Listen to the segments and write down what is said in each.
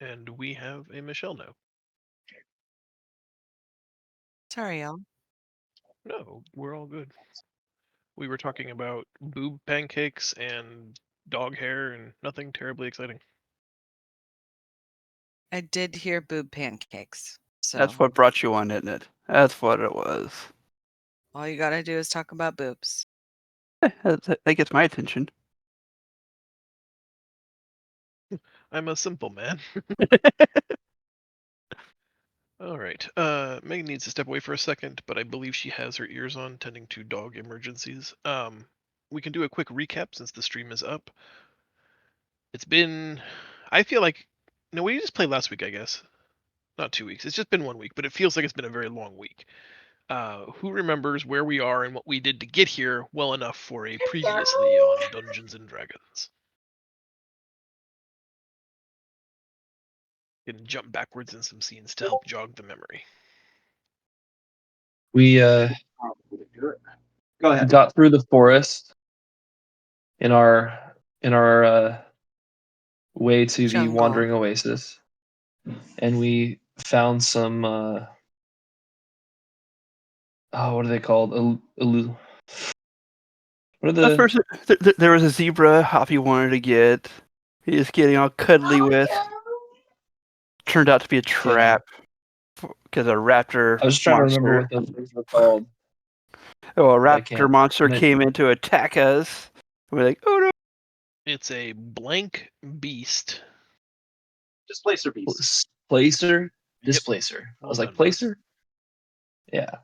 And we have a Michelle now. Sorry, y'all. No, we're all good. We were talking about boob pancakes and dog hair and nothing terribly exciting. I did hear boob pancakes. That's So what brought you on, isn't it? That's what it was. all you gotta do is talk about boobs. That gets my attention. I'm a simple man. All right. Megan needs to step away for a second, but I believe she has her ears on, tending to dog emergencies. We can do a quick recap since the stream is up. It's been, I feel like, no, we just played last week, I guess. Not 2 weeks. It's just been 1 week, but it feels like it's been a very long week. Who remembers where we are and what we did to get here well enough for a previously on Dungeons and Dragons? Can jump backwards in some scenes to help jog the memory. We Go ahead. got through the forest in our way to the Jungle. wandering oasis, and we found some what are they called? What are At the first, there was a zebra Hoppy wanted to get. He was getting all cuddly with. Turned out to be a trap because a raptor I was trying to remember monster. what those things were called. Oh, a I raptor can't. monster came in to attack us. We're like, oh no! It's a blank beast. Displacer beast. Placer? Yep. Displacer. I Well was like, done, Placer? Yeah.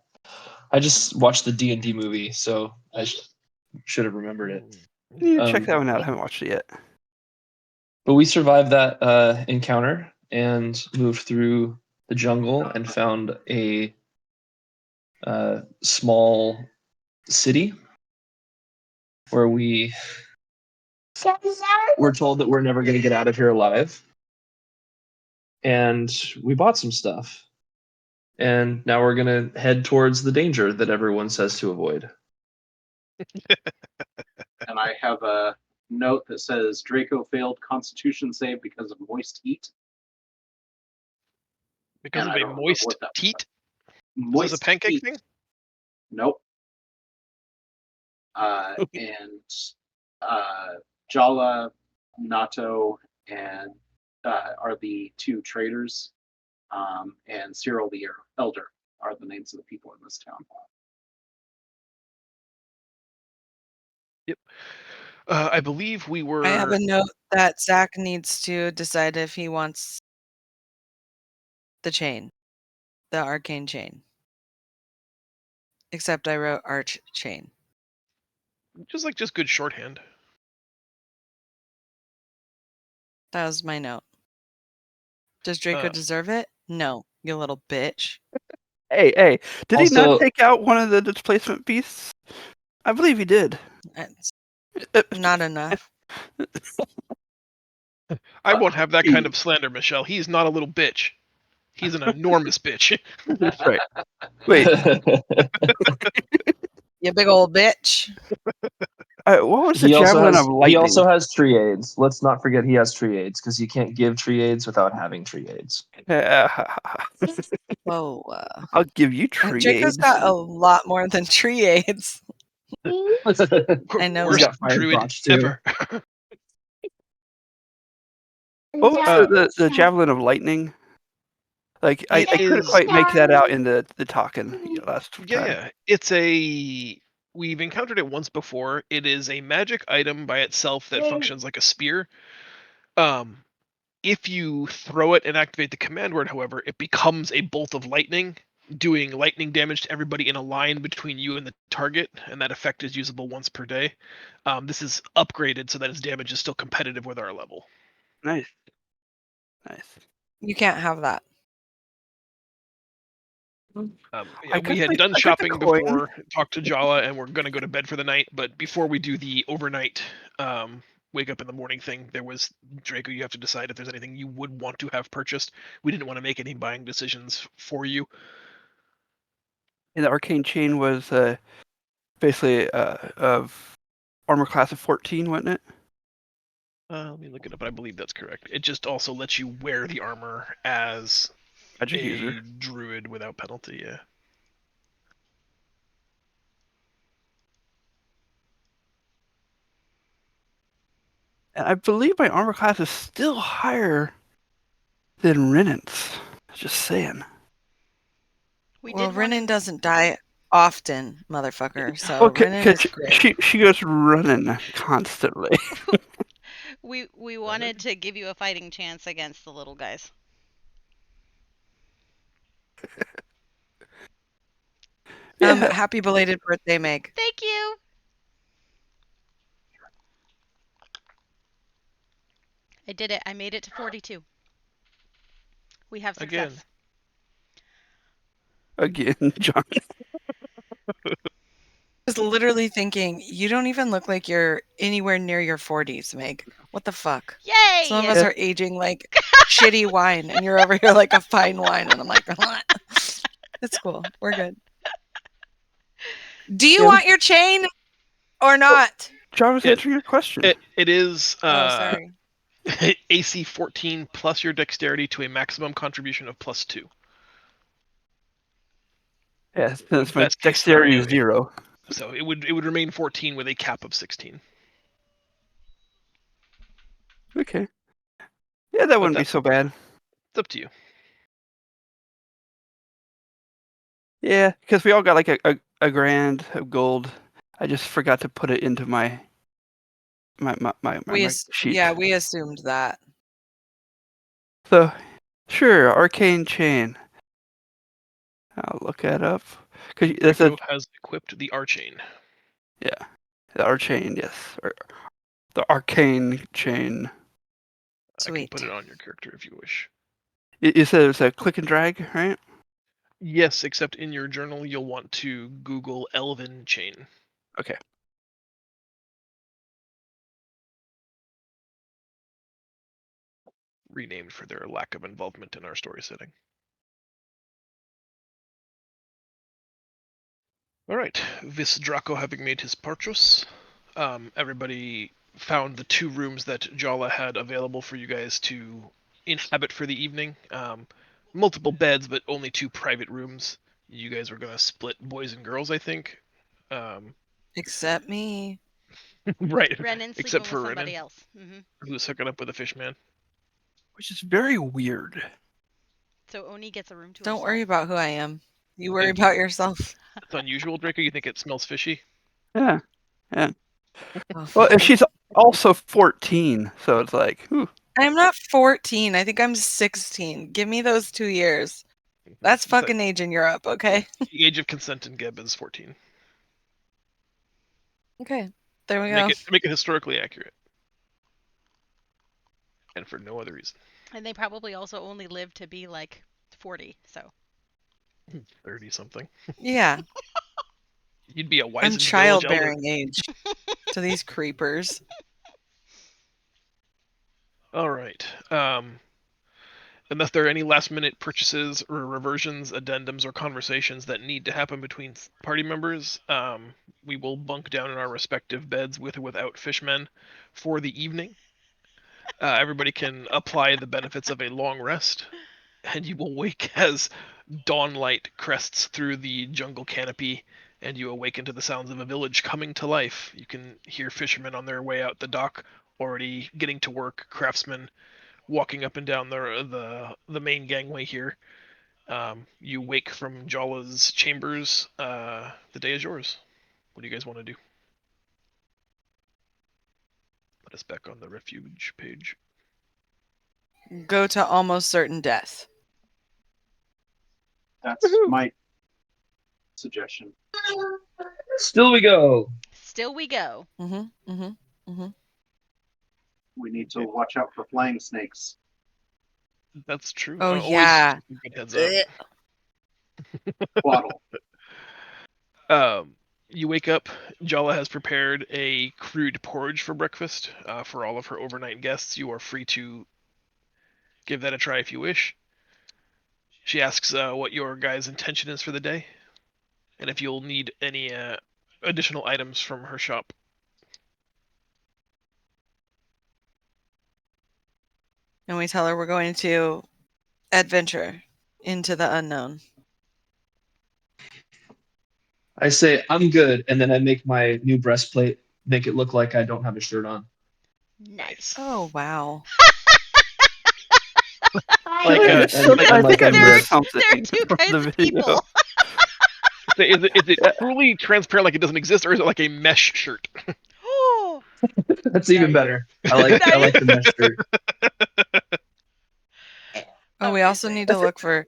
I just watched the D&D movie, so I should have remembered it. You check that one out. I haven't watched it yet. But we survived that encounter and moved through the jungle and found a small city where we were told that we're never going to get out of here alive. And we bought some stuff. And now we're going to head towards the danger that everyone says to avoid. And I have a note that says Draco failed Constitution save because of moist heat. Because And of I a don't remember moist what that was. teat? Is Moist this a pancake heat. thing? Nope. And Jala, Nato, and are the two traders, and Cyril the Elder are the names of the people in this town. Yep. I believe we were. I have a note that Zach needs to decide if he wants the chain, the arcane chain. Except I wrote arch chain. Just good shorthand. That was my note. Does Draco deserve it? No, you little bitch. Hey! Did he Also- not take out one of the displacement beasts? I believe he did. It's not enough. I won't have that kind of slander, Michelle. He's not a little bitch. He's an enormous bitch. That's right. Wait, You big old bitch. what was the javelin of lightning? He also has tree aids. Let's not forget he has tree aids, because you can't give tree aids without having tree aids. Whoa. I'll give you tree Draco's aids. got a lot more than tree aids. I know. Worst got fire druid crotch, too. ever. What was the javelin of lightning? Like I couldn't quite make that out in the talking last time. Yeah. We've encountered it once before. It is a magic item by itself that functions like a spear. If you throw it and activate the command word, however, it becomes a bolt of lightning, doing lightning damage to everybody in a line between you and the target, and that effect is usable once per day. This is upgraded so that its damage is still competitive with our level. Nice. You can't have that. We had done shopping before, talked to Jala, and we're going to go to bed for the night. But before we do the overnight wake up in the morning thing, there was, Draco, you have to decide if there's anything you would want to have purchased. We didn't want to make any buying decisions for you. And the arcane chain was basically of armor class of 14, wasn't it? Let me look it up, but I believe that's correct. It just also lets you wear the armor as Magic a user. druid without penalty. Yeah. And I believe my armor class is still higher than Renan's. Just saying. We Well, did want Renan to. doesn't die often, motherfucker. So Okay, Renan because is great. she goes running constantly. We wanted to give you a fighting chance against the little guys. Yeah, Happy belated birthday, Meg. Thank you. I did it. I made it to 42. We have Again. success. again, John. I was literally thinking, you don't even look like you're anywhere near your 40s, Meg. What the fuck? Some of Yay! us are aging like shitty wine, and you're over here like a fine wine, and I'm like, it's cool. We're good. Do you Yeah, want your chain or not? John was Yeah. answering your question. It is Oh, sorry. AC 14 plus your dexterity to a maximum contribution of +2. Yeah, since my Best case dexterity is scenario, 0. So it would remain 14 with a cap of 16. Okay. Yeah, that But wouldn't be that's so bad. it's up to you. Yeah, because we all got like a grand of gold. I just forgot to put it into my sheet. Yeah, we assumed that. So, sure, arcane chain. I'll look that up. Cause that's a Draco has equipped the Archain. yeah, the arcane, yes, or the arcane chain. I can Sweet. put it on your character if you wish. You said it was a click and drag, right? Yes, except in your journal you'll want to Google Elven Chain. Okay. Renamed for their lack of involvement in our story setting. Alright, this Draco having made his purchase, everybody found the 2 rooms that Jala had available for you guys to inhabit for the evening. Multiple beds, but only 2 private rooms. You guys were gonna split boys and girls, I think. Except me. Right, Renan except sleeping with for Renan, somebody else. who was hooking up with a fish man. Which is very weird. So Oni gets a room to Don't herself. worry about who I am. You worry about yourself. It's unusual, Draco. You think it smells fishy? Yeah, yeah. Oh, Well, fuck. she's also 14, so it's like, whew. I'm not 14. I think I'm 16. Give me those 2 years. That's The fucking age in Europe, okay? The age of consent in Geb is 14. Okay. There we Make go. it historically accurate, and for no other reason. And they probably also only live to be like 40. So 30 something. Yeah. You'd be a I'm wizened village elder. childbearing age to these creepers. All right. Unless there are any last-minute purchases or reversions, addendums, or conversations that need to happen between party members, we will bunk down in our respective beds with or without fishmen for the evening. Everybody can apply the benefits of a long rest, and you will wake as dawnlight crests through the jungle canopy, and you awaken to the sounds of a village coming to life. You can hear fishermen on their way out the dock, already getting to work, craftsmen walking up and down the main gangway here. You wake from Jala's chambers. The day is yours. What do you guys want to do? Put us back on the refuge page. Go to almost certain death. That's Woohoo. my suggestion. Still we go. still we go. Mm-hmm. Mm-hmm. Mm-hmm. We need to watch out for flying snakes. That's true. Oh, Always yeah. keep a good heads up. Waddle. You wake up. Jala has prepared a crude porridge for breakfast for all of her overnight guests. You are free to give that a try if you wish. She asks what your guys' intention is for the day, and if you'll need any additional items from her shop. And we tell her we're going to adventure into the unknown. I say I'm good, and then I make my new breastplate make it look like I don't have a shirt on. Nice. Oh, wow. Like, I and think like I I'm There are, missed ripped. something there are two from kinds the of video. people. is it truly transparent, like it doesn't exist, or is it like a mesh shirt? Oh, That's even Nice. better. I like the mesh shirt. Oh, we also need to look for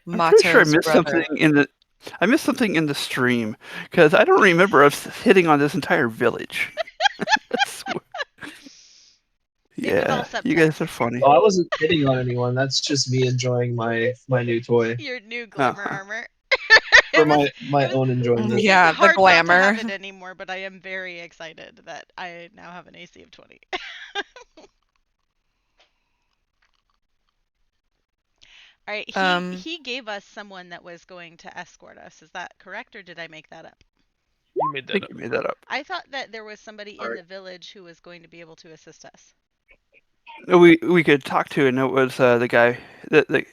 I'm pretty sure I Mato's missed brother. something in the stream because I don't remember us hitting on this entire village. It was all Yeah, you guys are subtext. funny. Oh, I wasn't hitting on anyone. That's just me enjoying my new toy Your new glamour Uh-huh. armor. for It was my it was own enjoyment. Yeah, the hard not to have glamour. it anymore, but I am very excited that I now have an AC of 20. All right, he gave us someone that was going to escort us. Is that correct, or did I make that up? You made I that think up. you made that up. I thought that there was somebody in Alright. the village who was going to be able to assist us. We could talk to, and it was the guy the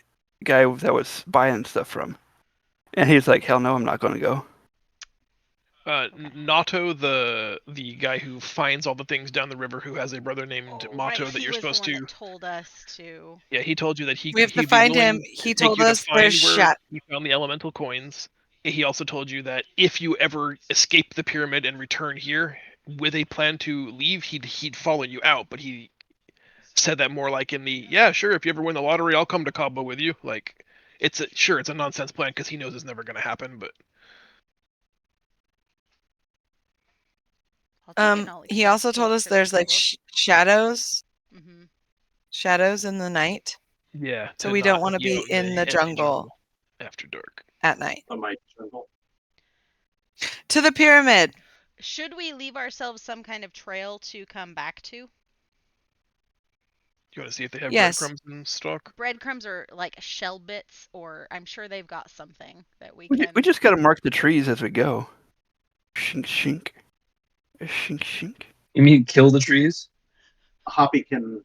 guy that was buying stuff from, and he's like, "Hell no, I'm not going to go." Nato, the guy who finds all the things down the river, who has a brother named Mato Right, that he you're was the supposed one to. that told us to. Yeah, he told you that We have to he'd be find him. willing He to take told you to us there's find where shot. he found the elemental coins. He also told you that if you ever escape the pyramid and return here with a plan to leave, he'd follow you out. But he said that more like in the, yeah, sure, if you ever win the lottery, I'll come to Cabo with you. Like, it's a nonsense plan because he knows it's never going to happen. But I'll take a knowledge He check also told us for there's like Google. shadows Mm-hmm. in the night, yeah, so to we not don't want to be be out in the empty jungle after dark. at night. The mic jungle. To the pyramid. Should we leave ourselves some kind of trail to come back to? You want to see if they have Yes. breadcrumbs in stock? Breadcrumbs or like shell bits, or I'm sure they've got something that we We can. just got to mark the trees as we go. Shink shink, shink shink. You mean kill the trees? Hoppy can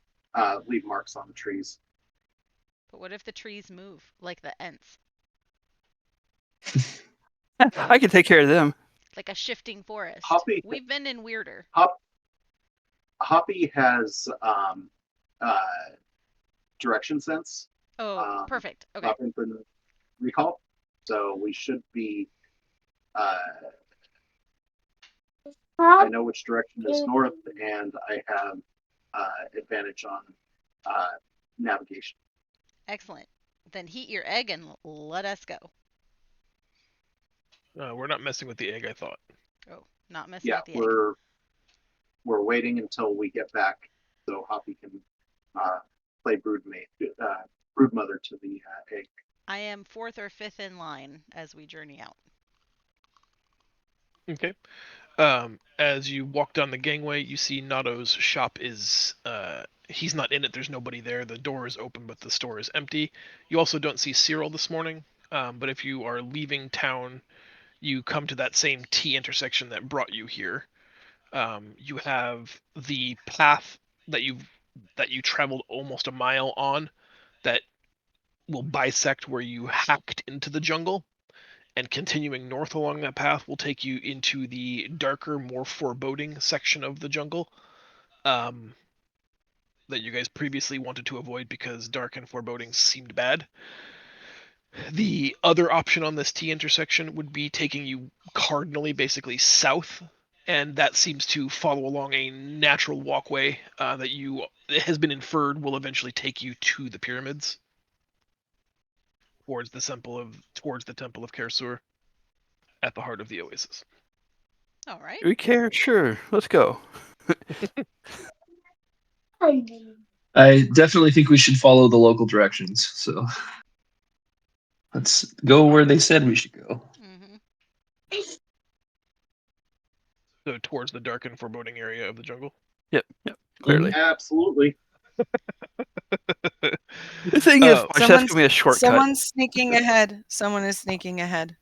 leave marks on the trees. But what if the trees move, like the Ents? I can take care of them. Like a shifting forest. Hoppy. We've been in weirder. Hoppy has direction sense. Oh, perfect. Okay. Up in the recall, so we should be. I know which direction is north, and I have advantage on navigation. Excellent. Then heat your egg and let us go. We're not messing with the egg, I thought. Oh, not messing Yeah, with the egg. we're waiting until we get back so Hoppy can play brood mother to the egg. I am 4th or 5th in line as we journey out. Okay. As you walk down the gangway, you see Nato's shop is he's not in it. There's nobody there. The door is open, but the store is empty. You also don't see Cyril this morning. But if you are leaving town, you come to that same T intersection that brought you here. You have the path that you traveled almost a mile on that will bisect where you hacked into the jungle, and continuing north along that path will take you into the darker, more foreboding section of the jungle that you guys previously wanted to avoid because dark and foreboding seemed bad. The other option on this T intersection would be taking you cardinally, basically south, and that seems to follow along a natural walkway that it has been inferred will eventually take you to the pyramids, towards the temple of Kher-Sur, at the heart of the Oasis. All right. We care? Sure, let's go. I definitely think we should follow the local directions. So let's go where they said we should go. Mm-hmm. So towards the dark and foreboding area of the jungle. Yep, clearly. Absolutely. The thing is, watch, that's Someone's- gonna be a shortcut. Someone's sneaking ahead. Someone is sneaking ahead.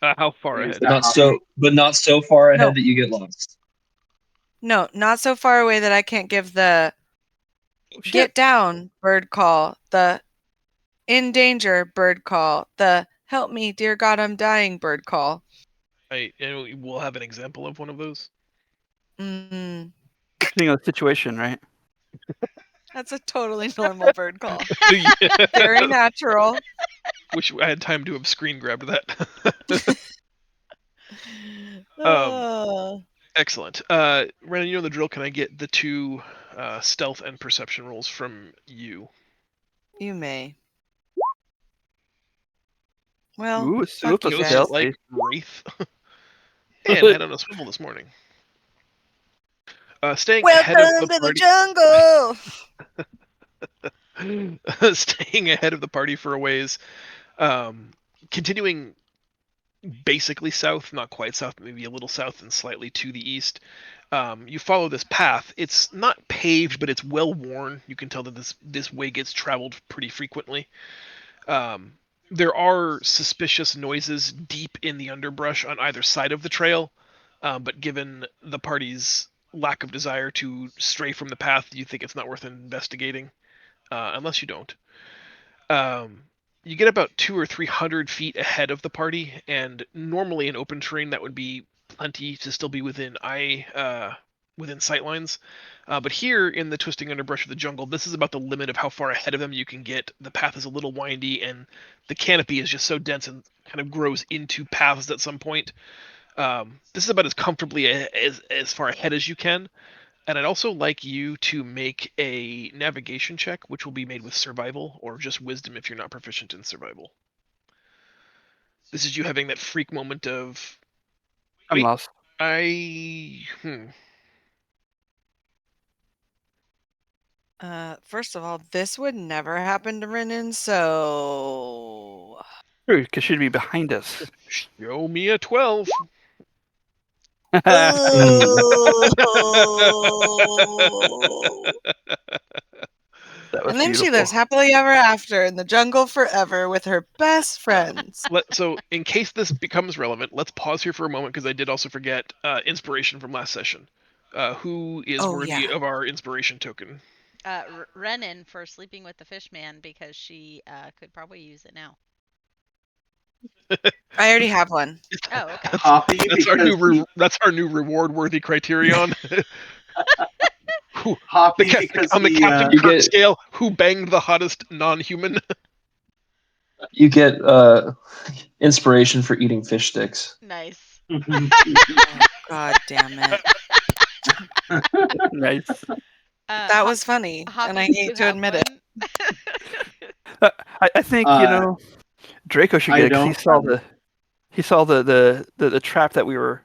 How far Is ahead? that Hoppy? But not so far ahead No. that you get lost. No, not so far away that I can't give the get down bird call, the in danger bird call, the help me, dear God, I'm dying bird call. And we'll have an example of one of those. Mm. Depending on the situation, right? That's a totally normal bird call. Yeah. Very natural. Wish I had time to have screen grabbed that. Excellent. Renan, you know the drill. Can I get the 2 stealth and perception rolls from you? You may. Well, Ooh, fuck you super guys. Ghost like stealthy. Wraith. And head on a swivel this morning. Staying ahead of Welcome the to the party. jungle. Staying ahead of the party for a ways. Continuing basically south, not quite south, but maybe a little south and slightly to the east. You follow this path. It's not paved, but it's well worn. You can tell that this way gets traveled pretty frequently. There are suspicious noises deep in the underbrush on either side of the trail, but given the party's lack of desire to stray from the path, you think it's not worth investigating, unless you don't. Um, you get about 200 or 300 feet ahead of the party, and normally in open terrain that would be plenty to still be within sight lines. But here in the twisting underbrush of the jungle, this is about the limit of how far ahead of them you can get. The path is a little windy, and the canopy is just so dense and kind of grows into paths at some point. This is about as comfortably as far ahead as you can. And I'd also like you to make a navigation check, which will be made with survival or just wisdom if you're not proficient in survival. This is you having that freak moment of, I'm wait, lost. First of all, this would never happen to Renan, so True, because she'd be behind us. Show me a 12. That was and then beautiful. she lives happily ever after in the jungle forever with her best friends. So, in case this becomes relevant, let's pause here for a moment because I did also forget inspiration from last session. Who is worthy of our inspiration token? Renan for sleeping with the fish man because she could probably use it now. I already have one. Oh, okay. Hoppy That's our new reward worthy criterion. Hoppy because on the Captain You Kirk get- scale, who banged the hottest non-human? You get inspiration for eating fish sticks. Nice. Oh, God damn it. Nice. That was funny, and I hate to admit it. I think Draco should get it because he saw the trap that we were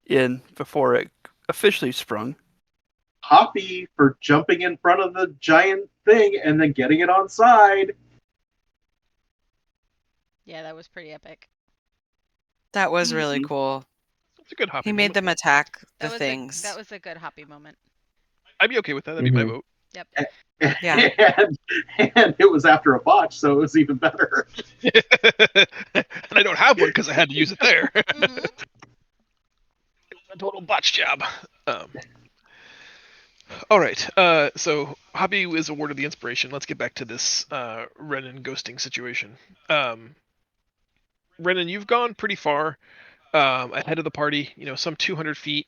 in before it officially sprung. Hoppy for jumping in front of the giant thing and then getting it on side. Yeah, that was pretty epic. That was really cool. It's a good Hoppy He moment. made them attack the things. That was a good Hoppy moment. I'd be okay with that. That'd be my vote. Yep. Yeah. And it was after a botch, so it was even better. And I don't have one because I had to use it there. Mm-hmm. It was a total botch job. All right. So Hoppy is awarded the inspiration. Let's get back to this Renan ghosting situation. Renan, you've gone pretty far ahead of the party. Some 200 feet.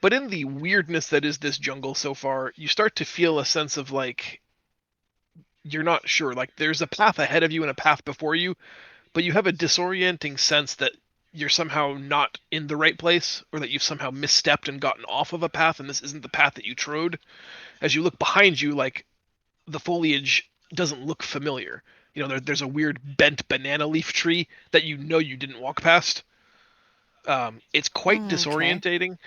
But in the weirdness that is this jungle so far, you start to feel a sense of like you're not sure. Like there's a path ahead of you and a path before you, but you have a disorienting sense that you're somehow not in the right place, or that you've somehow misstepped and gotten off of a path, and this isn't the path that you trode. As you look behind you, like the foliage doesn't look familiar. There's a weird bent banana leaf tree that you didn't walk past. It's quite disorientating.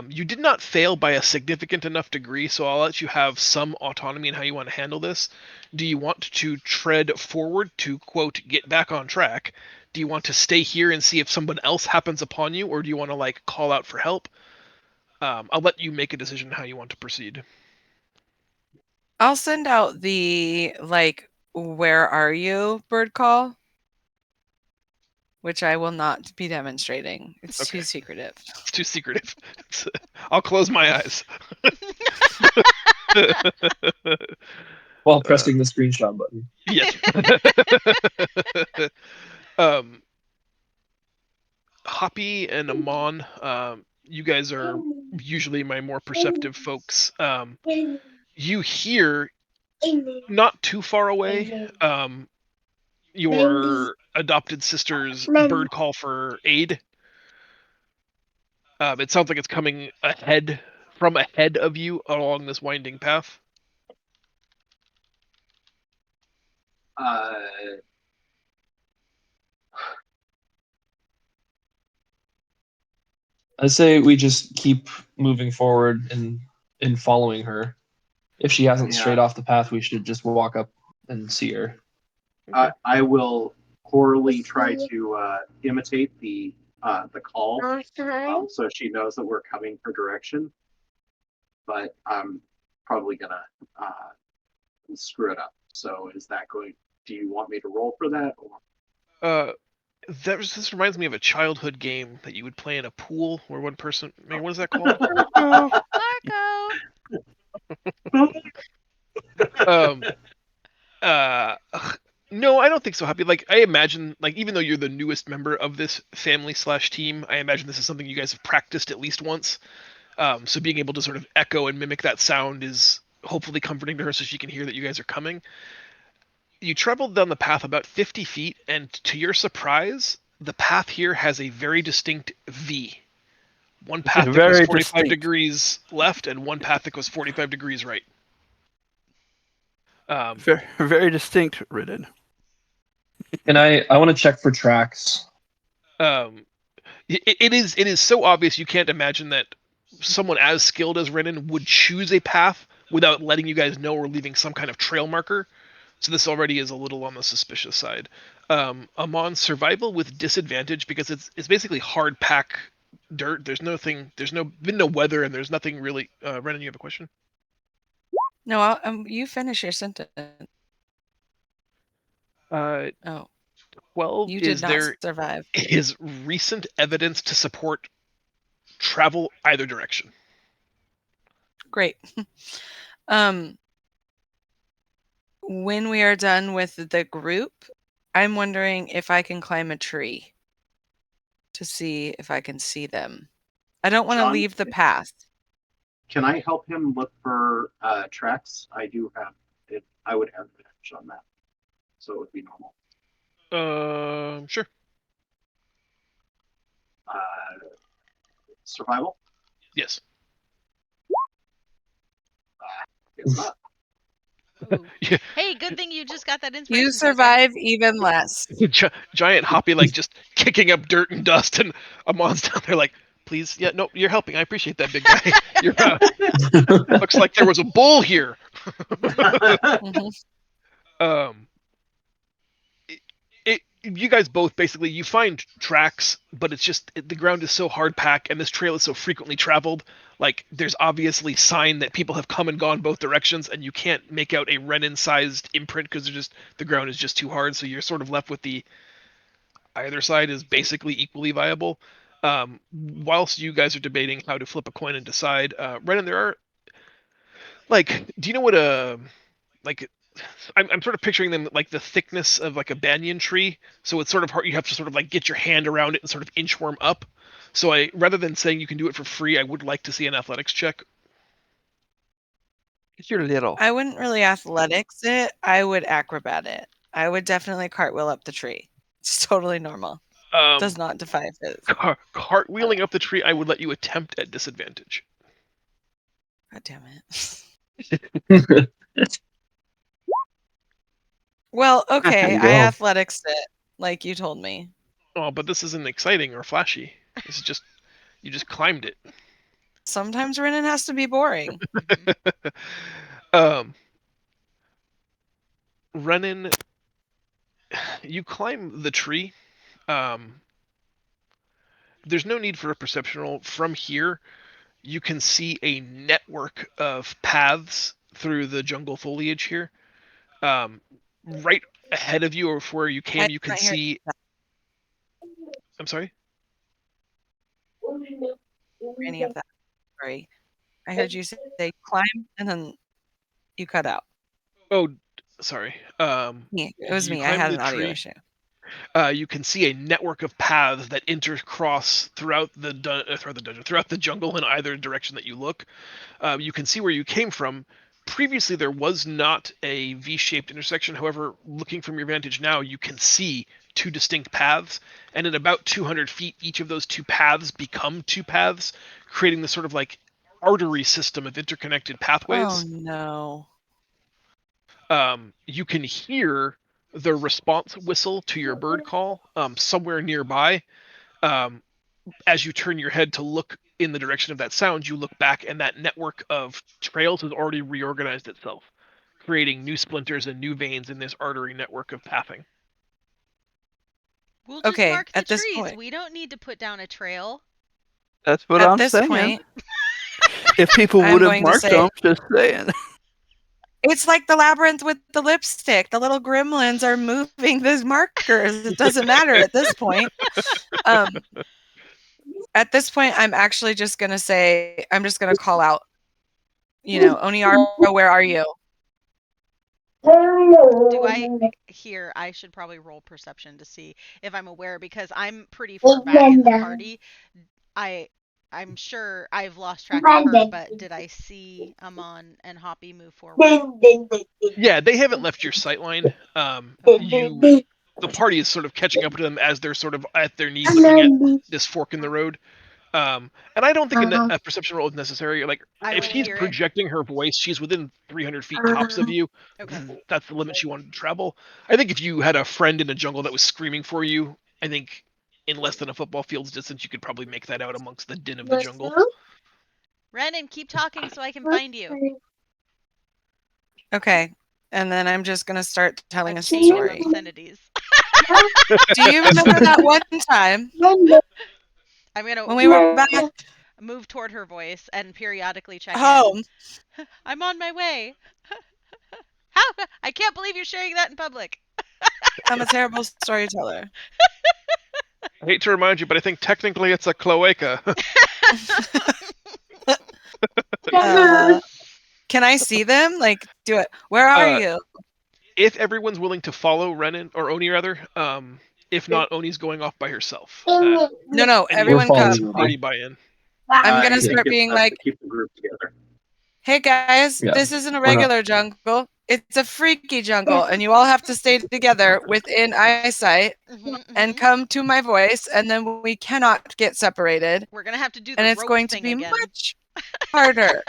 You did not fail by a significant enough degree, so I'll let you have some autonomy in how you want to handle this. Do you want to tread forward to, quote, get back on track? Do you want to stay here and see if someone else happens upon you, or do you want to, call out for help? I'll let you make a decision how you want to proceed. I'll send out the, where are you bird call. which I will not be demonstrating. It's Okay. too secretive. It's too secretive. I'll close my eyes. While pressing the screenshot button. Yes. Hoppy and Amon, you guys are usually my more perceptive folks. You hear not too far away your adopted sister's bird call for aid. It sounds like it's coming from ahead of you along this winding path. I say we just keep moving forward and following her. If she hasn't strayed off the path, we should just walk up and see her. I will poorly try to imitate the call, so she knows that we're coming her direction. But I'm probably gonna screw it up. So is that going? Do you want me to roll for that? Or? This reminds me of a childhood game that you would play in a pool where one person. What is that called? Marco. um. No, I don't think so, Happy. Like, I imagine, like, even though you're the newest member of this family/team, I imagine this is something you guys have practiced at least once. So being able to sort of echo and mimic that sound is hopefully comforting to her, so she can hear that you guys are coming. You traveled down the path about 50 feet, and to your surprise, the path here has a very distinct V. One path that goes Very 45 distinct. degrees left, and one path that goes 45 degrees right. Very, very distinct, Ridden. And I want to check for tracks. It is so obvious you can't imagine that someone as skilled as Renan would choose a path without letting you guys know or leaving some kind of trail marker. So this already is a little on the suspicious side. Amon, survival with disadvantage because it's basically hard pack dirt. There's been no weather and there's nothing really. Renan, you have a question? No, you finish your sentence. Oh, 12 you did is not there survive. is recent evidence to support travel either direction. Great. When we are done with the group, I'm wondering if I can climb a tree to see if I can see them. I don't want to leave the path. Can I help him look for tracks? I do have it. I would have advantage on that, so it would be normal. Sure. Survival? Yes. Guess not. Yeah. Hey, good thing you just got that inspiration. You survive even less. Giant Hoppy like just kicking up dirt and dust, and Amon's down there like, please, yeah, no, you're helping. I appreciate that, big guy. You're looks like there was a bull here. Mhm. You guys both basically you find tracks, but it's just the ground is so hard packed, and this trail is so frequently traveled. Like there's obviously sign that people have come and gone both directions, and you can't make out a Renan-sized imprint because the ground is just too hard. So you're sort of left with the either side is basically equally viable. Whilst you guys are debating how to flip a coin and decide, Renan, there are like, do you know what a like I'm sort of picturing them like the thickness of like a banyan tree, so it's sort of hard. You have to sort of like get your hand around it and sort of inchworm up. So rather than saying you can do it for free, I would like to see an athletics check. You're little. I wouldn't really athletics it. I would acrobat it. I would definitely cartwheel up the tree. It's totally normal. Does not defy physics. Cartwheeling up the tree, I would let you attempt at disadvantage. God damn it. Well, okay, I athletics it like you told me. Oh, but this isn't exciting or flashy. This is just you just climbed it. Sometimes Renan has to be boring. Renan, you climb the tree. There's no need for a perception roll. From here, you can see a network of paths through the jungle foliage here. Right ahead of you, or where you came, you can see. I'm sorry. Any of that. Sorry, I heard you say climb, and then you cut out. Oh, sorry. Yeah, it was You me. I climb had the an audio tree. issue. You can see a network of paths that intercross throughout the dungeon, throughout the jungle in either direction that you look. You can see where you came from. Previously, there was not a V-shaped intersection. However, looking from your vantage now, you can see two distinct paths, and at about 200 feet, each of those two paths become two paths, creating this sort of like artery system of interconnected Oh pathways. no. You can hear the response whistle to your bird call somewhere nearby. Um, as you turn your head to look in the direction of that sound, you look back, and that network of trails has already reorganized itself, creating new splinters and new veins in this artery network of pathing. We'll just Okay, mark the at this trees. point. We don't need to put down a trail. That's what At I'm this saying. point, If people I'm would have going to marked say them, just saying. it's like the labyrinth with the lipstick. The little gremlins are moving those markers. It doesn't matter at this point. At this point, I'm actually just going to say, I'm just going to call out, Oniara, where are you? Do I here? I should probably roll perception to see if I'm aware because I'm pretty far back in the party. I I'm sure I've lost track of her, but did I see Amon and Hoppy move forward? Yeah, they haven't left your sightline. The party is sort of catching up to them as they're sort of at their knees looking at this fork in the road. And I don't think a perception roll is necessary. Like, I if want to she's hear it. projecting her voice, she's within 300 feet tops of you. Okay. That's the limit she wanted to travel. I think if you had a friend in a jungle that was screaming for you, I think in less than a football field's distance, you could probably make that out amongst the din of the jungle. Renan, keep talking so I can find you. Okay. And then I'm just going to start telling I'm a changing story. obscenities. Do you remember that one time I'm gonna when we were back move toward her voice and periodically check home? in. I'm on my way. How? I can't believe you're sharing that in public. I'm a terrible storyteller. I hate to remind you, but I think technically it's a cloaca. Can I see them? Like, do it. Where are you? If everyone's willing to follow Renan, or Oni rather, if not, Oni's going off by herself. No, And everyone We're come. following party buy-in. I'm I going to think start it's being best like, to keep the group together. hey guys, Yeah, this isn't a we're not- regular jungle. It's a freaky jungle, and you all have to stay together within eyesight and come to my voice, and then we cannot get separated. We're gonna have to do the And it's rope going to thing be again. much harder.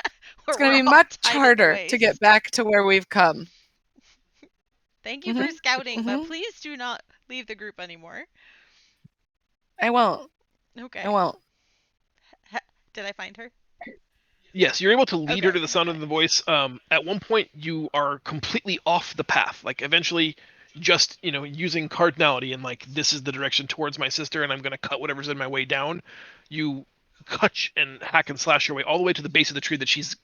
It's going to be much harder to get back to where we've come. Thank you for scouting, but please do not leave the group anymore. I won't. Okay. I won't. Did I find her? Yes, you're able to lead her to the sound of the voice. At one point, you are completely off the path. Like, eventually, just using cardinality and like, this is the direction towards my sister, and I'm going to cut whatever's in my way down. You cut and hack and slash your way all the way to the base of the tree that she's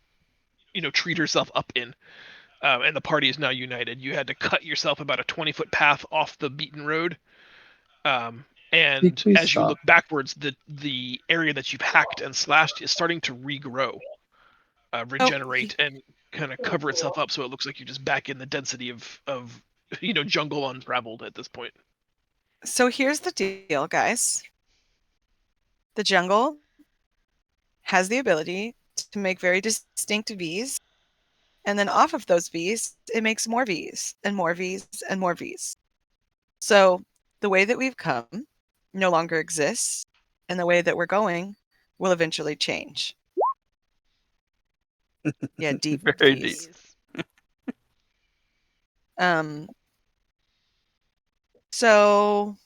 treed herself up in. And the party is now united. You had to cut yourself about a 20-foot path off the beaten road. And Please as you stop. look backwards, the area that you've hacked and slashed is starting to regrow, regenerate, and kind of cover itself up, so it looks like you're just back in the density of jungle untraveled at this point. So here's the deal, guys. The jungle has the ability to make very distinct V's. And then off of those V's, it makes more V's and more V's and more V's. So the way that we've come no longer exists, and the way that we're going will eventually change. Yeah, deep Very V's. deep. So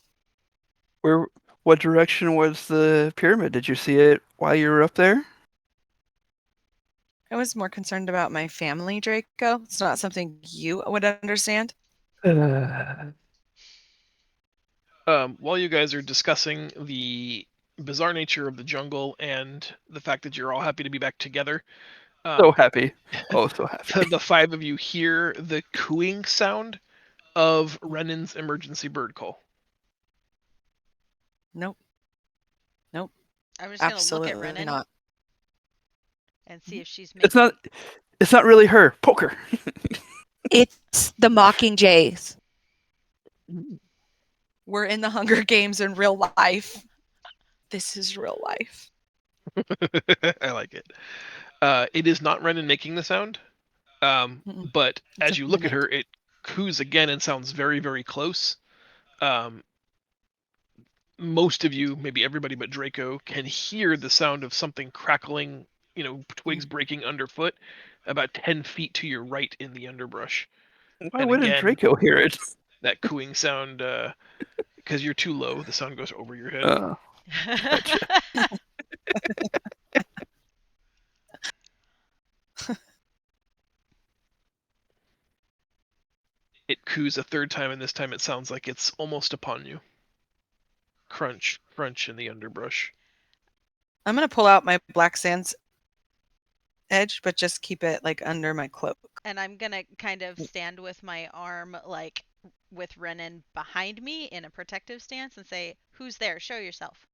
What direction was the pyramid? Did you see it while you were up there? I was more concerned about my family, Draco. It's not something you would understand. While you guys are discussing the bizarre nature of the jungle and the fact that you're all happy to be back together, So happy. Oh, so happy. the five of you hear the cooing sound of Renan's emergency bird call. Nope. I'm just gonna look at Absolutely Renan not. and see if she's It's making. not really her. Poker. It's the Mockingjays. We're in the Hunger Games in real life. This is real life. I like it. It is not Renan making the sound, Mm-mm. but It's as a you look at mimic. her, it coos again and sounds very, very close. Most of you, maybe everybody but Draco, can hear the sound of something crackling, twigs breaking underfoot, about 10 feet to your right in the underbrush. Why And wouldn't again, Draco hear it? that cooing sound, because you're too low, the sound goes over your head. Gotcha. It coos a third time, and this time it sounds like it's almost upon you. Crunch, crunch in the underbrush. I'm gonna pull out my black sands edge, but just keep it like under my cloak. And I'm gonna kind of stand with my arm like with Renan behind me in a protective stance and say, "Who's there? Show yourself."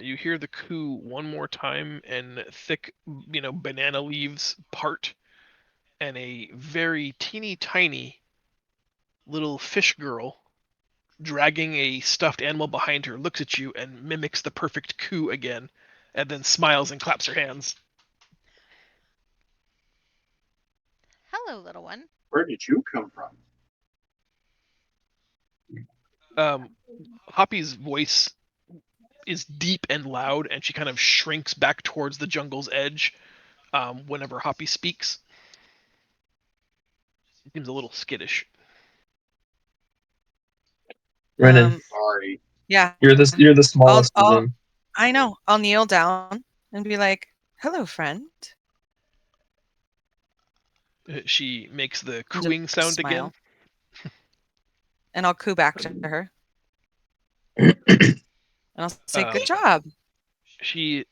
You hear the coo one more time, and thick, banana leaves part, and a very teeny tiny little fish girl dragging a stuffed animal behind her looks at you and mimics the perfect coo again, and then smiles and claps her hands. Hello, little one. Where did you come from? Hoppy's voice is deep and loud, and she kind of shrinks back towards the jungle's edge whenever Hoppy speaks. She seems a little skittish. Renan, Sorry. Yeah. you're the smallest of them. I know. I'll kneel down and be like, "Hello, friend." She makes the And cooing just sound smile. again. And I'll coo back to her. And I'll say, "Good job." She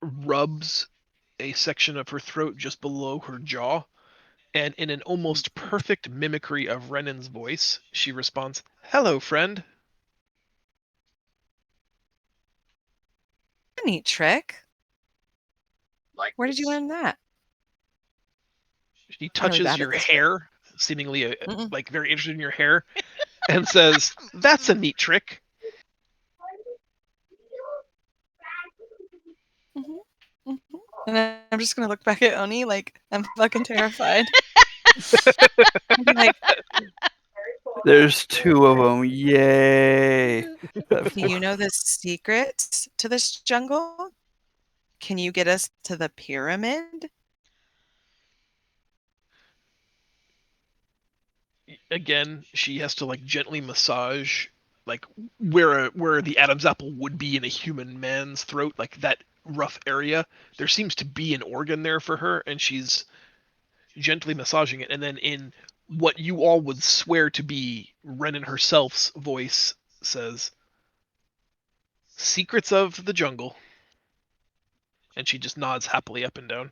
rubs a section of her throat just below her jaw, and in an almost perfect mimicry of Renan's voice, she responds, "Hello, friend." A neat trick. Like Where did you this. learn that? She I'm really touches bad your at this. hair, seemingly Mm-mm. very interested in your hair, and says, "That's a neat trick." Mm-hmm. Mm-hmm. And then I'm just gonna look back at Oni like I'm fucking terrified. I'm like, There's two of them. Yay. do you know the secrets to this jungle? Can you get us to the pyramid? Again, she has to gently massage where the Adam's apple would be in a human man's throat, like that rough area. There seems to be an organ there for her, and she's gently massaging it, and then in what you all would swear to be Renan herself's voice says, "Secrets of the jungle," and she just nods happily up and down.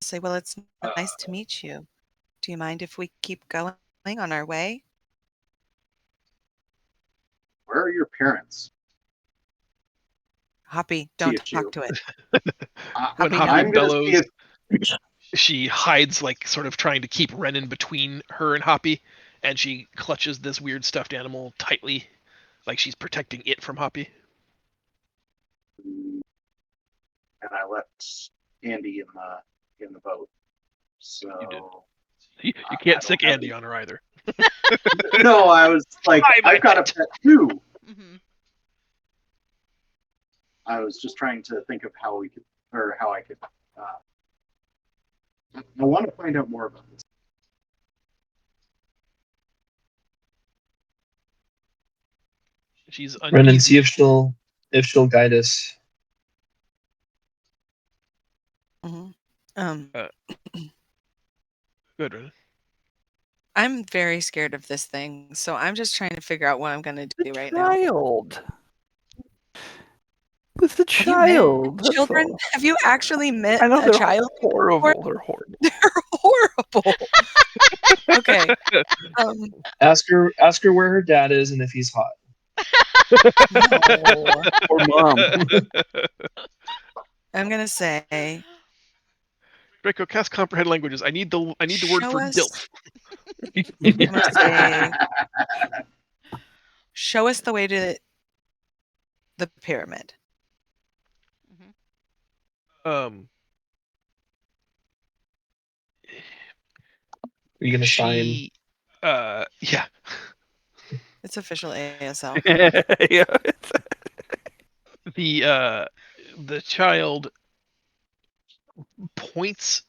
Say, well, it's nice to meet you. Do you mind if we keep going on our way? Where are your parents? Hoppy, See don't it's talk you. to it. When Hoppy, Hoppy no. I'm gonna see bellows, if she hides, sort of trying to keep Renan between her and Hoppy, and she clutches this weird stuffed animal tightly, like she's protecting it from Hoppy. and I left Andy in the boat. So You did. You can't sick Andy on her either. No, I was like, I've got a pet too. Mm-hmm. I was just trying to think of how I could. I want to find out more about this. She's Renan, see uneasy. if she'll guide us. Mm-hmm. Good, Renan. I'm very scared of this thing, so I'm just trying to figure out what I'm going to do right now. Child. With the Have you met child. That's children? all. Have you actually met I know a they're child? horrible. They're horrible. They're horrible. Okay. Ask her where her dad is and if he's hot. No. Or mom. I'm gonna say, Draco, cast comprehend languages. I need the word show for us. dilf. I'm gonna say, show us the way to the pyramid. Mhm. Um, Are you gonna sign? she, yeah. It's official ASL. Yeah. The child points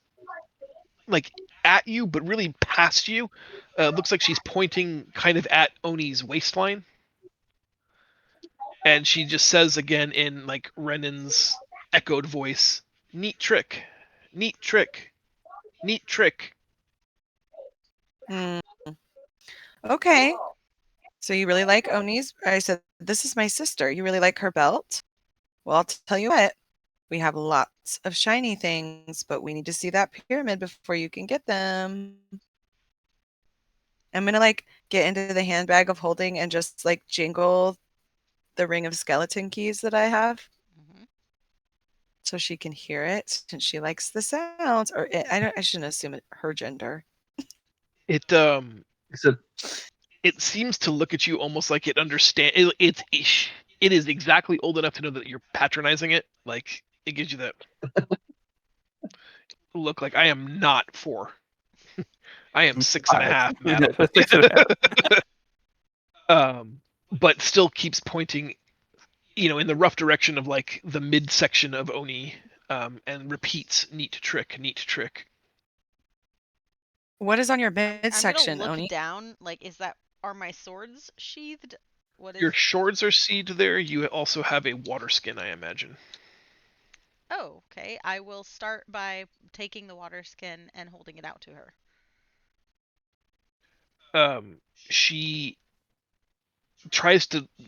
like at you, but really past you. Looks like she's pointing kind of at Oni's waistline, and she just says again in like Renan's echoed voice, "Neat trick, neat trick, neat trick." Hmm. Okay. So you really like Oni's? I said, this is my sister. You really like her belt? Well, I'll tell you what. We have lots of shiny things, but we need to see that pyramid before you can get them. I'm gonna like get into the handbag of holding and just like jingle the ring of skeleton keys that I have Mhm. so she can hear it since she likes the sounds. Or I shouldn't assume her gender. It it seems to look at you almost like it understand. It is exactly old enough to know that you're patronizing it. Like it gives you that look. Like I am not 4. I am 6.5, madam. Yeah, 6.5. But still keeps pointing, in the rough direction of like the midsection of Oni, and repeats, "Neat trick, neat trick." What is on your I'm gonna midsection, look Oni? down. Like, are my swords sheathed? What Your is? swords are seed there. You also have a water skin, I imagine. Oh, okay. I will start by taking the water skin and holding it out to her. She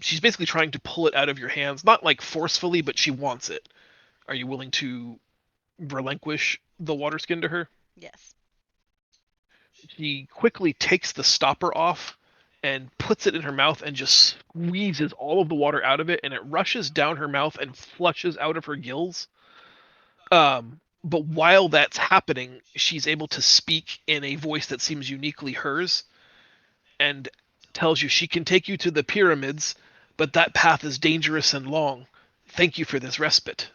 she's basically trying to pull it out of your hands, not like forcefully, but she wants it. Are you willing to relinquish the water skin to her? Yes. She quickly takes the stopper off and puts it in her mouth and just squeezes all of the water out of it, and it rushes down her mouth and flushes out of her gills. But while that's happening, she's able to speak in a voice that seems uniquely hers and tells you she can take you to the pyramids, but that path is dangerous and long. Thank you for this respite.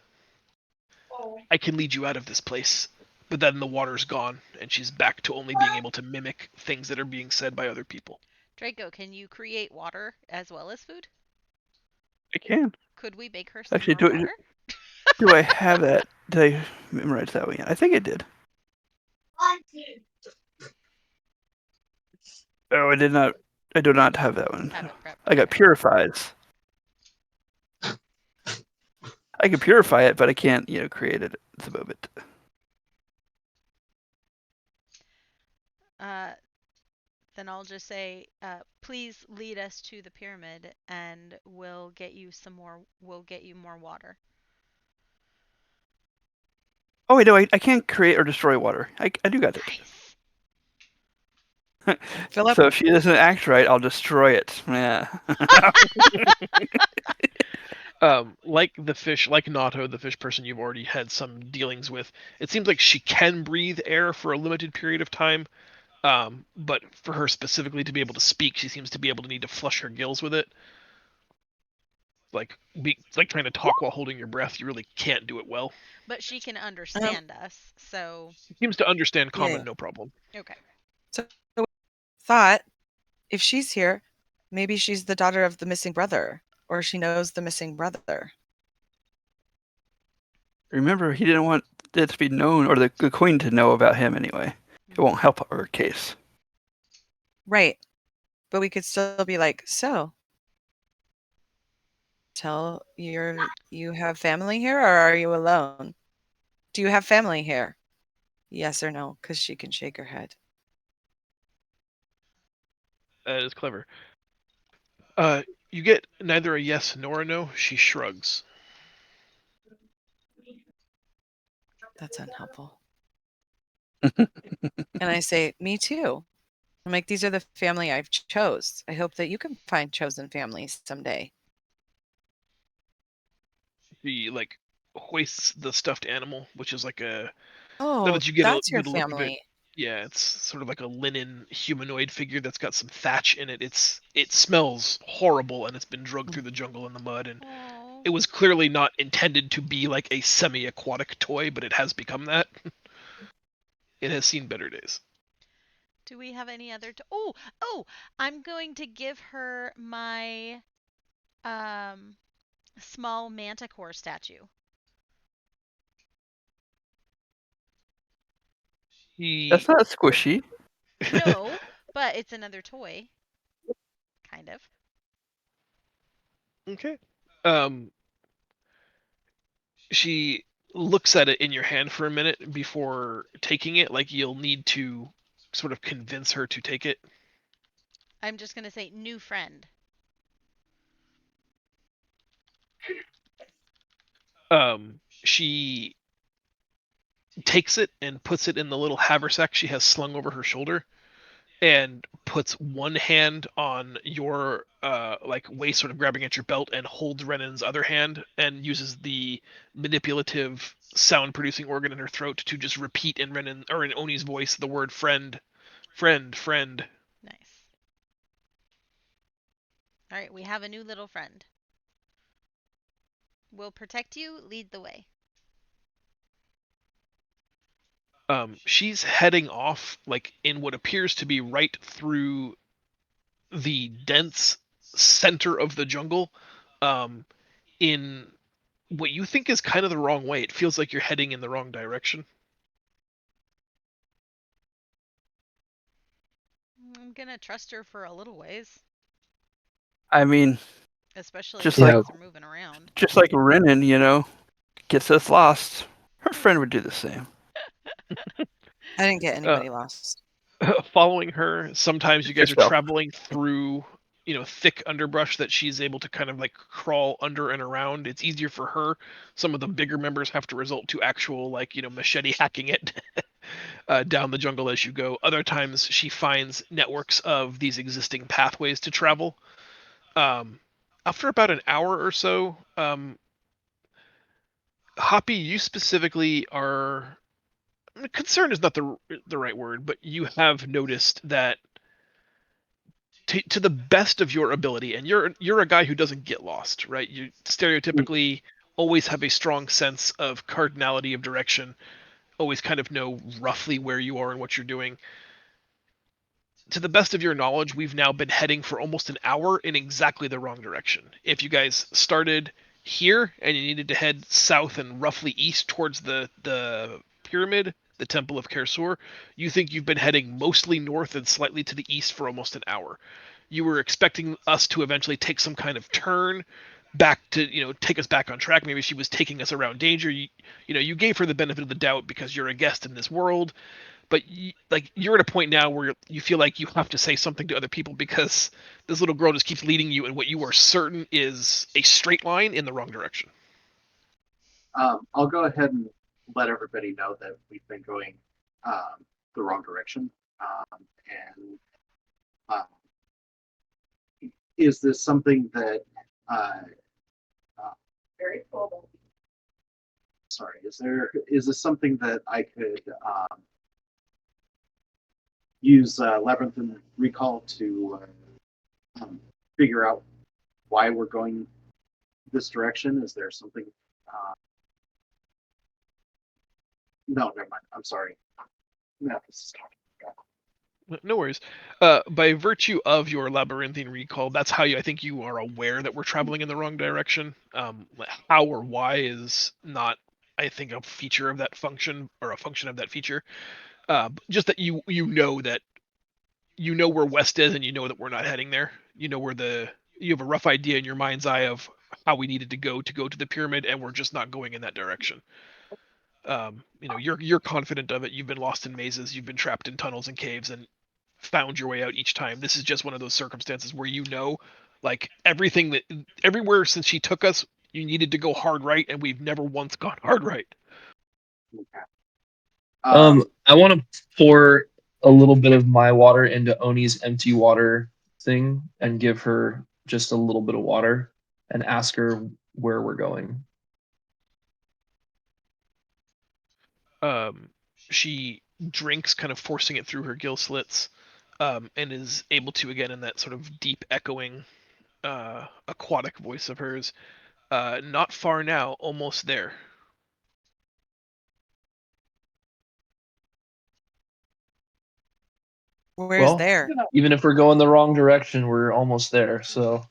I can lead you out of this place. But then the water's gone, and she's back to only being able to mimic things that are being said by other people. Draco, can you create water as well as food? I can. Could we make her some Actually, more water? do I have that? Did I memorize that one yet? I think I did. Oh, I did not. I do not have that one. Have it prepped. I got Okay. purifies. I can purify it, but I can't, create it at the moment. Uh, then I'll just say, please lead us to the pyramid, and we'll get you some more. We'll get you more water. Oh wait, no, I can't create or destroy water. I do got it. Nice. Philip, So if she doesn't act right, I'll destroy it. Yeah. Like the fish, like Nato, the fish person you've already had some dealings with, it seems like she can breathe air for a limited period of time. But for her specifically to be able to speak, she seems to be able to need to flush her gills with it. It's like trying to talk while holding your breath. You really can't do it well. But she can understand us, so She seems to understand yeah. common, no problem. okay. So thought if she's here, maybe she's the daughter of the missing brother, or she knows the missing brother. Remember, he didn't want it to be known, or the queen to know about him anyway. It won't help our case. Right. But we could still be like, so you have family here or are you alone? Do you have family here? Yes or no, because she can shake her head. That is clever. You get neither a yes nor a no. She shrugs. That's unhelpful. And I say, me too. I'm like, these are the family I've chose. I hope that you can find chosen families someday. She like hoists the stuffed animal, which is like a now Oh, that you get that's your get a look of it. family. Yeah, it's sort of like a linen humanoid figure that's got some thatch in it. It smells horrible and it's been drugged through the jungle in the mud, and Oh. it was clearly not intended to be like a semi-aquatic toy, but it has become that. It has seen better days. Do we have any other? Oh! I'm going to give her my um small manticore statue. He That's not squishy. No, but it's another toy, kind of. Okay. Um, she looks at it in your hand for a minute before taking it, like you'll need to sort of convince her to take it. I'm just gonna say new friend. She takes it and puts it in the little haversack she has slung over her shoulder, and puts one hand on your like waist, sort of grabbing at your belt, and holds Renan's other hand and uses the manipulative sound producing organ in her throat to just repeat in Renan or in Oni's voice the word friend, friend, friend. Nice. All right, we have a new little friend. We'll protect you. Lead the way. She's heading off like in what appears to be right through the dense center of the jungle, in what you think is kind of the wrong way. It feels like you're heading in the wrong direction. I'm gonna trust her for a little ways, I mean, especially if just you like Yeah. guys are moving around. just like Renan, gets us lost. Her friend would do the same. I didn't get Uh, anybody lost. Following her, sometimes you guys are Yourself. traveling through, thick underbrush that she's able to kind of like crawl under and around. It's easier for her. Some of the bigger members have to resort to actual like machete hacking it down the jungle as you go. Other times she finds networks of these existing pathways to travel. Um, After about an hour or so, Hoppy, you specifically are concerned is not the right word, but you have noticed that to the best of your ability, and you're a guy who doesn't get lost, right? You stereotypically always have a strong sense of cardinality of direction, always kind of know roughly where you are and what you're doing. To the best of your knowledge, we've now been heading for almost an hour in exactly the wrong direction. If you guys started here and you needed to head south and roughly east towards the pyramid, the Temple of Kher-Sur, you think you've been heading mostly north and slightly to the east for almost an hour. You were expecting us to eventually take some kind of turn back to take us back on track. Maybe she was taking us around danger. You gave her the benefit of the doubt because you're a guest in this world, but you're at a point now where you feel like you have to say something to other people because this little girl just keeps leading you in what you are certain is a straight line in the wrong direction. I'll go ahead and let everybody know that we've been going the wrong direction. And is this something that very cool. Sorry, is this something that I could use Labyrinth and Recall to figure out why we're going this direction? Is there something? No, never mind. I'm sorry. Mathis is talking. No worries. By virtue of your labyrinthine recall, that's how I think you are aware that we're traveling in the wrong direction. How or why is not, I think, a feature of that function or a function of that feature. Just that you know that where west is, and you know that we're not heading there. You have a rough idea in your mind's eye of how we needed to go to the pyramid, and we're just not going in that direction. You're confident of it. You've been lost in mazes, you've been trapped in tunnels and caves, and found your way out each time. This is just one of those circumstances where like everywhere since she took us, you needed to go hard right, and we've never once gone hard right. Okay. I want to pour a little bit of my water into Oni's empty water thing and give her just a little bit of water and ask her where we're going. She drinks, kind of forcing it through her gill slits, and is able to, again, in that sort of deep, echoing, aquatic voice of hers, not far now, almost there. Where's there? Even if we're going the wrong direction, we're almost there. So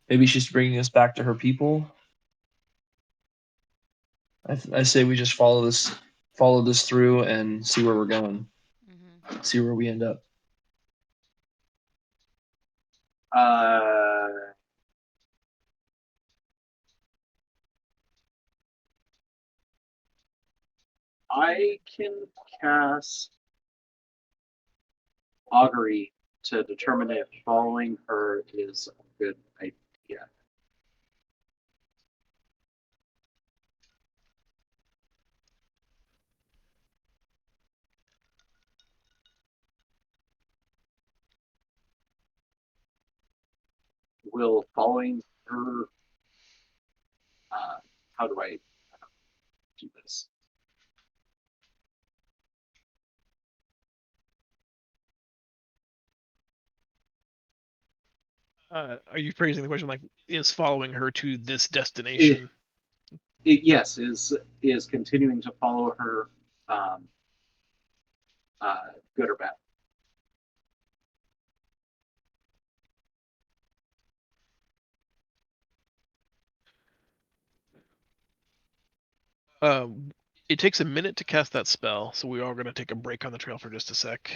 maybe she's bringing us back to her people. I say we just follow this through and see where we're going. Mm-hmm. See where we end up. I can cast augury to determine if following her is a good idea. Will following her, how do I do this? Are you phrasing the question like, is following her to this destination? Yes, is continuing to follow her good or bad? It takes a minute to cast that spell, so we are going to take a break on the trail for just a sec,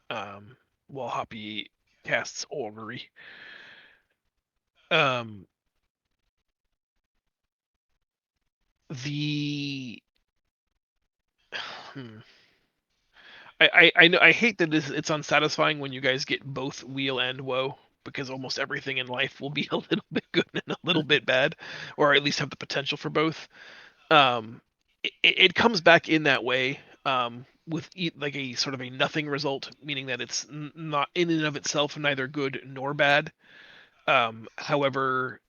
while Hoppy casts augury. The I know, I hate that it's unsatisfying when you guys get both weal and woe, because almost everything in life will be a little bit good and a little bit bad, or at least have the potential for both. It comes back in that way, with like a sort of a nothing result, meaning that it's not in and of itself neither good nor bad. However,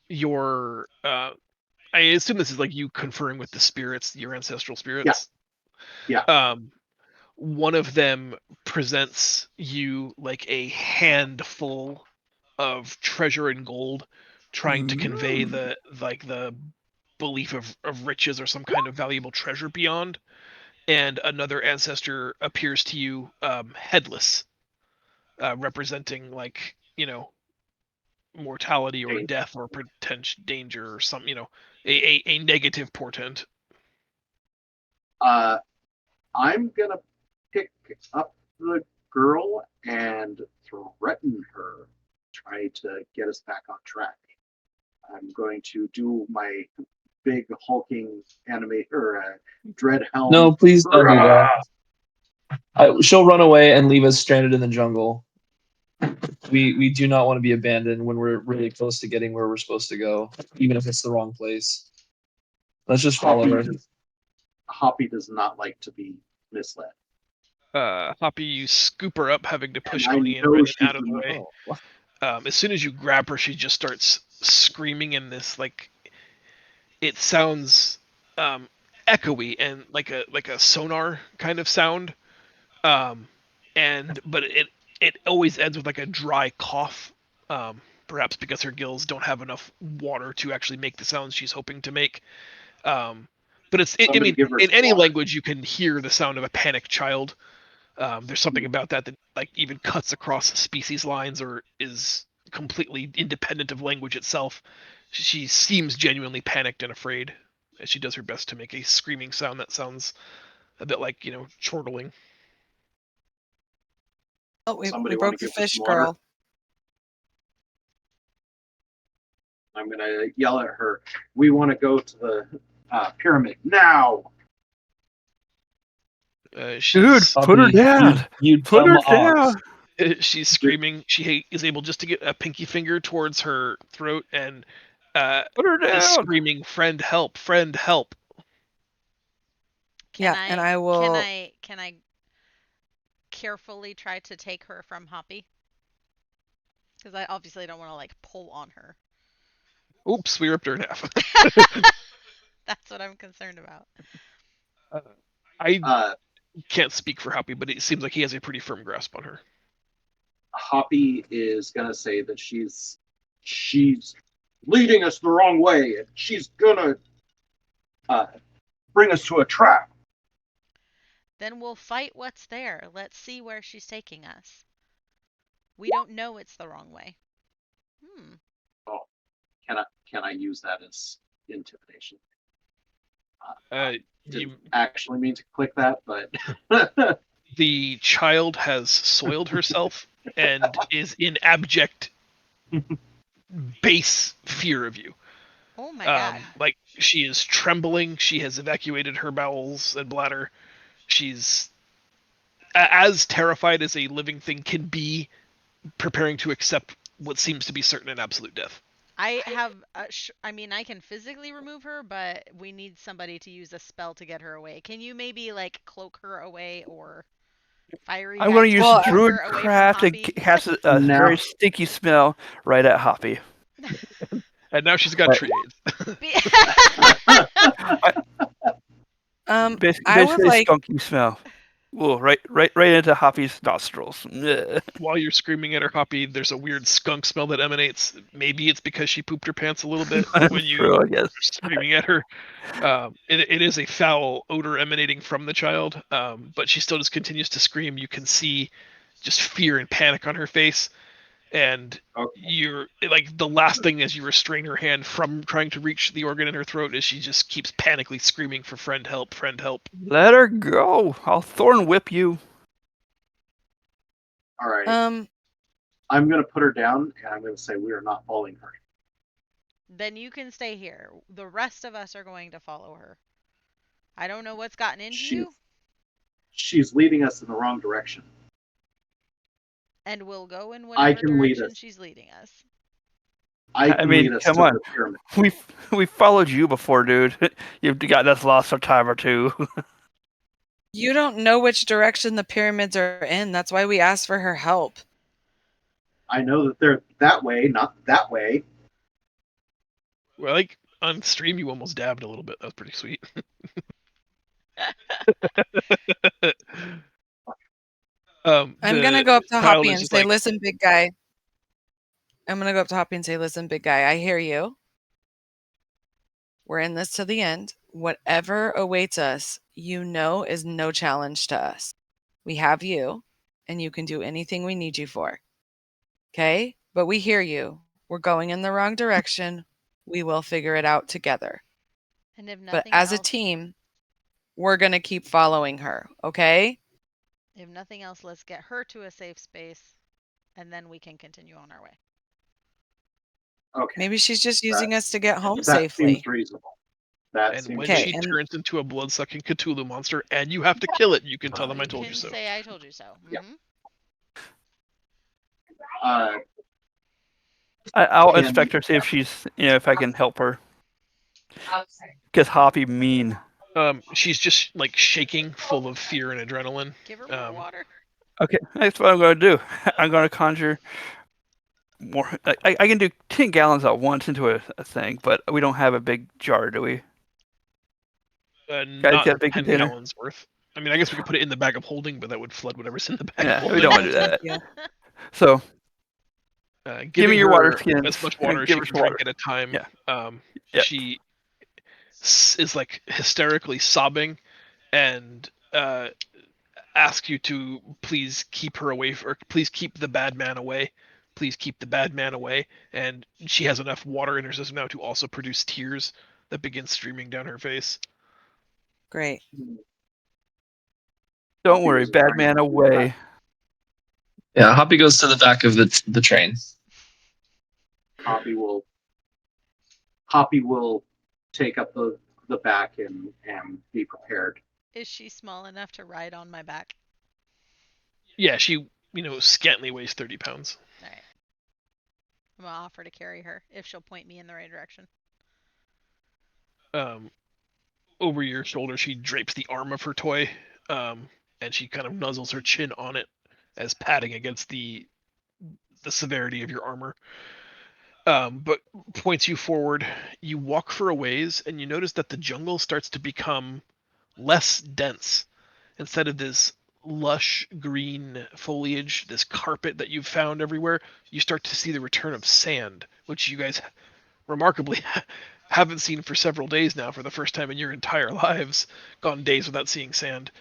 your I assume this is like you conferring with the spirits, your ancestral spirits. Yeah. One of them presents you like a handful of treasure and gold, trying to convey the belief of riches or some kind of valuable treasure beyond. And another ancestor appears to you, headless, representing, like, mortality or death or potential danger or some, a negative portent. I'm gonna pick up the girl and threaten her, try to get us back on track. I'm going to do my big hulking anime or dread helm. No, please don't do that. She'll run away and leave us stranded in the jungle. We do not want to be abandoned when we're really close to getting where we're supposed to go, even if it's the wrong place. Let's just follow her. Hoppy does not like to be misled. Hoppy, you scoop her up, having to push And I Oni and know Renan she's out of the in way. As soon as you grab her, she just starts screaming in this, like, it sounds echoey and like a sonar kind of sound, but it always ends with like a dry cough, perhaps because her gills don't have enough water to actually make the sounds she's hoping to make. But I mean, in any language you can hear the sound of a panicked child. There's something about that like even cuts across species lines or is completely independent of language itself. She seems genuinely panicked and afraid as she does her best to make a screaming sound that sounds a bit like, chortling. Oh, we broke the fish girl. I'm gonna yell at her. We want to go to the pyramid now. Dude, put her down. Put her down. She's screaming. She is able just to get a pinky finger towards her throat and put her down. Is screaming, "Friend, help! Friend, help!" And I will. Can I carefully try to take her from Hoppy? Because I obviously don't want to like pull on her. Oops, we ripped her in half. That's what I'm concerned about. I Uh, can't speak for Hoppy, but it seems like he has a pretty firm grasp on her. Hoppy is gonna say that she's leading us the wrong way, and she's gonna bring us to a trap. Then we'll fight what's there. Let's see where she's taking us. We don't know it's the wrong way. Oh, can I use that as intimidation? Didn't You, actually mean to click that, but the child has soiled herself and is in abject base fear of you. Oh my god. Like she is trembling. She has evacuated her bowels and bladder. She's as terrified as a living thing can be, preparing to accept what seems to be certain and absolute death. I have, I mean, I can physically remove her, but we need somebody to use a spell to get her away. Can you maybe like cloak her away or fiery I'm going to use magicite Druid her away from Craft and Hoppy? cast a No. very sticky smell right at Hoppy. And now she's got tree aids. I would Basically, like. skunky smell. Whoa, right into Hoppy's nostrils. Ugh. While you're screaming at her, Hoppy, there's a weird skunk smell that emanates. Maybe it's because she pooped her pants a little bit when you True, I guess. are screaming at her. It is a foul odor emanating from the child, but she still just continues to scream. You can see just fear and panic on her face, and you're like the last thing as you restrain her hand from trying to reach the organ in her throat is she just keeps panically screaming for friend help, friend help. Let her go. I'll thorn whip you. all right. Um, I'm gonna put her down, and I'm gonna say we are not following her. Then you can stay here. The rest of us are going to follow her. I don't know what's gotten into She's you, she's leading us in the wrong direction. and we'll go in I whatever can lead direction us. she's leading us. I I can mean, lead us come to on. the pyramid. We followed you before, dude. You've got us lost a time or two. you don't know which direction the pyramids are in. That's why we asked for her help. I know that they're that way, not that way. Well, like on stream, you almost dabbed a little bit. That was pretty sweet. I'm gonna The go up to child Hoppy is and just say, like, "Listen, big guy." I'm gonna go up to Hoppy and say, "Listen, big guy. I hear you. We're in this to the end. Whatever awaits us, you know, is no challenge to us. We have you, and you can do anything we need you for. Okay? But we hear you. We're going in the wrong direction. We will figure it out together. And if But nothing as a else, team, we're going to keep following her. Okay? let's get her to a safe space, and then we can continue on our way. Okay. Maybe she's just using us to get home That safely. seems reasonable. That and seems when Okay, she and turns into a blood-sucking Cthulhu monster and you have to kill it, you can tell them I You told you can so. say I told you so. Yeah. Mhm. uh, I'll Can- inspect her, see if she's, if I can help her. Because Hoppy mean. She's just like shaking, full of fear and adrenaline. Give her more water. Okay, that's what I'm going to do. I'm going to conjure more. I can do 10 gallons at once into a thing, but we don't have a big jar, do we? Guys, Not got a big 10 container? gallons worth. I mean, I guess we could put it in the bag of holding, but that would flood whatever's in the bag of Yeah, holding. we don't want to do that. Yeah. So, give me Giving your water her skins. as much water as Give she her can some water. drink at a time. Yeah. Yeah. She is like hysterically sobbing and ask you to please keep her away, or please keep the bad man away. Please keep the bad man away. And she has enough water in her system now to also produce tears that begin streaming down her face. Great. Don't Hoppy worry, was bad trying man to do that. away. Yeah, Hoppy goes to the back of the train. Hoppy will take up the back and be prepared. Is she small enough to ride on my back? Yeah, she, scantily weighs 30 pounds. All right. I'm gonna offer to carry her if she'll point me in the right direction. Over your shoulder, she drapes the arm of her toy, and she kind of nuzzles her chin on it as padding against the severity of your armor. But points you forward. You walk for a ways, and you notice that the jungle starts to become less dense. Instead of this lush green foliage, this carpet that you've found everywhere, you start to see the return of sand, which you guys remarkably haven't seen for several days now for the first time in your entire lives. Gone days without seeing sand.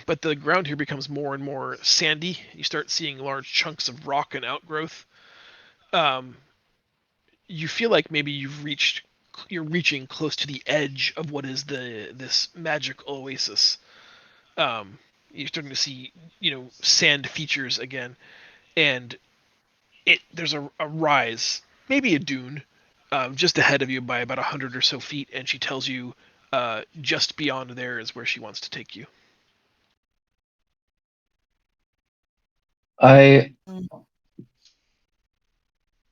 But the ground here becomes more and more sandy. You start seeing large chunks of rock and outgrowth. Um, you feel like maybe you're reaching close to the edge of what is this magic oasis. Um, you're starting to see sand features again, and there's a rise, maybe a dune, just ahead of you by about 100 or so feet, and she tells you just beyond there is where she wants to take you. I Mm.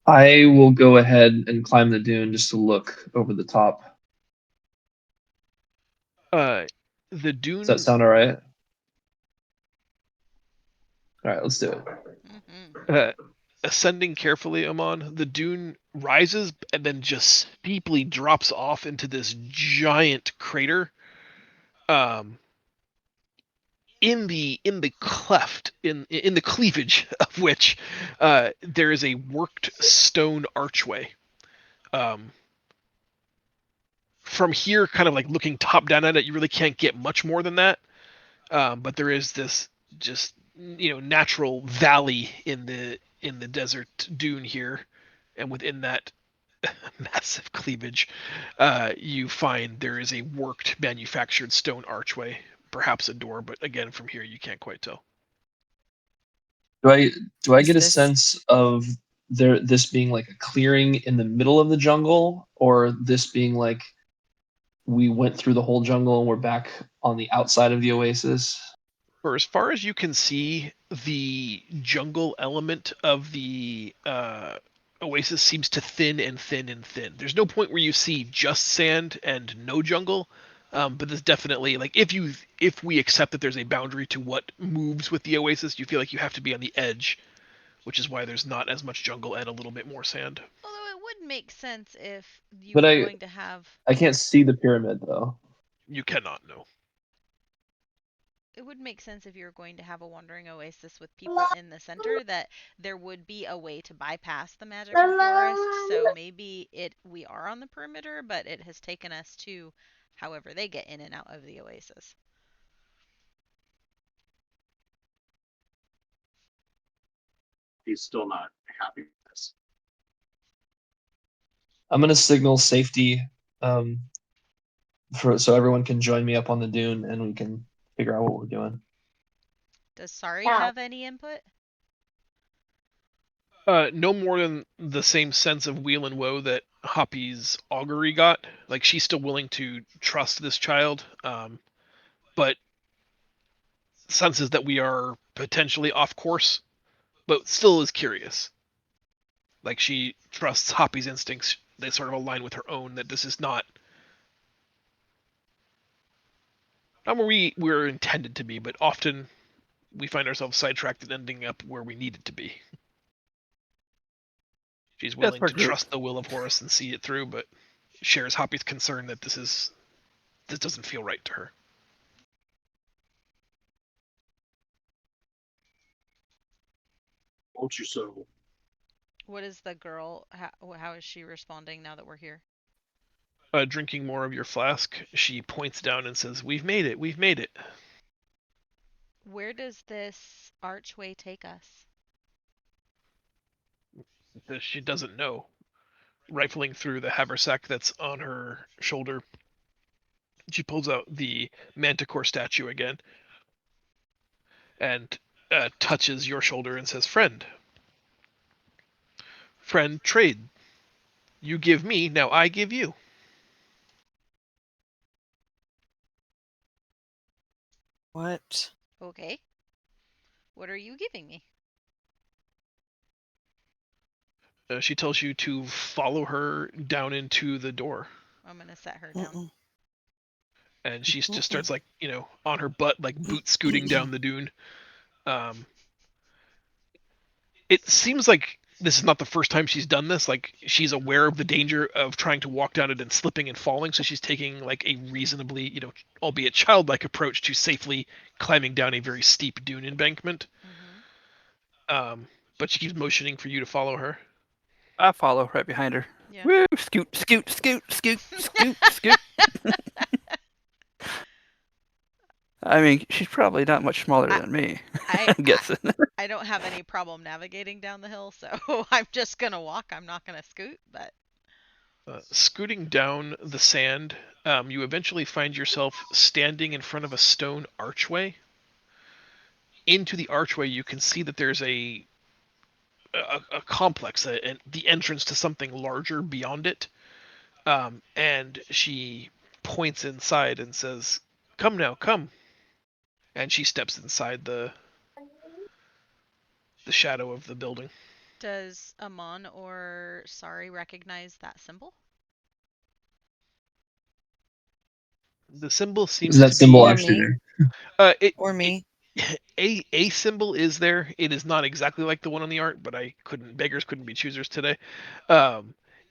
I will go ahead and climb the dune just to look over the top. The Does that dune, sound all right? All right, let's do it. Mm-hmm. ascending carefully, Amon, the dune rises and then just steeply drops off into this giant crater. Um, in the cleft in the cleavage of which there is a worked stone archway. Um, from here, kind of like looking top down at it, you really can't get much more than that. But there is this just natural valley in the desert dune here, and within that massive cleavage, you find there is a worked manufactured stone archway, perhaps a door, but again from here you can't quite tell. Do I Is get a this sense of this being like a clearing in the middle of the jungle, or this being like we went through the whole jungle and we're back on the outside of the oasis? For as far as you can see, the jungle element of the oasis seems to thin and thin and thin. There's no point where you see just sand and no jungle, but there's definitely like if we accept that there's a boundary to what moves with the oasis, you feel like you have to be on the edge, which is why there's not as much jungle and a little bit more sand. Although it would make sense if you But were I going to have I can't see the pyramid though. You cannot know. it would make sense if you were going to have a wandering oasis with people in the center that there would be a way to bypass the magical forest. So maybe we are on the perimeter, but it has taken us to however they get in and out of the oasis. He's still not happy with this. I'm gonna signal safety, um, so everyone can join me up on the dune and we can figure out what we're doing. Does Sari have any input? No more than the same sense of weal and woe that Hoppy's augury got. Like she's still willing to trust this child, but senses that we are potentially off course, but still is curious. Like she trusts Hoppy's instincts; they sort of align with her own. That this is not where we're intended to be, but often we find ourselves sidetracked and ending up where we needed to be. She's That's willing our to group. trust the will of Horus and see it through, but shares Hoppy's concern that this doesn't feel right to her. Won't you so? What is the girl? How is she responding now that we're here? Drinking more of your flask, she points down and says, "We've made it. We've made it." Where does this archway take us? She doesn't know. Rifling through the haversack that's on her shoulder, she pulls out the manticore statue again and touches your shoulder and says, "Friend, friend, trade. You give me, now I give you." what? Okay. What are you giving me? She tells you to follow her down into the door. I'm gonna set her down. Mm-mm. and she just starts like on her butt, like boot scooting down the dune. It seems like this is not the first time she's done this. Like she's aware of the danger of trying to walk down it and slipping and falling, so she's taking like a reasonably, albeit childlike approach to safely climbing down a very steep dune embankment. But she keeps motioning for you to follow her. I follow right behind her. Yeah. Woo! Scoot, scoot, scoot, scoot, scoot, scoot. I mean, she's probably not much smaller than me. I'm guessing. I don't have any problem navigating down the hill, so I'm just gonna walk. I'm not gonna scoot, but scooting down the sand, you eventually find yourself standing in front of a stone archway. Into the archway, you can see that there's a complex, the entrance to something larger beyond it. And she points inside and says, "Come now, come." And she steps inside the shadow of the building. does Amon or Sari recognize that symbol? The symbol Is seems that to symbol be actually me. there? Or me. A symbol is there. It is not exactly like the one on the art, but beggars couldn't be choosers today.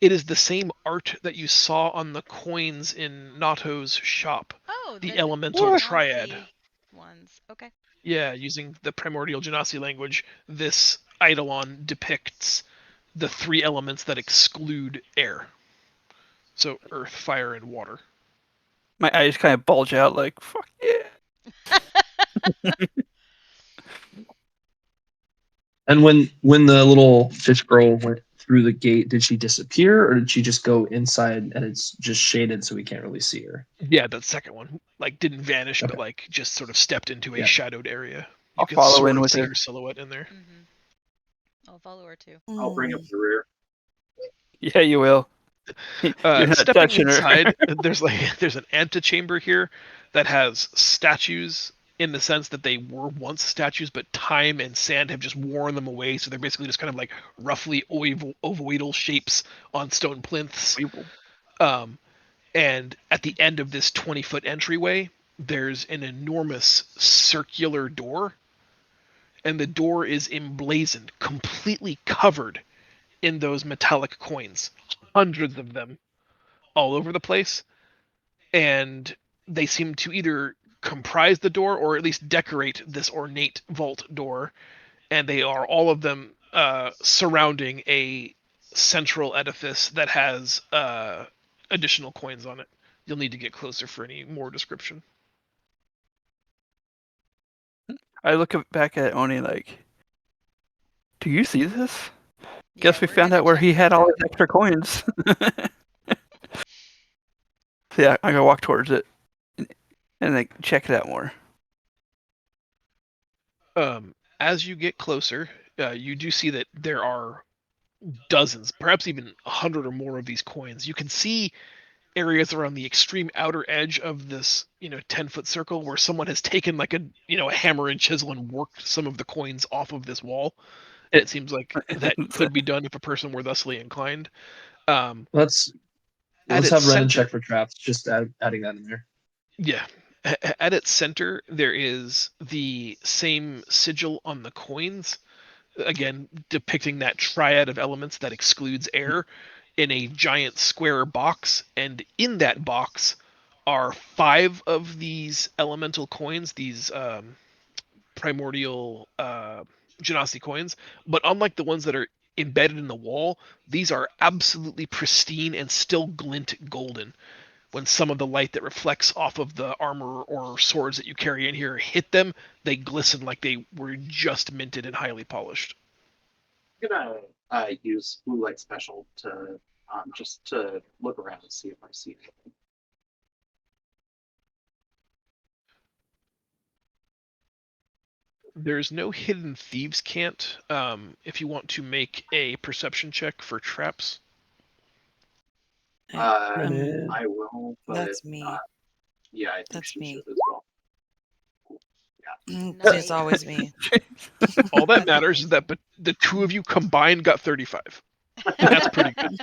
It is the same art that you saw on the coins in Nato's shop. Oh, The the elemental triad. Genasi ones. Okay. Yeah, using the primordial Genasi language, this eidolon depicts the three elements that exclude air. So earth, fire, and water. My eyes kind of bulge out like, fuck yeah. And when the little fish girl went through the gate, did she disappear or did she just go inside and it's just shaded so we can't really see her? Yeah, that second one like didn't vanish, Okay. but like just sort of stepped into a Yeah. shadowed area. You I'll can follow sort in of with see her. her silhouette in there. I'll follow her too. I'll bring up the rear. Yeah, you will. You're not Stepping touching her. inside, there's an antechamber here that has statues in the sense that they were once statues, but time and sand have just worn them away. So they're basically just kind of like roughly ovoidal shapes on stone plinths. And at the end of this 20-foot entryway, there's an enormous circular door, and the door is emblazoned, completely covered in those metallic coins, hundreds of them all over the place, and they seem to either comprise the door or at least decorate this ornate vault door, and they are all of them surrounding a central edifice that has additional coins on it. You'll need to get closer for any more description. I look back at Oni like, do you see this? Yeah, Guess we we're found gonna out where check he had this all out. his extra coins. So yeah, I'm gonna walk towards it and like check it out more. As you get closer, you do see that there are dozens, perhaps even 100 or more of these coins. You can see areas around the extreme outer edge of this 10-foot circle where someone has taken like a hammer and chisel and worked some of the coins off of this wall, and it seems like that could be done if a person were thusly inclined. Let's At its have Renan center, check for traps. Just adding that in there. yeah, at its center there is the same sigil on the coins, again depicting that triad of elements that excludes air, in a giant square box, and in that box are 5 of these elemental coins, these primordial Genasi coins, but unlike the ones that are embedded in the wall, these are absolutely pristine and still glint golden. When some of the light that reflects off of the armor or swords that you carry in here hit them, they glisten like they were just minted and highly polished. I'm gonna use blue light special to just to look around and see if I see anything. There's no hidden thieves' cant. If you want to make a perception check for traps. I will, but That's me. yeah, I think That's she me. should as well. It's always me. All that matters is that the two of you combined got 35. That's pretty good.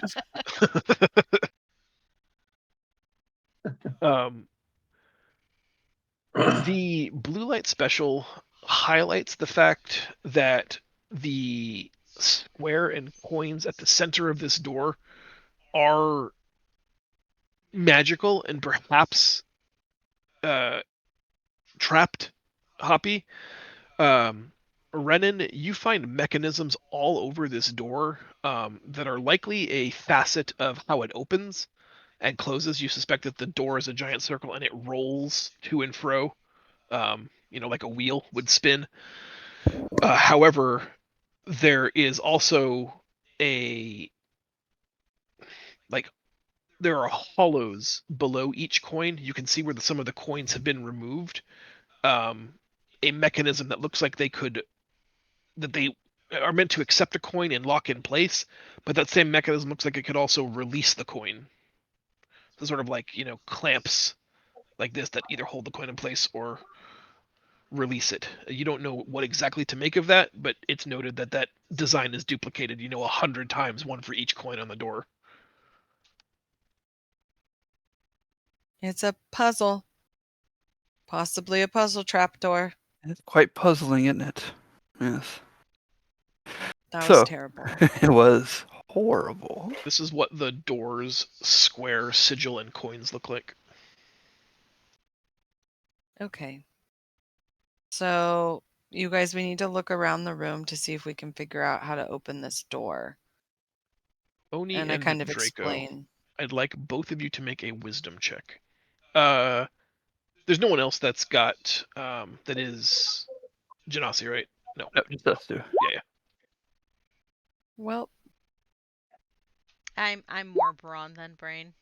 The blue light special highlights the fact that the square and coins at the center of this door are magical and perhaps trapped. Hoppy. Renan, you find mechanisms all over this door that are likely a facet of how it opens and closes. You suspect that the door is a giant circle and it rolls to and fro, like a wheel would spin. However, there is also a like there are hollows below each coin. You can see where some of the coins have been removed. A mechanism that looks like they are meant to accept a coin and lock in place, but that same mechanism looks like it could also release the coin. So sort of like clamps like this that either hold the coin in place or release it. You don't know what exactly to make of that, but it's noted that that design is duplicated 100 times, one for each coin on the door. It's a puzzle. Possibly a puzzle trapdoor. It's quite puzzling, isn't it? Yes. That was So, terrible. it was horrible. This is what the door's square sigil and coins look like. Okay. So, you guys, we need to look around the room to see if we can figure out how to open this door. Oni And I and kind of Draco, explain. I'd like both of you to make a wisdom check. There's no one else that's got that is Genasi, right? No, just us two. Yeah. Well, I'm more brawn than brain.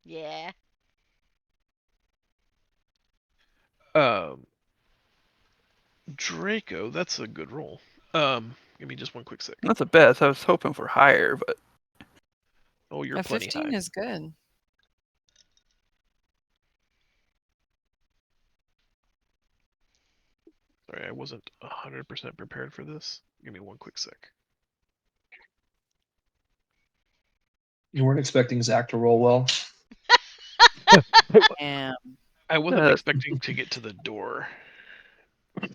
Yeah. Draco, that's a good roll. Give me just one quick sec. Not the best. I was hoping for higher, but Oh, you're a plenty 15 high. is good. Sorry, I wasn't 100% prepared for this. Give me one quick sec. You weren't expecting Zach to roll well. And I wasn't expecting to get to the door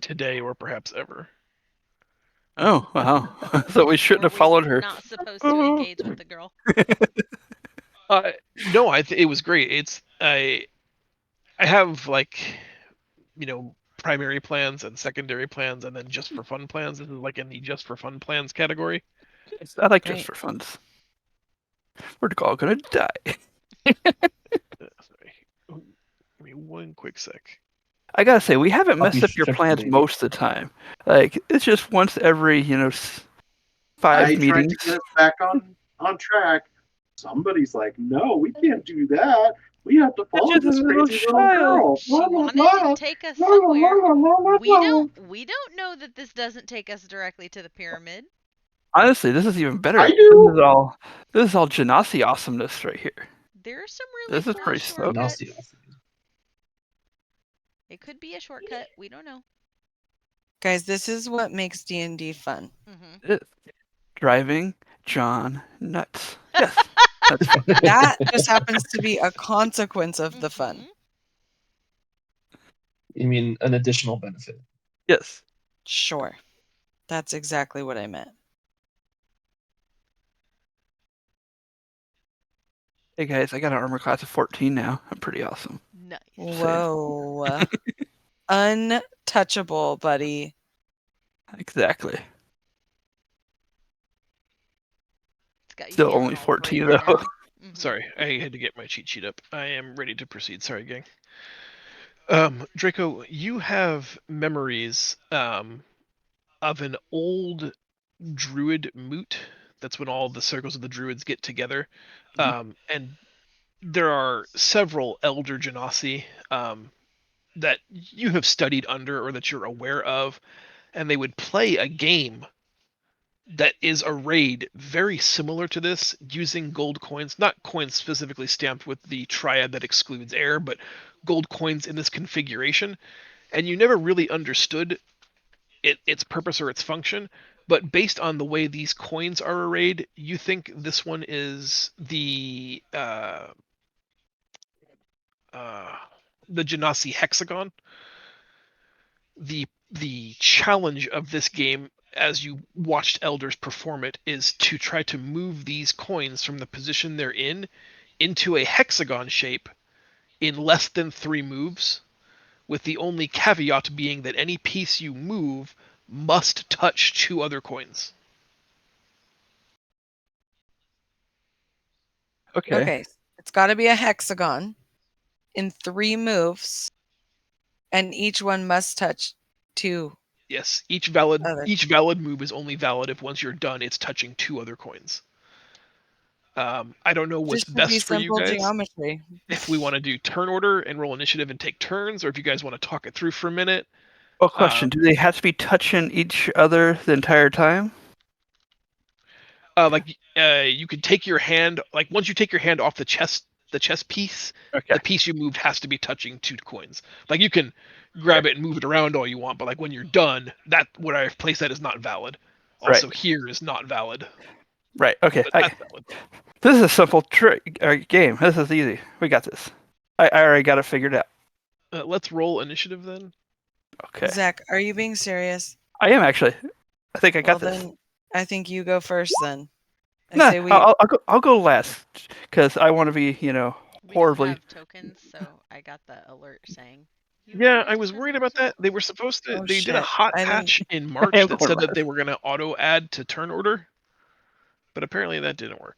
today or perhaps ever. Oh, wow. So we shouldn't Were have followed we her. not supposed to engage with the girl? No, it was great. I have primary plans and secondary plans and then just for fun plans. This is like in the just for fun plans category. I like Great. just for funs. We're all gonna die. Sorry. Give me one quick sec. I gotta say, we haven't I'll messed be up your strict, plans baby. most of the time. Like, it's just once every, 5 I tried meetings. to get us back on track. Somebody's like, no, we can't do that. We have to follow just a this little crazy little child. girl. She wanted to take us somewhere. We don't know that this doesn't take us directly to the pyramid. Honestly, this is even better. I do. This is all Genasi awesomeness right here. There's some really This is cool pretty smoke. shortcuts. It could be a shortcut. We don't know. guys, this is what makes D&D fun. Mm-hmm. Driving John nuts. Yes. That's fun. That just happens to be a consequence of the fun. You mean an additional benefit? Yes. Sure. That's exactly what I meant. Hey guys, I got an armor class of 14 now. I'm pretty awesome. Nice. Whoa. Untouchable, buddy. Exactly. It's got you Still feeling only all 14 brave though. now. Mhm. Sorry, I had to get my cheat sheet up. I am ready to proceed. Sorry, gang. Draco, you have memories of an old druid moot. That's when all the circles of the druids get together. And there are several elder genasi that you have studied under or that you're aware of, and they would play a game that is arrayed very similar to this using gold coins, not coins specifically stamped with the triad that excludes air, but gold coins in this configuration. And you never really understood its purpose or its function, but based on the way these coins are arrayed, you think this one is the Genasi hexagon. the challenge of this game, as you watched elders perform it, is to try to move these coins from the position they're in into a hexagon shape in less than 3 moves, with the only caveat being that any piece you move must touch 2 other coins. Okay. Okay, it's got to be a hexagon in 3 moves, and each one must touch 2. Yes, each Other. valid move is only valid if once you're done, it's touching 2 other coins. I don't know what's Just should be best for you simple guys. geometry. If we want to do turn order and roll initiative and take turns, or if you guys want to talk it through for a minute. Well, question: do they have to be touching each other the entire time? You could take your hand, like once you take your hand off the chess piece, Okay. the piece you moved has to be touching 2 coins. Like you can grab it and move it around all you want, but like when you're done, that what I've placed that is not valid. Also, Right. here is not valid. Right. Okay. But that's valid. This is a simple game. This is easy. We got this. I already got it figured out. Let's roll initiative then. Okay. Zach, are you being serious? I am actually. I think I got Well, this. then I think you go first then. Nah, say we I'll go last because I want to be, We don't horribly. have tokens, so I got the alert saying. Yeah, I was worried about that. They were supposed to. Oh, They did a shit. hot I didn't- patch in I March am that going said that last. they were going to auto add to turn order, but apparently that didn't work.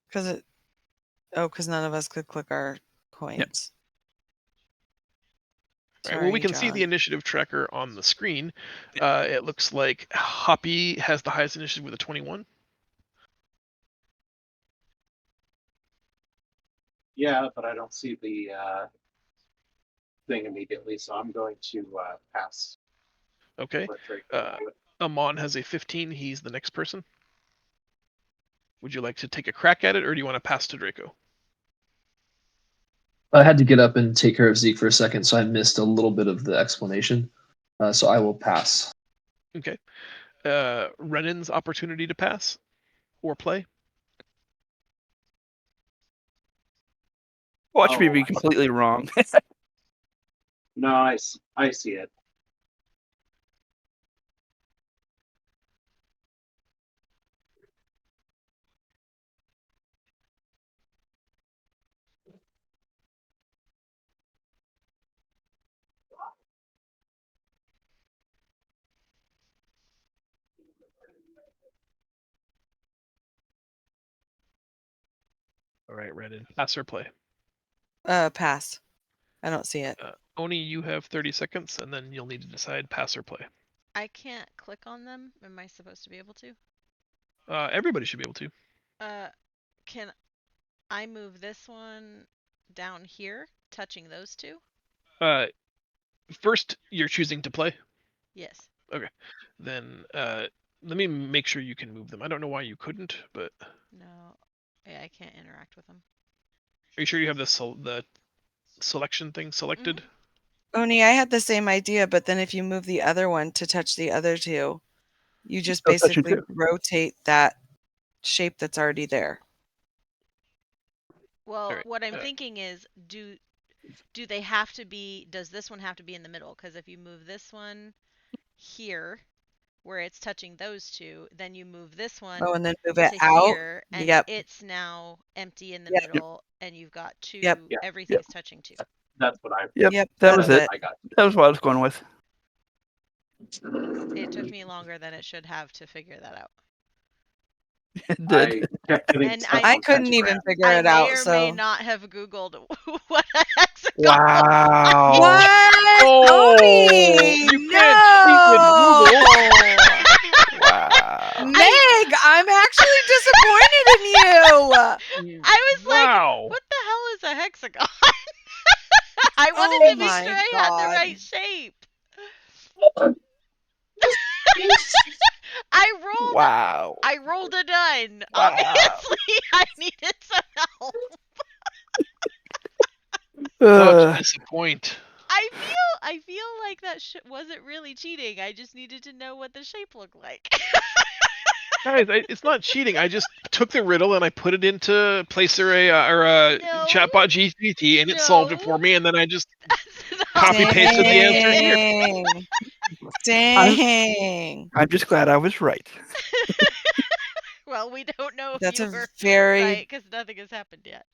Because none of us could click our coins. Right, well, we Sorry, can see the John. initiative tracker on the screen. It looks like Hoppy has the highest initiative with a 21. Yeah, but I don't see the thing immediately, so I'm going to pass. Okay. Let Draco do it. Amon has a 15. He's the next person. Would you like to take a crack at it, or do you want to pass to Draco? I had to get up and take care of Zeke for a second, so I missed a little bit of the explanation. So I will pass. Okay. Renan's opportunity to pass or play. Watch me Oh, be completely wrong. No, I see it. All right, Renan, pass or play. Pass. I don't see it. Oni, you have 30 seconds, and then you'll need to decide pass or play. I can't click on them. Am I supposed to be able to? Everybody should be able to. Can I move this one down here, touching those 2? First, you're choosing to play. Yes. Okay. Then let me make sure you can move them. I don't know why you couldn't, but No. Yeah, I can't interact with them. are you sure you have the selection thing selected? Oni, I had the same idea, but then if you move the other one to touch the other 2, you just Still touching basically 2. rotate that shape that's already there. Well, right, what I'm thinking is, do they have to be? Does this one have to be in the middle? Because if you move this one here, where it's touching those 2, then you move this one Oh, and then move it to out. here, and Yep. it's now empty in the Yep. middle, and you've got 2. Yep. Yeah. Everything's touching 2. That's what I. Yep. Yep, That was that's it. I got. That was what I was going with. It took me longer than it should have to figure that out. It I did. kept getting And stuck I on couldn't even pentagram. figure I it may out. or So may not have Googled what a hexagon Wow. what? Oh, Oni, you can't cheat with Google. Wow. Meg, I'm actually disappointed in you. I was Wow. like, what the hell is a hexagon? I wanted Oh to make my sure I had the God. right shape. Wow. I rolled a 9. Wow. Obviously, I needed some help. Oh, to disappoint. I feel like that wasn't really cheating. I just needed to know what the shape looked like. Guys, it's not cheating. I just took the riddle and I put it into Placer No. chatbot GPT, and it solved it for me. And then I just That's not copy pasted the answer here. Dang. Dang. I'm just glad I was right. Well, we don't know if That's you a were very right because nothing has happened yet.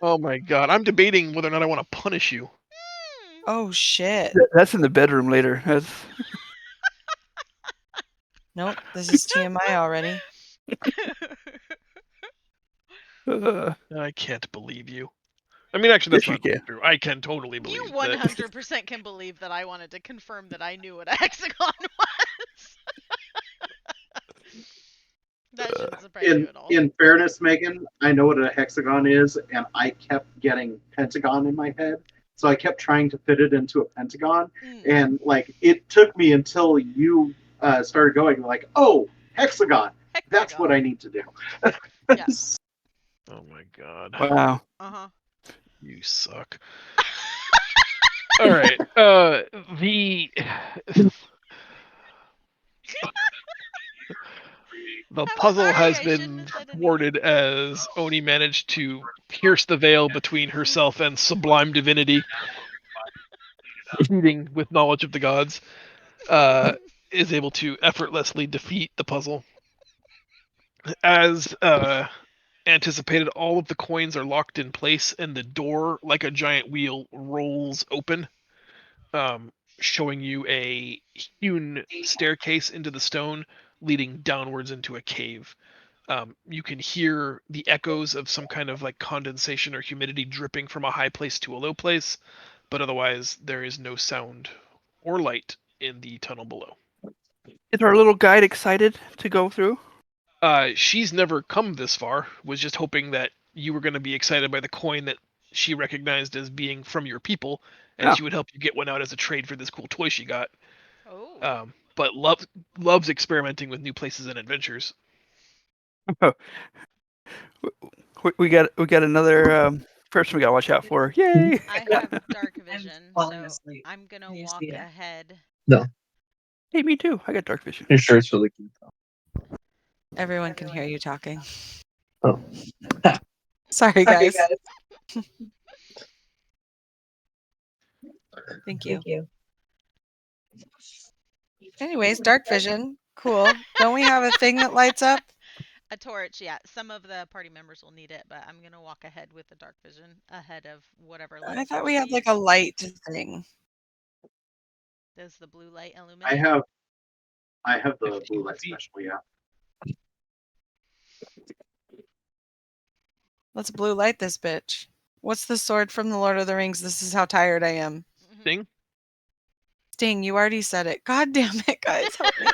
Oh my god, I'm debating whether or not I want to punish you. Oh shit. That's in the bedroom later. That's Nope, this is TMI already. I can't believe you. I mean, actually, that's yes, you not quite can. true. I can totally You believe that. 100% can believe that I wanted to confirm that I knew what a hexagon was. That shouldn't surprise you at all. In fairness, Megan, I know what a hexagon is, and I kept getting pentagon in my head. So I kept trying to fit it into a pentagon, and like it took me until you started going like, "Oh, hexagon! That's what I need to do." Yeah. Oh my god. Wow. Uh-huh. You suck. All right. The the I'm puzzle sorry, has I shouldn't been have said anything. thwarted as Oni managed to pierce the veil between herself and sublime divinity, cheating with knowledge of the gods. Is able to effortlessly defeat the puzzle. As anticipated, all of the coins are locked in place, and the door, like a giant wheel, rolls open, showing you a hewn staircase into the stone leading downwards into a cave. You can hear the echoes of some kind of like condensation or humidity dripping from a high place to a low place, but otherwise there is no sound or light in the tunnel below. Is our little guide excited to go through? She's never come this far, was just hoping that you were going to be excited by the coin that she recognized as being from your people, and Oh. she would help you get one out as a trade for this cool toy she got. Oh. But loves experimenting with new places and adventures. We got another person we gotta watch out for. Yay! I have dark vision, so I'm gonna walk ahead. No, Hey, me too. I got dark vision. your shirt's really cute. Everyone can hear you talking. Oh. Sorry, guys. Thank you. Anyways, dark vision. Cool. Don't we have a thing that lights up? A torch, yeah. Some of the party members will need it, but I'm gonna walk ahead with the dark vision ahead of whatever light I thought source we had like use. a light thing. Does the blue light I illuminate? have the 15 blue light feet. special. Yeah. Let's blue light this bitch. What's the sword from the Lord of the Rings? This is how tired I am. Thing? Sting, you already said it. God damn it, guys, help me.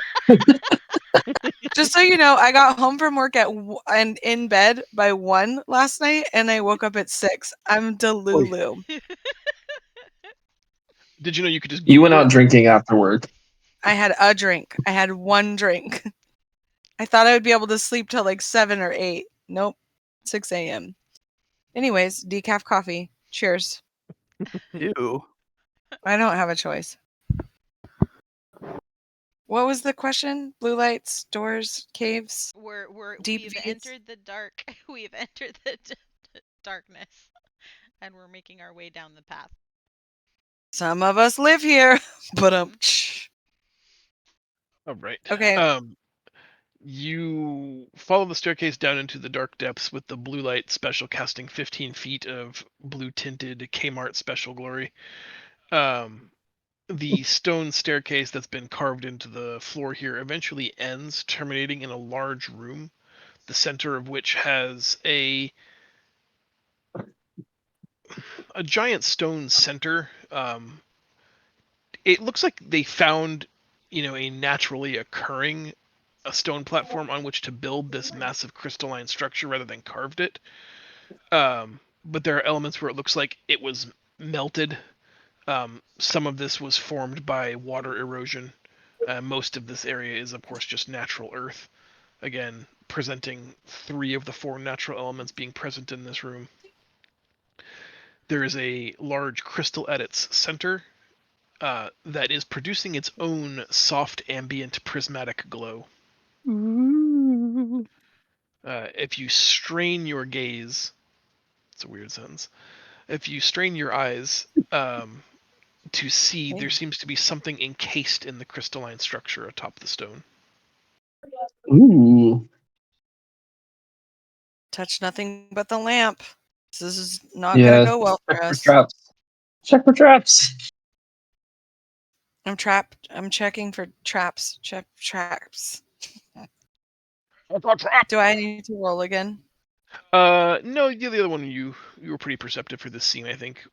Just so you know, I got home from work and in bed by 1 last night, and I woke up at 6. I'm Delulu. Did you know you could just You went Google out it? drinking afterward. I had a drink. I had 1 drink. I thought I would be able to sleep till like 7 or 8. Nope. 6 a.m. Anyways, decaf coffee. Cheers. Ew. I don't have a choice. What was the question? Blue lights, doors, caves, deep We've V's? entered the dark. We've entered the darkness, and we're making our way down the path. Some of us live here, but All right. Okay. You follow the staircase down into the dark depths with the blue light special casting 15 feet of blue tinted Kmart special glory. The stone staircase that's been carved into the floor here eventually ends, terminating in a large room, the center of which has a giant stone center. It looks like they found, a naturally occurring a stone platform on which to build this massive crystalline structure rather than carved it. But there are elements where it looks like it was melted. Some of this was formed by water erosion. Most of this area is, of course, just natural earth. Again, presenting 3 of the 4 natural elements being present in this room. There is a large crystal at its center that is producing its own soft ambient prismatic glow. Ooh. If you strain your gaze, it's a weird sentence. If you strain your eyes, to see there Okay. seems to be something encased in the crystalline structure atop the stone. Ooh. Touch nothing but the lamp. This is not going Yeah. to go well Check for for us. traps. Check for traps. I'm trapped. I'm checking for traps. Check traps. Do I need to roll again? No, the other one you were pretty perceptive for this scene, I think.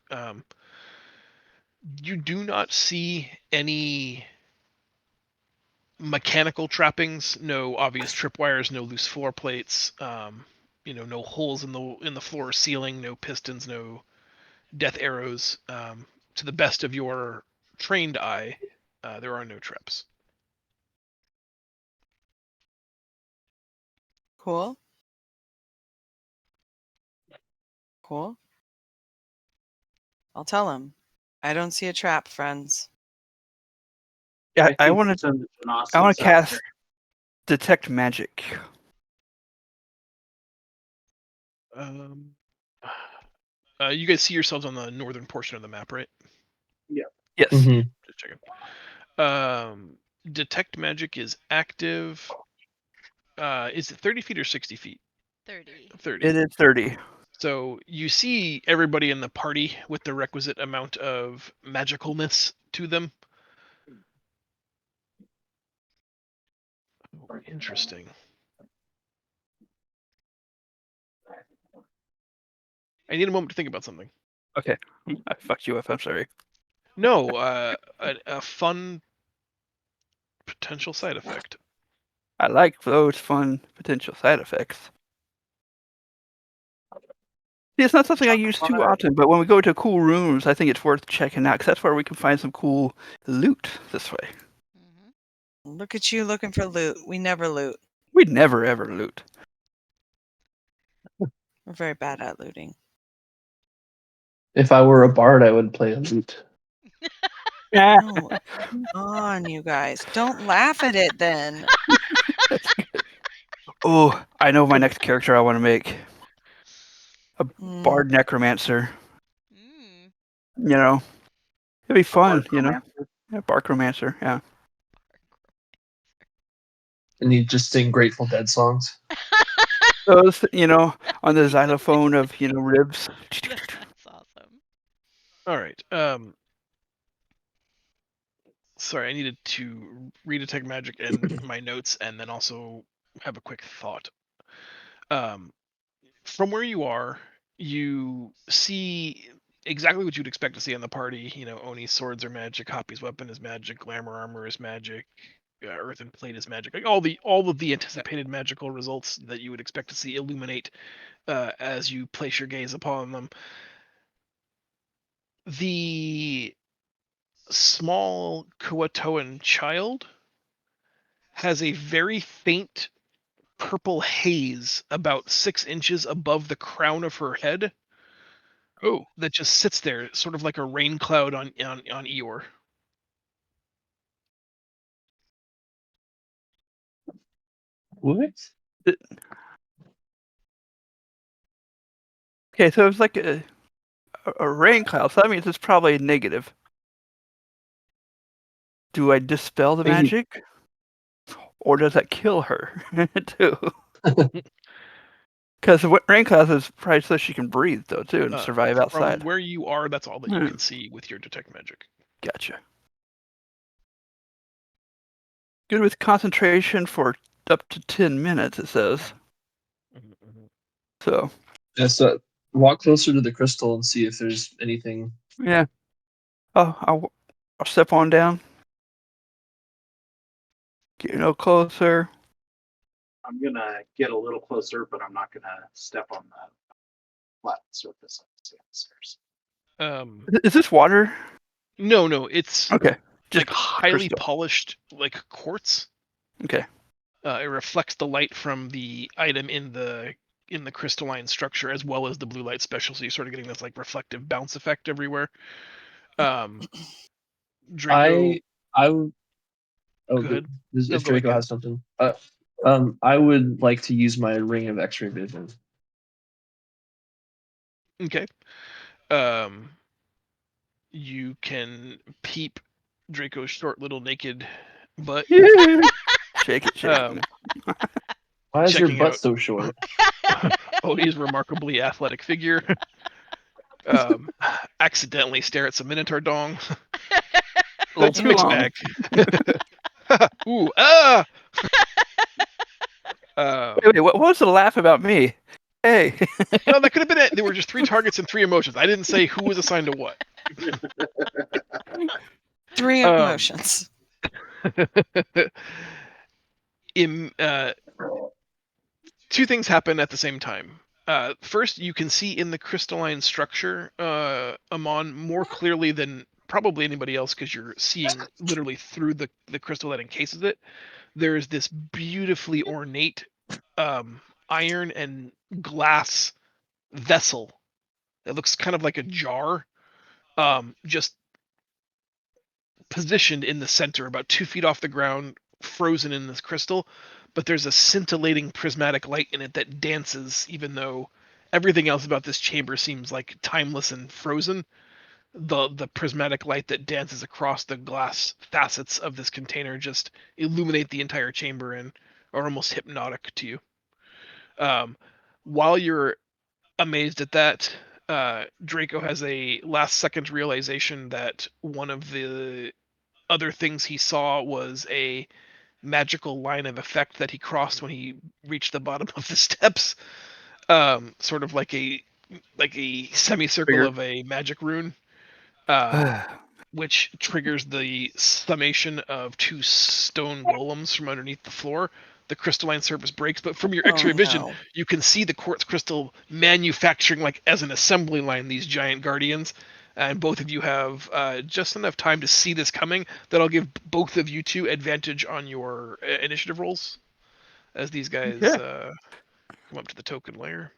You do not see any mechanical trappings, no obvious tripwires, no loose floor plates, no holes in the floor or ceiling, no pistons, no death arrows. To the best of your trained eye, there are no traps. Cool. Cool. I'll tell him. I don't see a trap, friends. Yeah, I think want it's to. in I want to Genasi's, cast detect magic. You guys see yourselves on the northern portion of the map, right? Yes. Mm-hmm. Just checking. Detect magic is active. Is it 30 feet or 60 feet? 30. 30. It is 30. So you see everybody in the party with the requisite amount of magicalness to them. Oh, interesting. I need a moment to think about something. Okay. I fucked you up. I'm sorry. No, a fun potential side effect. I like those fun potential side effects. See, it's not something I use too often, but when we go to cool rooms, I think it's worth checking out because that's where we can find some cool loot this way. Mm-hmm. Look at you looking for loot. We never loot. We never ever loot. We're very bad at looting. If I were a bard, I would play a lute. No, come on, you guys. Don't laugh at it then. Oh, I know my next character I want to make. Mm, Bard necromancer. Mm. You know, it'd be fun. Bard You know, romancer. yeah, Barkromancer. Yeah. And you just sing Grateful Dead songs. Those, on the xylophone of ribs. That's awesome. All right. Sorry, I needed to redetect magic in my notes and then also have a quick thought. From where you are, you see exactly what you'd expect to see in the party. Oni's swords are magic, Hoppy's weapon is magic, glamour armor is magic, earthen plate is magic. Like all of the anticipated magical results that you would expect to see illuminate as you place your gaze upon them. The small Kuatoan child has a very faint purple haze about 6 inches above the crown of her head. Oh, That just sits there, sort of like a rain cloud on Eeyore. What? okay. So it's like a rain cloud. So that means it's probably negative. Do I dispel the Maybe. magic, or does that kill her too? Because rain clouds is probably so she can breathe though too and survive From outside. where you are, that's all that you can see with your detect magic. Gotcha. Good with concentration for up to 10 minutes. It says so. Yeah, so walk closer to the crystal and see if there's anything. Yeah. Oh, I'll step on down. Get no closer. I'm gonna get a little closer, but I'm not gonna step on the flat surface of the stairs. Is this water? No, it's Okay. Just like highly crystal. polished, like quartz. Okay. It reflects the light from the item in the crystalline structure as well as the blue light special, so you're sort of getting this like reflective bounce effect everywhere. Draco, I would. Oh, go ahead. No, if go ahead, Draco Ken. has something. I would like to use my ring of X-ray vision. Okay. you can peep Draco's short little naked butt. Shake it, shake Um, it. Why is your checking butt out so short? Odie's remarkably athletic figure. Accidentally stare at some Minotaur dong. A little That's a too mixed long. bag. Ooh, ah! Wait, what was the laugh about me? Hey. No, that could have been it. There were just 3 targets and 3 emotions. I didn't say who was assigned to what. 3 emotions. In, 2 things happen at the same time. First, you can see in the crystalline structure, Amon, more clearly than probably anybody else, because you're seeing literally through the crystal that encases it. There is this beautifully ornate iron and glass vessel. It looks kind of like a jar, just positioned in the center, about 2 feet off the ground, frozen in this crystal. But there's a scintillating prismatic light in it that dances, even though everything else about this chamber seems like timeless and frozen. The prismatic light that dances across the glass facets of this container just illuminate the entire chamber and are almost hypnotic to you. While you're amazed at that, Draco has a last second realization that one of the other things he saw was a magical line of effect that he crossed when he reached the bottom of the steps, sort of like a semicircle Trigger. of a magic rune, which triggers the summation of 2 stone golems from underneath the floor. The crystalline surface breaks, but from your Oh, X-ray vision, no. you can see the quartz crystal manufacturing, like as an assembly line, these giant guardians. And both of you have just enough time to see this coming that I'll give both of you 2 advantage on your initiative rolls as these guys Yeah. come up to the token layer.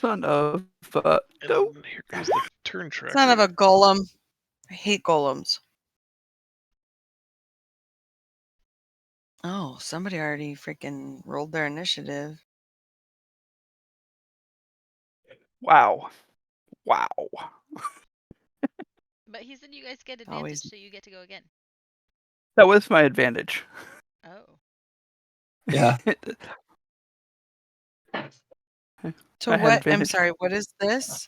Son of And here comes the turn Son of a tracker. golem. I hate golems. Oh, somebody already freaking rolled their initiative. Wow. Wow. But he said you guys get advantage, Always. so you get to go again. That was my advantage. Oh. Yeah. So I had what? I'm advantage. sorry. What is this?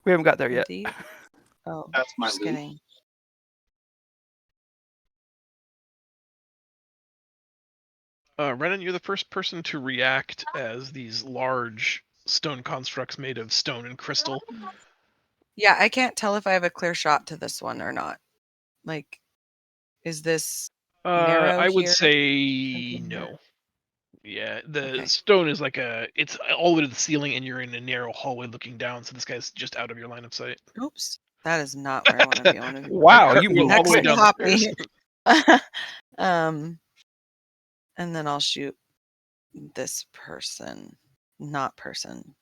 We haven't got there yet. Indeed. Oh, That's my just loot. kidding. Renan, you're the first person to react as these large stone constructs made of stone and crystal. Yeah, I can't tell if I have a clear shot to this one or not. Like, is this narrow I would here? say no. Yeah, the Okay. stone is it's all the way to the ceiling, and you're in a narrow hallway looking down. So this guy's just out of your line of sight. Oops. That is not where I want to be. I want to be Wow, you Cartwheel moved all the next way to quick. down the Hoppy. stairs. And then I'll shoot this person. Not person.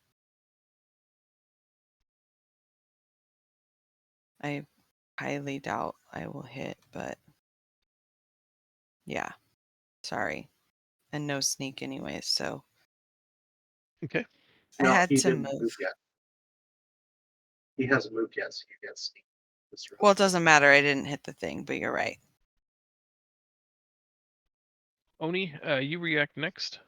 I highly doubt I will hit, but yeah. Sorry. And no sneak anyways, so Okay. I No, had he to didn't move. move yet. He hasn't moved yet, so you get sneak this round. Well, it doesn't matter. I didn't hit the thing, but you're right. Oni, you react next.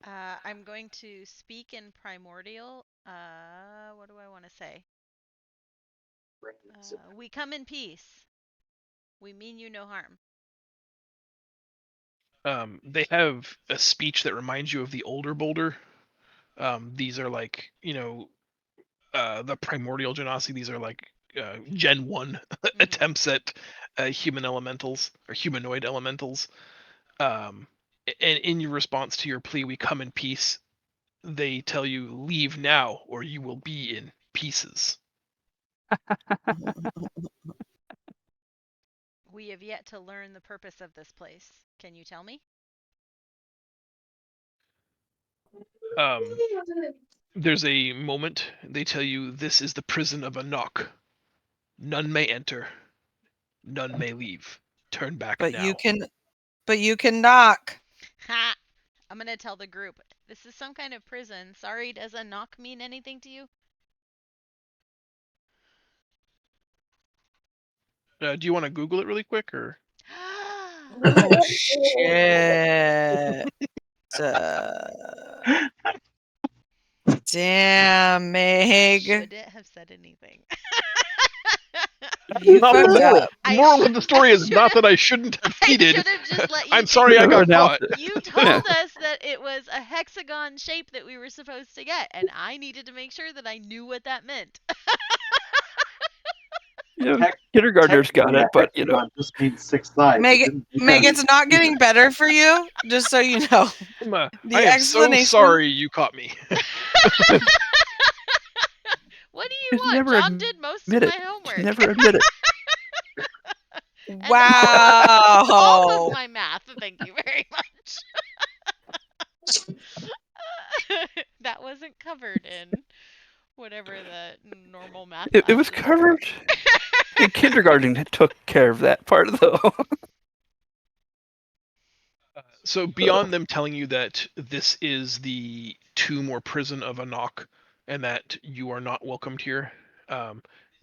I'm going to speak in primordial. What do I want to say? We come in peace. We mean you no harm. They have a speech that reminds you of the older Boulder. These are like, the primordial genasi. These are like Gen 1 attempts at human elementals or humanoid elementals. And in your response to your plea, we come in peace, they tell you, leave now or you will be in pieces. We have yet to learn the purpose of this place. Can you tell me? Um, there's a moment they tell you this is the prison of Anok. None may enter, none may leave. Turn back But now. you can knock. Ha! I'm gonna tell the group. This is some kind of prison. Sorry, does a knock mean anything to you? Do you want to Google it really quick, or? Oh shit. Damn, Meg. Shouldn't have said anything. You Not the fucked moral. up. The moral of the story is not that I shouldn't have I cheated. should have just let you I'm think sorry I got Announce caught. it. You told us that it was a hexagon shape that we were supposed to get, and I needed to make sure that I knew what that meant. Kindergartners got Technically, it, a but hexagon just means 6 sides. It Meg, didn't mean Meg, that it's not getting better for you, just so you know. I The am so explanation. sorry you caught me. What do you Just want? never John did most of admit my it. homework. Just never admit it. And Wow. all of my math. Thank you very much. That wasn't covered in whatever the normal math It was classes covered. In kindergarten, it took care of that part, though. So beyond them telling you that this is the tomb or prison of Anak, and that you are not welcomed here,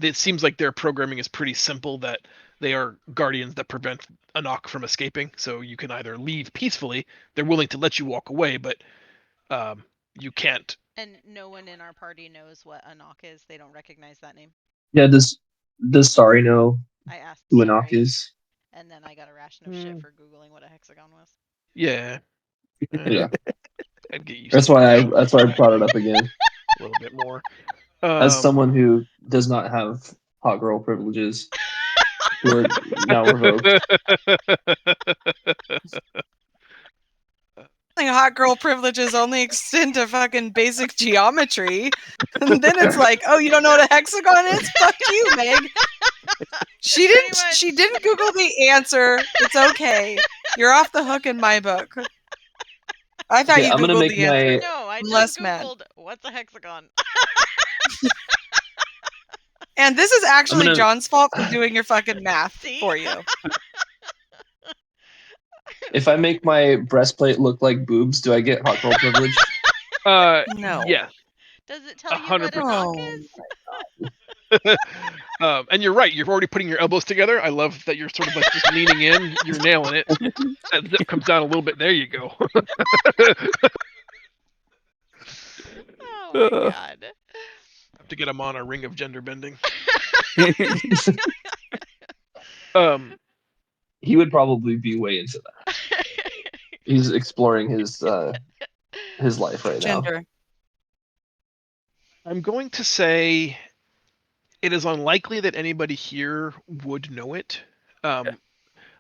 it seems like their programming is pretty simple. That they are guardians that prevent Anak from escaping. So you can either leave peacefully. They're willing to let you walk away, but you can't. And no one in our party knows what Anak is. They don't recognize that name. Yeah, does Sari know I asked who Anak Sari, is? and then I got a ration of shit for googling what a hexagon was. Yeah. Yeah. I'd get used That's to why it I brought it up again. a little bit more. As someone who does not have hot girl privileges, who are now revoked. Hot girl privileges only extend to fucking basic geometry. And then it's like, oh, you don't know what a hexagon is? Fuck you, Meg. She didn't Google the answer. It's okay. You're off the hook in my book. I thought Okay, you I'm gonna Googled make the answer. No, I I'm just less mad. googled what's a hexagon. And this is actually gonna- John's fault for doing your fucking math See? for you. If I make my breastplate look like boobs, do I get hot girl privilege? No. Yes. Does it tell you what 100%. Anak is? And you're right. You're already putting your elbows together. I love that you're sort of like just leaning in. You're nailing it. That zip comes down a little bit. There you go. Oh my god. Have to get him on a ring of gender bending. He would probably be way into that. He's exploring his life right now. Gender. I'm going to say it is unlikely that anybody here would know it.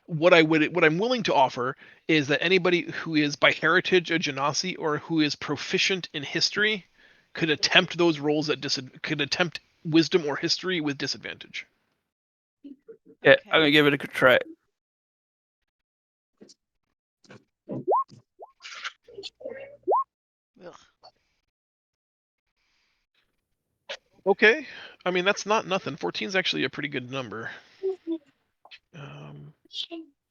What I'm willing to offer is that anybody who is by heritage a Genasi or who is proficient in history could attempt those roles could attempt wisdom or history with disadvantage. Yeah, Okay. I'm gonna give it a good try. Ugh. Okay, I mean that's not nothing. 14 is actually a pretty good number.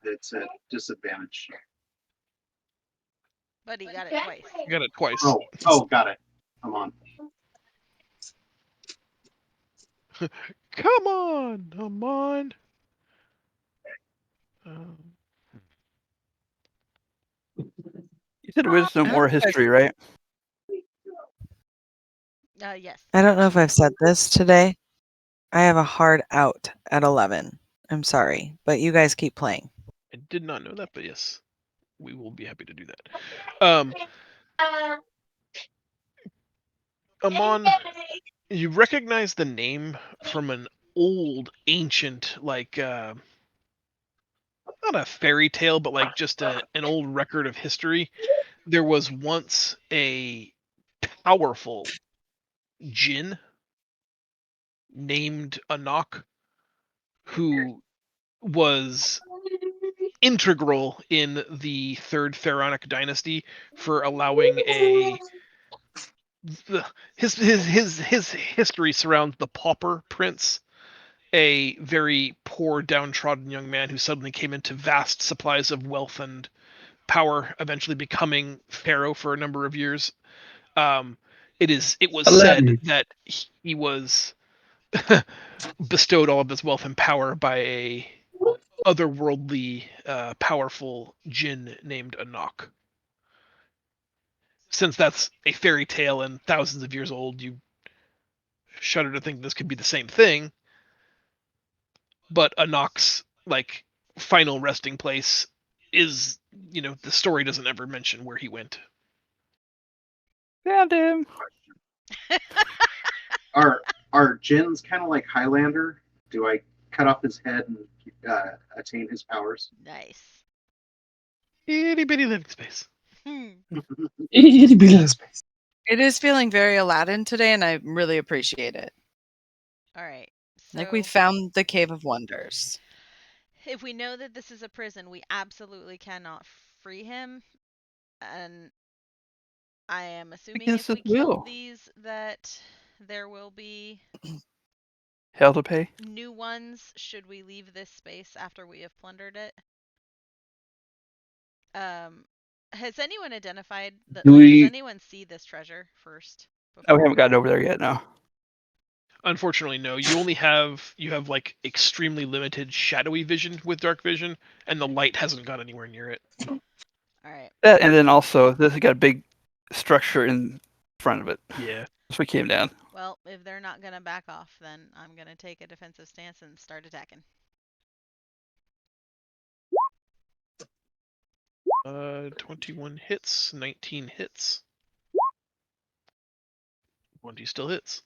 it's at disadvantage. But he got it twice. I got it twice. Oh, got it. Come on. Come on, come on. You said wisdom or history, right? Yes. I don't know if I've said this today. I have a hard out at 11. I'm sorry, but you guys keep playing. I did not know that, but yes, we will be happy to do that. Amon, you recognize the name from an old, ancient, like not a fairy tale, but like just an old record of history. There was once a powerful djinn named Anak who was integral in the third pharaonic dynasty for allowing his history surrounds the pauper prince, a very poor downtrodden young man who suddenly came into vast supplies of wealth and power, eventually becoming pharaoh for a number of years. It was said that he was bestowed all of this wealth and power by a otherworldly, powerful djinn named Anak. Since that's a fairy tale and thousands of years old, you shudder to think this could be the same thing. But Anak's like final resting place is, the story doesn't ever mention where he went. Found him. Are Jinns kind of like Highlander? Do I cut off his head and attain his powers? Nice. Itty bitty living space. It'd be less space. It is feeling very Aladdin today, and I really appreciate it. All right. So Like we found the Cave of Wonders. if we know that this is a prison, we absolutely cannot free him. And I am assuming Against if we his will. kill these that there will be Hell to pay. new ones should we leave this space after we have plundered it. Has anyone identified that Do we- does anyone see this treasure first? Oh, we haven't gotten over there yet. No. Unfortunately, no. You have like extremely limited shadowy vision with dark vision, and the light hasn't got anywhere near it. All right. That, and then also this has got a big structure in front of it. Yeah. So we came down. Well, if they're not gonna back off, then I'm gonna take a defensive stance and start attacking. 21 hits, 19 hits. 20 still hits.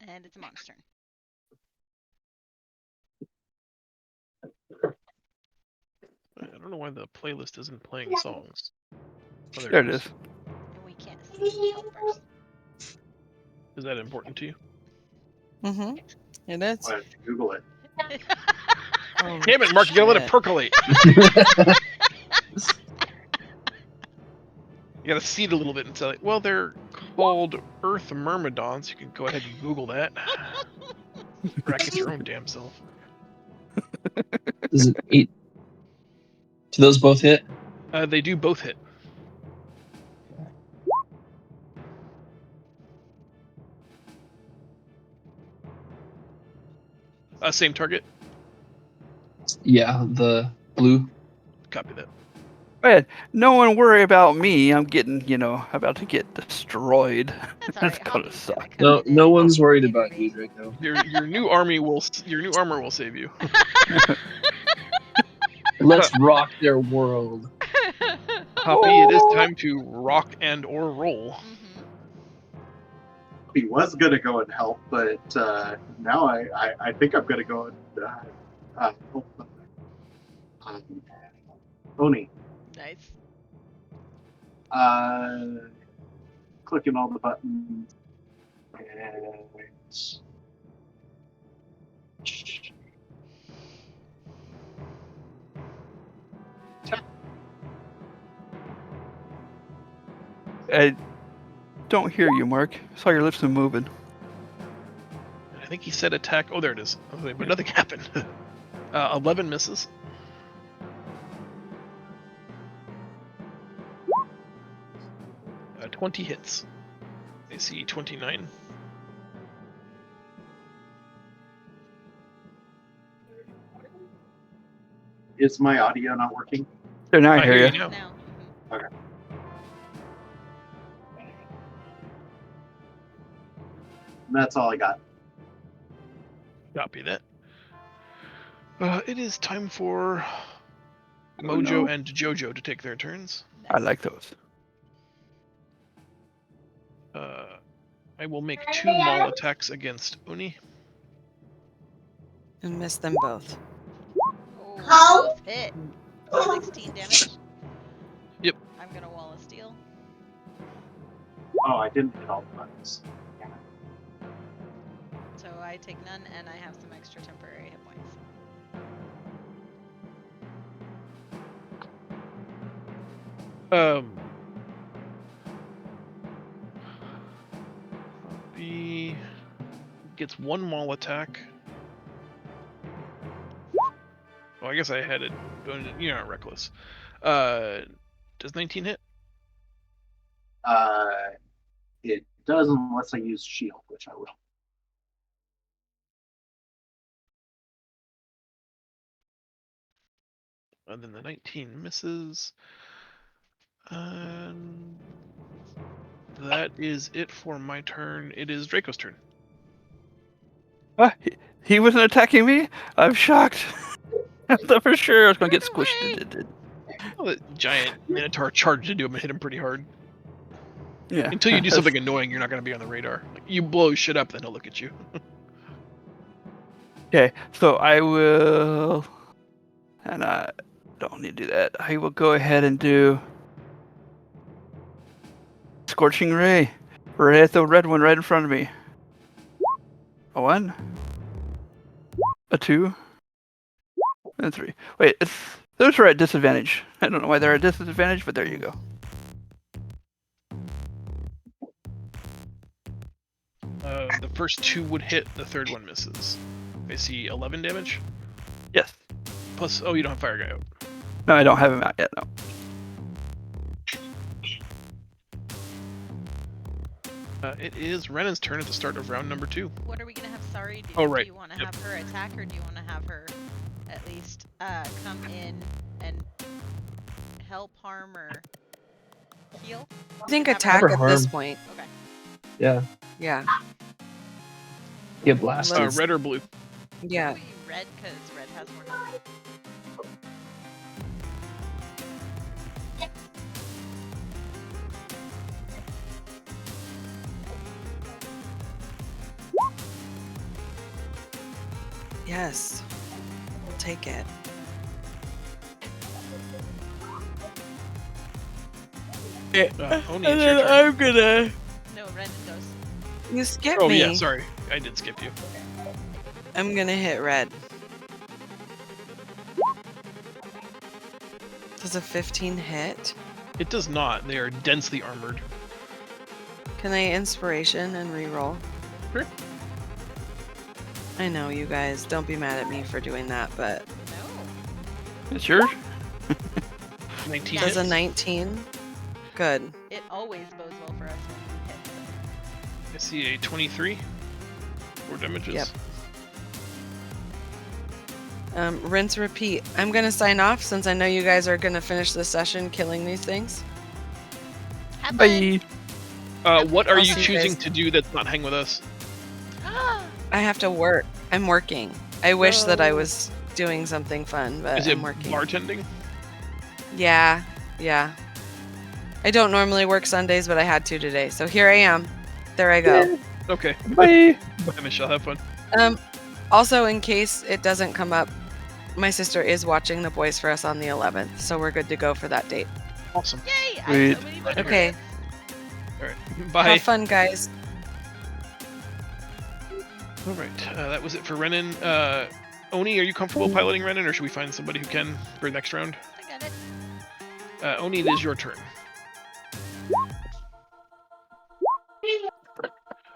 And it's a monster turn. I don't know why the playlist isn't playing songs. Oh, There it is. And we can't see health bars. Is that important to you? Mm-hmm. It is. Why don't you Google it? Oh, Damn it, Mark! You gotta let it shit. percolate. You gotta see it a little bit and say, like, well, they're called Earth Myrmidons. You can go ahead and Google that. Bracket your own damn self. Is it 8? Do those both hit? They do both hit. Same target. Yeah, the blue. Copy that. Man, no one worry about me. I'm getting, about to get destroyed. That's That's alright. gonna Hawking's suck. gonna come No, in no and one's worried about you, intervene. Draco. Your new armor will save you. Let's rock their world. Hoppy, it is time to rock and or roll. Mhm. He was gonna go and help, but now I think I'm gonna go and help Oni. Nice. Clicking all the buttons and I don't hear you, Mark. Saw your lips moving. I think he said attack. Oh, there it is. Okay, but nothing happened. 11 misses. Uh, 20 hits. AC 29. is my audio not working? There, now I I hear hear you. you now. Now. And that's all I got. Copy that. It is time for Oh, Mojo no. and Jojo to take their turns. I like those. I will make 2 maul attacks against Uni. And miss them both. Oh, both hit. 16 damage. Yep. I'm gonna wall of steel. Oh, I didn't hit all the buttons. So I take none and I have some extra temporary hit points. He gets 1 maul attack. Well, I guess I had it. You're not reckless. Does 19 hit? It does unless I use shield, which I will. And then the 19 misses. That is it for my turn. It is Draco's turn. He wasn't attacking me? I'm shocked. I thought for sure I was going to get squished. Well, the giant Minotaur charged into him and hit him pretty hard. Yeah. Until you do something annoying, you're not going to be on the radar. Like, you blow shit up, then he'll look at you. Okay, so I will... And I don't need to do that. I will go ahead and do... Scorching Ray. Right at the red one right in front of me. A 1. A 2. And a 3. Wait, those are at disadvantage. I don't know why they're at disadvantage, but there you go. The first 2 would hit, the third one misses. I see 11 damage. Yes. Plus, oh, you don't have Fire Guy out. No, I don't have him out yet, no. It is Renan's turn at the start of round number 2. What are we gonna have Sari do? Oh, right. Do you want to have her attack, or do you want to have her at least come in and help, harm, or heal? I think Have her- attack Never at this harm. point. Okay. Yeah. Yeah. Get blasted. Let's- Red or blue? Yeah. Maybe red, because red has more health. Yes. We'll take it. Oni, it's your turn. I'm gonna. No, Ren goes. You skip Oh, me. yeah, sorry. I did skip you. I'm gonna hit red. Does a 15 hit? It does not. They are densely armored. Can I inspiration and reroll? Sure. I know, you guys. Don't be mad at me for doing that, but No. It's yours? 19 does a hits. 19? Good. It always bodes well for us when we hit. I see a 23. 4 damages. Yep. Rinse, repeat. I'm gonna sign off since I know you guys are gonna finish the session killing these things. Have fun. Bye. What are I'll you see you choosing guys. to do that's not hang with us? I have to work. I'm working. I wish that I was doing something fun, but Is it I'm working. bartending? Yeah, yeah. I don't normally work Sundays, but I had to today. So here I am. There I go. Okay. Bye. Bye, Michelle. Have fun. Also, in case it doesn't come up, my sister is watching The Boys for us on the 11th, so we're good to go for that date. Awesome. Yay! I Sweet. have so many bonus Okay. hits. All right. Bye. Have fun, guys. All right. That was it for Renan. Oni, are you comfortable piloting Renan, or should we find somebody who can for next round? I got it. Oni, it is your turn.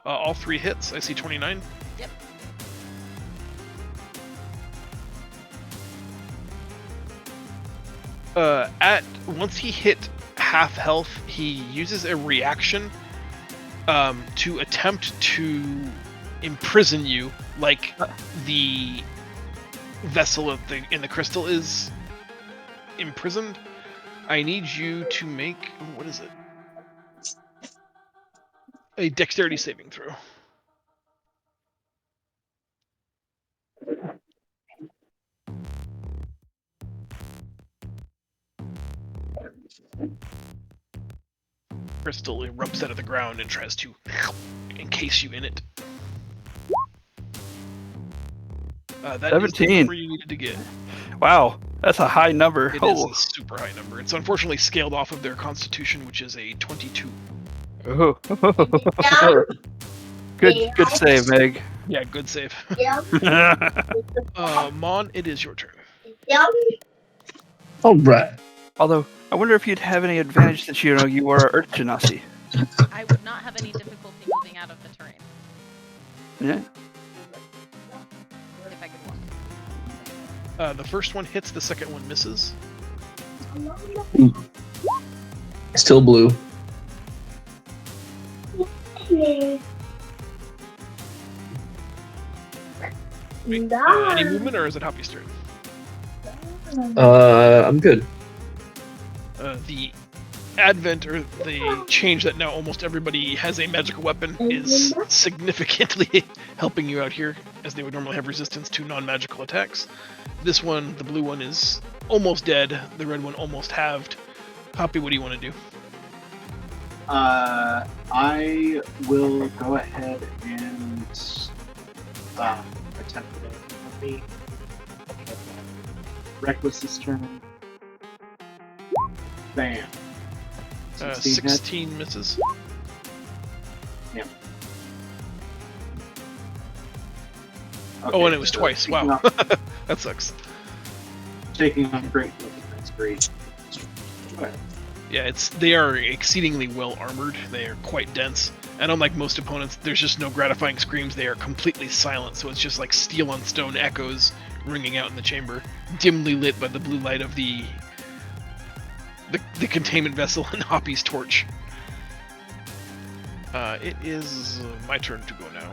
All 3 hits. I see 29. Yep. Once he hit half health, he uses a reaction to attempt to imprison you, like the vessel in the crystal is imprisoned. I need you to make, what is it? A dexterity saving throw. Crystal erupts out of the ground and tries to encase you in it. That is the 17. number you needed to get. Wow, that's a high number. It is Oh. a super high number. It's unfortunately scaled off of their constitution, which is a 22. Oh. Good save, Meg. Yeah, good save. Mon, it is your turn. All right. Although, I wonder if you'd have any advantage since you are Earth Genasi. I would not have any difficulty moving out of the terrain Yeah. if I could walk. The first one hits, the second one misses. Still blue. Wait, any movement, or is it Hoppy's turn? I'm good. The advent or the change that now almost everybody has a magical weapon is significantly helping you out here, as they would normally have resistance to non-magical attacks. This one, the blue one, is almost dead. The red one almost halved. Hoppy, what do you want to do? I will go ahead and attempt to me. Reckless's turn. Bam. 16 hit. 16 misses. Yeah. Oh, and it was twice. taking Wow. off- That sucks. Taking on great. That's great. Go ahead. Yeah, they are exceedingly well armored. They are quite dense. And unlike most opponents, there's just no gratifying screams. They are completely silent, so it's just like steel on stone echoes ringing out in the chamber, dimly lit by the blue light of the containment vessel and Hoppy's torch. It is my turn to go now.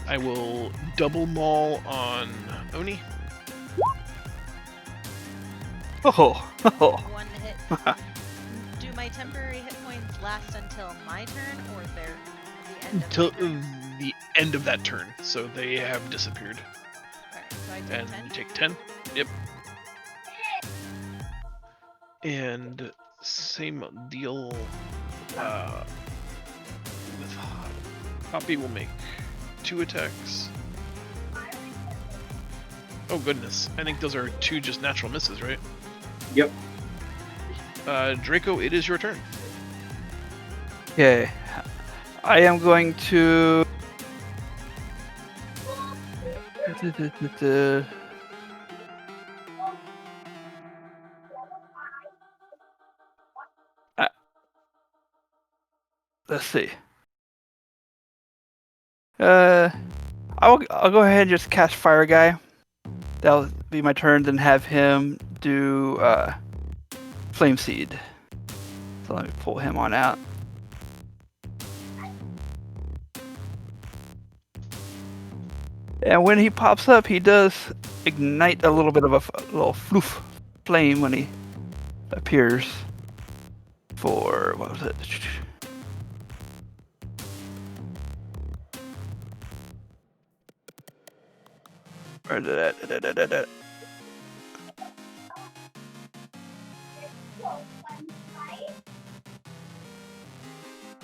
I will double maul on Oni. Oh. One hit. Do my temporary hit points last until my turn, or they're the end of Till my turn? the end of that turn, so they have disappeared. Alright, so I take And 10. you take 10. Yep. And same deal with Hoppy will make 2 attacks. Oh goodness, I think those are 2 just natural misses, right? Yep. Draco, it is your turn. Okay. I am going to. Let's see. I'll go ahead and just cast Fire Guy. That'll be my turn. Then have him do Flame Seed. So let me pull him on out. And when he pops up, he does ignite a little bit of a little floof flame when he appears. For what was it? Where did that?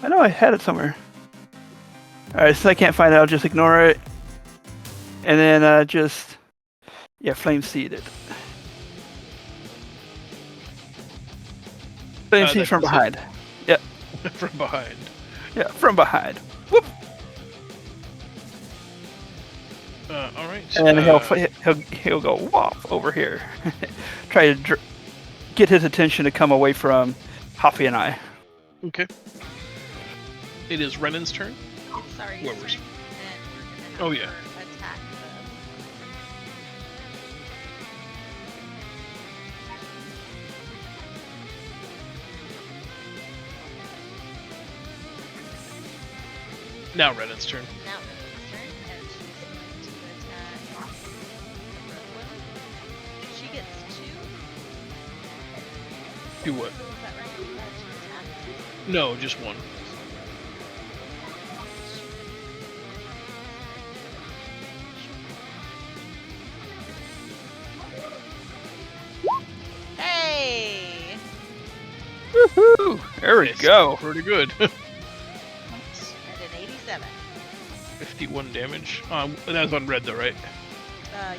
I know I had it somewhere. Alright, so I can't find it, I'll just ignore it. And then just, yeah, Flame Seed it. Flame Seed That from does behind. Yep, From behind. yeah, from behind. Whoop! Alright. And then he'll go wop over here. Try to get his attention to come away from Hoppy and I. Okay. It is Renan's turn. Sorry, Whoever's- and we're gonna have Oh, yeah. her attack Now Renan's turn. now Renan's turn, and she's going to attack the red one. She gets 2. Do what? Is that right? She attacks. No, just 1. Hey! Woohoo! There we Nice. go. Pretty good. And an 87. 51 damage. That was on red though, right?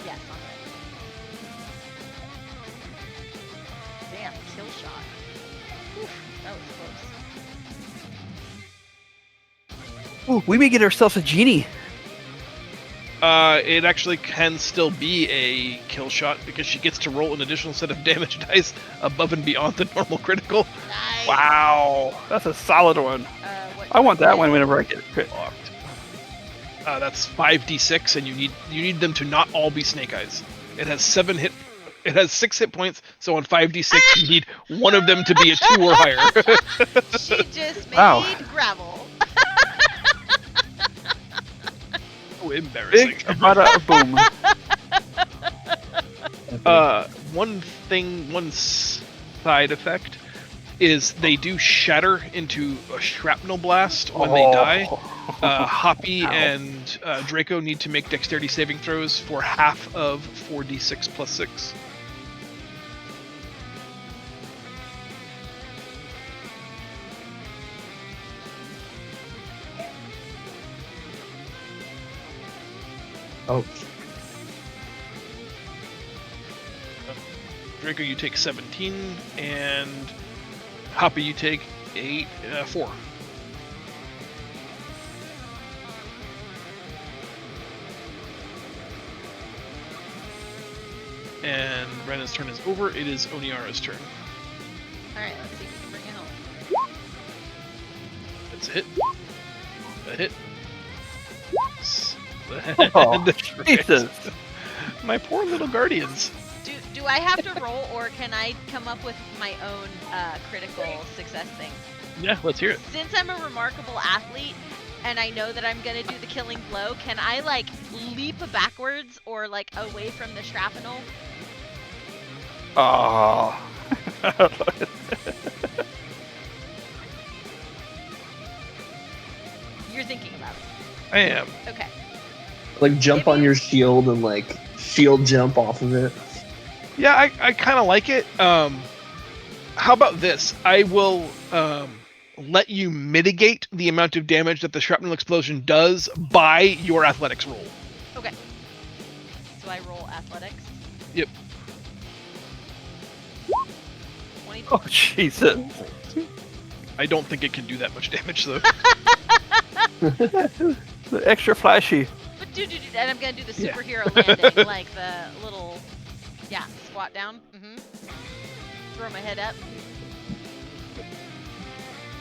Yes, on red. Damn, kill shot. Oof, that was close. Ooh, we may get ourselves a genie. It actually can still be a kill shot because she gets to roll an additional set of damage dice above and beyond the normal critical. Nice! Wow, that's a solid one. What I want that is one it? whenever I get a crit. That's 5d6, and you need them to not all be snake eyes. It has 7 hit. It has 6 hit points. So on 5d6, you need one of them to be a 2 or higher. She just Wow. made gravel. Oh, embarrassing. Big bada boom. One side effect is they do shatter into a shrapnel blast when they die. Hoppy Ow. and Draco need to make dexterity saving throws for half of 4d6 plus 6. Oh, Draco, you take 17, and Hoppy, you take 4. And Brandon's turn is over. It is Oniara's turn. Alright, let's see if we can bring it home. That's a hit. A hit. Oh, And a crit. Jesus. My poor little guardians. Do I have to roll, or can I come up with my own critical success thing? Yeah, let's hear it. Since I'm a remarkable athlete, and I know that I'm gonna do the killing blow, can I like leap backwards or like away from the shrapnel? Oh. You're thinking about it. I am. Okay. like jump If on you- your shield and like shield jump off of it. Yeah, I kind of like it. How about this? I will let you mitigate the amount of damage that the shrapnel explosion does by your athletics roll. Okay. So I roll athletics. Yep. 24. Oh, Jesus. I don't think it can do that much damage though. The extra flashy. But and I'm gonna do the Yeah. superhero landing, like the little, squat down. Throw my head up.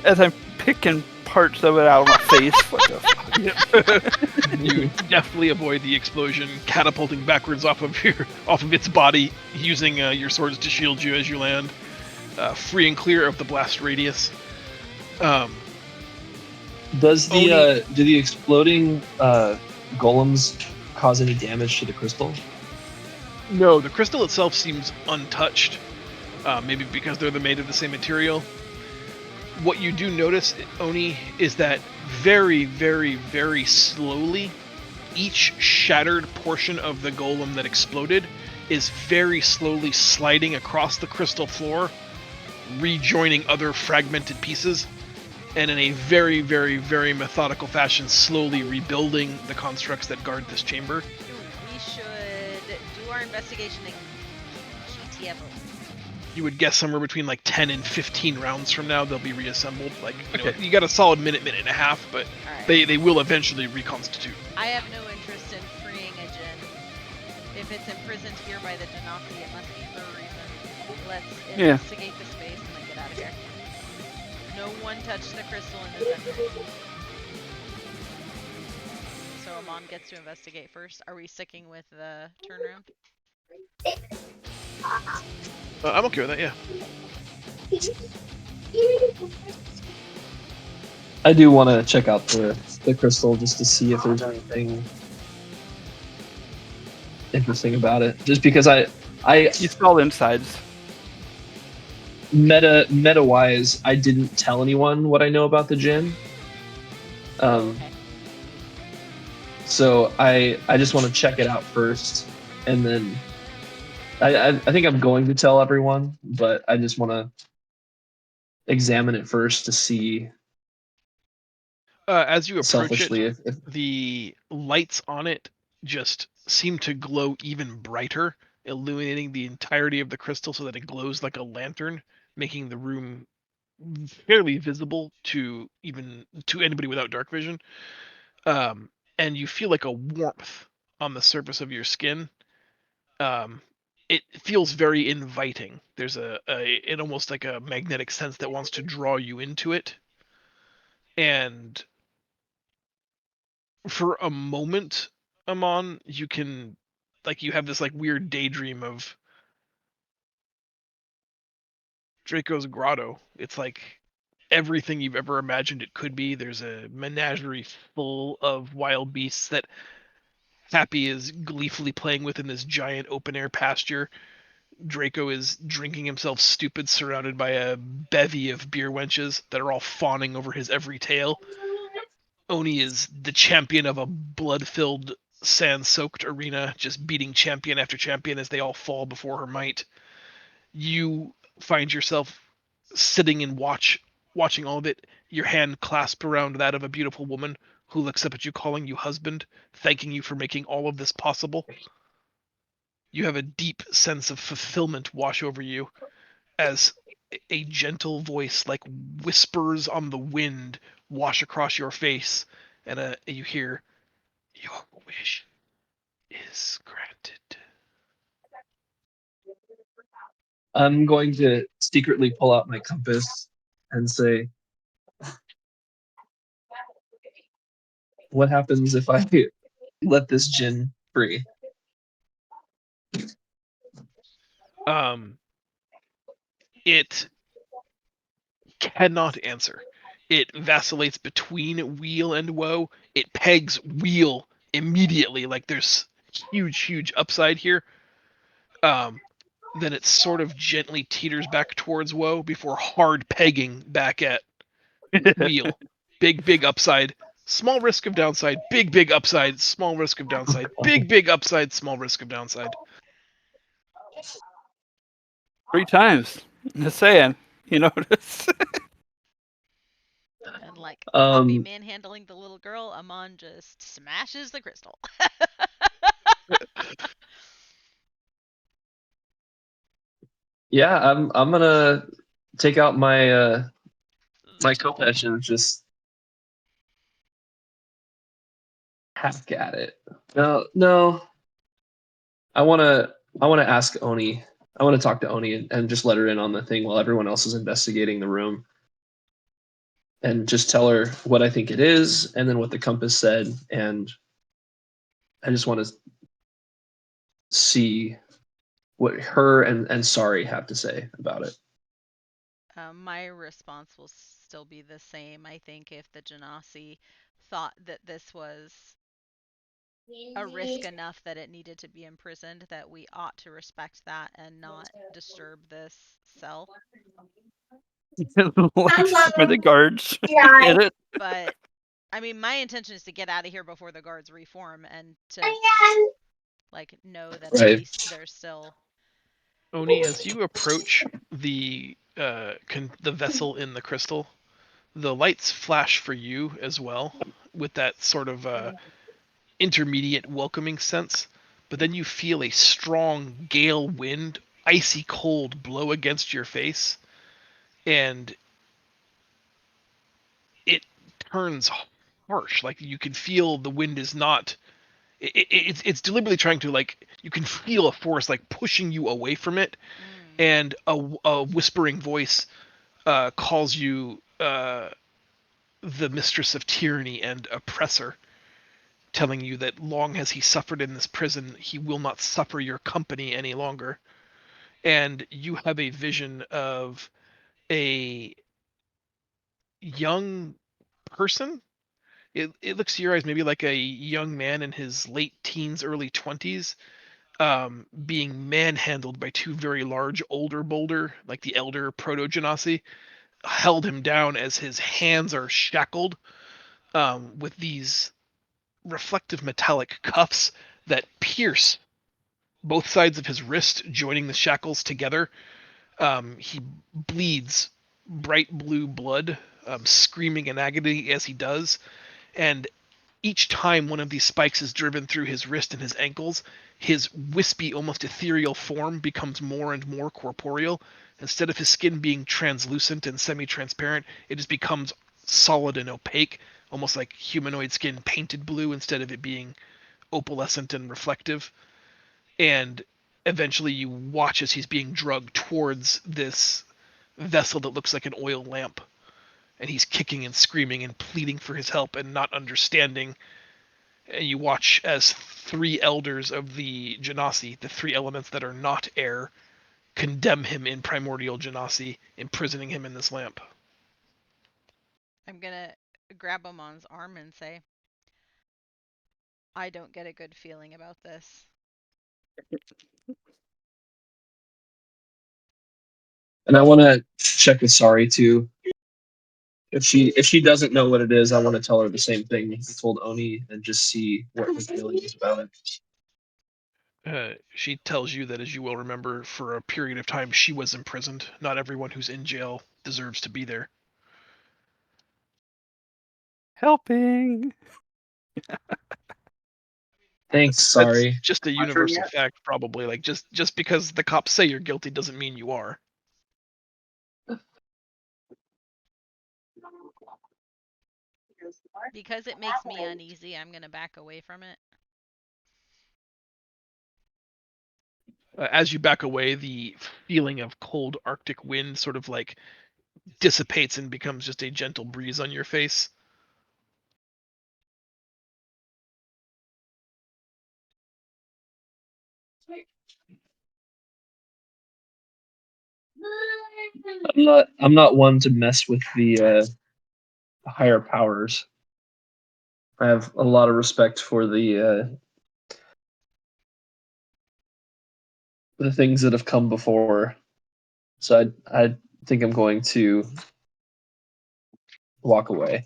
As I'm picking parts of it out of my face. What the fuck? You definitely avoid the explosion catapulting backwards off of its body, using your swords to shield you as you land, free and clear of the blast radius. Does the Oni- do the exploding golems cause any damage to the crystal? No, the crystal itself seems untouched. Maybe because they're made of the same material. What you do notice, Oni, is that very, very, very slowly, each shattered portion of the golem that exploded is very slowly sliding across the crystal floor, rejoining other fragmented pieces, and in a very, very, very methodical fashion, slowly rebuilding the constructs that guard this chamber. We should do our investigation and GTFO. You would guess somewhere between like 10 and 15 rounds from now they'll be reassembled. Like, Okay. you got a solid minute and a half, but Alright. they will eventually reconstitute. I have no interest in freeing a djinn. If it's imprisoned here by the Genasi, it must be for a reason. Let's Yeah. investigate the space and then get out of here. No one touched the crystal in the center. So Amon gets to investigate first. Are we sticking with the turnaround? I'm okay with that, yeah. I do want to check out the crystal just to see if there's anything interesting about it. Just because I You saw the insides. meta wise, I didn't tell anyone what I know about the djinn. Okay. So I just want to check it out first, and then I think I'm going to tell everyone, but I just want to examine it first to see As you approach selfishly it, if the lights on it just seem to glow even brighter, illuminating the entirety of the crystal so that it glows like a lantern, making the room fairly visible to anybody without dark vision. And you feel like a warmth on the surface of your skin. It feels very inviting. There's an almost like a magnetic sense that wants to draw you into it. And for a moment, Amon, you can like you have this like weird daydream of Draco's grotto. It's like everything you've ever imagined it could be. There's a menagerie full of wild beasts that Happy is gleefully playing with in this giant open air pasture. Draco is drinking himself stupid, surrounded by a bevy of beer wenches that are all fawning over his every tale. Oni is the champion of a blood-filled, sand-soaked arena, just beating champion after champion as they all fall before her might. You find yourself sitting and watching all of it, your hand clasped around that of a beautiful woman who looks up at you calling you husband, thanking you for making all of this possible. You have a deep sense of fulfillment wash over you as a gentle voice like whispers on the wind wash across your face, and you hear, "Your wish is granted." I'm going to secretly pull out my compass and say, "What happens if I let this djinn free?" Um, it cannot answer. It vacillates between weal and woe. It pegs weal immediately, like there's huge upside here. Um, then it sort of gently teeters back towards woe before hard pegging back at wheel. Big upside, small risk of downside, big upside, small risk of downside, big upside, small risk of downside. 3 times. Just saying. You notice? And like Happy Um, manhandling the little girl, Amon just smashes the crystal. yeah, I'm gonna take out my compass and just hack at it. No, I wanna ask Oni. I want to talk to Oni and just let her in on the thing while everyone else is investigating the room, and just tell her what I think it is, and then what the compass said, and I just want to see what her and Sorry have to say about it. My response will still be the same. I think if the Genasi thought that this was a risk enough that it needed to be imprisoned, that we ought to respect that and not disturb this cell. Like some of the guards get it. But I mean, my intention is to get out of here before the guards reform and to like know that at Right. least there's still. Oni, as you approach the vessel in the crystal, the lights flash for you as well, with that sort of intermediate welcoming sense. But then you feel a strong gale wind, icy cold, blow against your face, and it turns harsh. Like you can feel the wind is not. It's deliberately trying to like. You can feel a force like pushing you away from it, Mm, and a whispering voice calls you the mistress of tyranny and oppressor, telling you that long as he suffered in this prison, he will not suffer your company any longer. And you have a vision of a young person. It looks to your eyes maybe like a young man in his late teens, early 20s, being manhandled by two very large older boulder, like the elder proto genasi, held him down as his hands are shackled with these reflective metallic cuffs that pierce both sides of his wrist, joining the shackles together. He bleeds bright blue blood, screaming in agony as he does. And each time one of these spikes is driven through his wrist and his ankles, his wispy, almost ethereal form becomes more and more corporeal. Instead of his skin being translucent and semi-transparent, it just becomes solid and opaque, almost like humanoid skin painted blue instead of it being opalescent and reflective. And eventually you watch as he's being drugged towards this vessel that looks like an oil lamp, and he's kicking and screaming and pleading for his help and not understanding. And you watch as 3 elders of the Genasi, the 3 elements that are not air, condemn him in primordial Genasi, imprisoning him in this lamp. I'm gonna grab Amon's arm and say, I don't get a good feeling about this. And I want to check with Sari too. If she doesn't know what it is, I want to tell her the same thing I told Oni and just see what her feeling is about it. She tells you that, as you will remember, for a period of time she was imprisoned. Not everyone who's in jail deserves to be there. Helping. Thanks, That's Sari. just a Mushroom universal yet? fact, probably. Like, just because the cops say you're guilty doesn't mean you are. Because it makes me uneasy, I'm gonna back away from it. As you back away, the feeling of cold Arctic wind sort of like dissipates and becomes just a gentle breeze on your face. I'm not one to mess with the higher powers. I have a lot of respect for the things that have come before. So I think I'm going to walk away.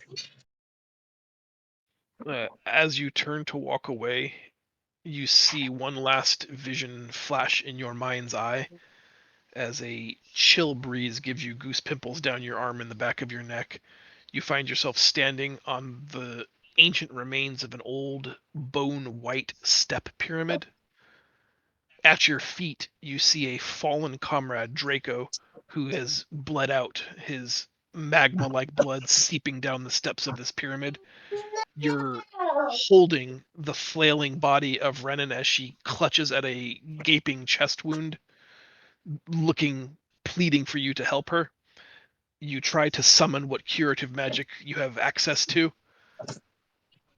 As you turn to walk away, you see one last vision flash in your mind's eye as a chill breeze gives you goose pimples down your arm and the back of your neck. You find yourself standing on the ancient remains of an old bone white step pyramid. At your feet, you see a fallen comrade, Draco, who has bled out, his magma like blood seeping down the steps of this pyramid. You're holding the flailing body of Renan as she clutches at a gaping chest wound, looking, pleading for you to help her. You try to summon what curative magic you have access to,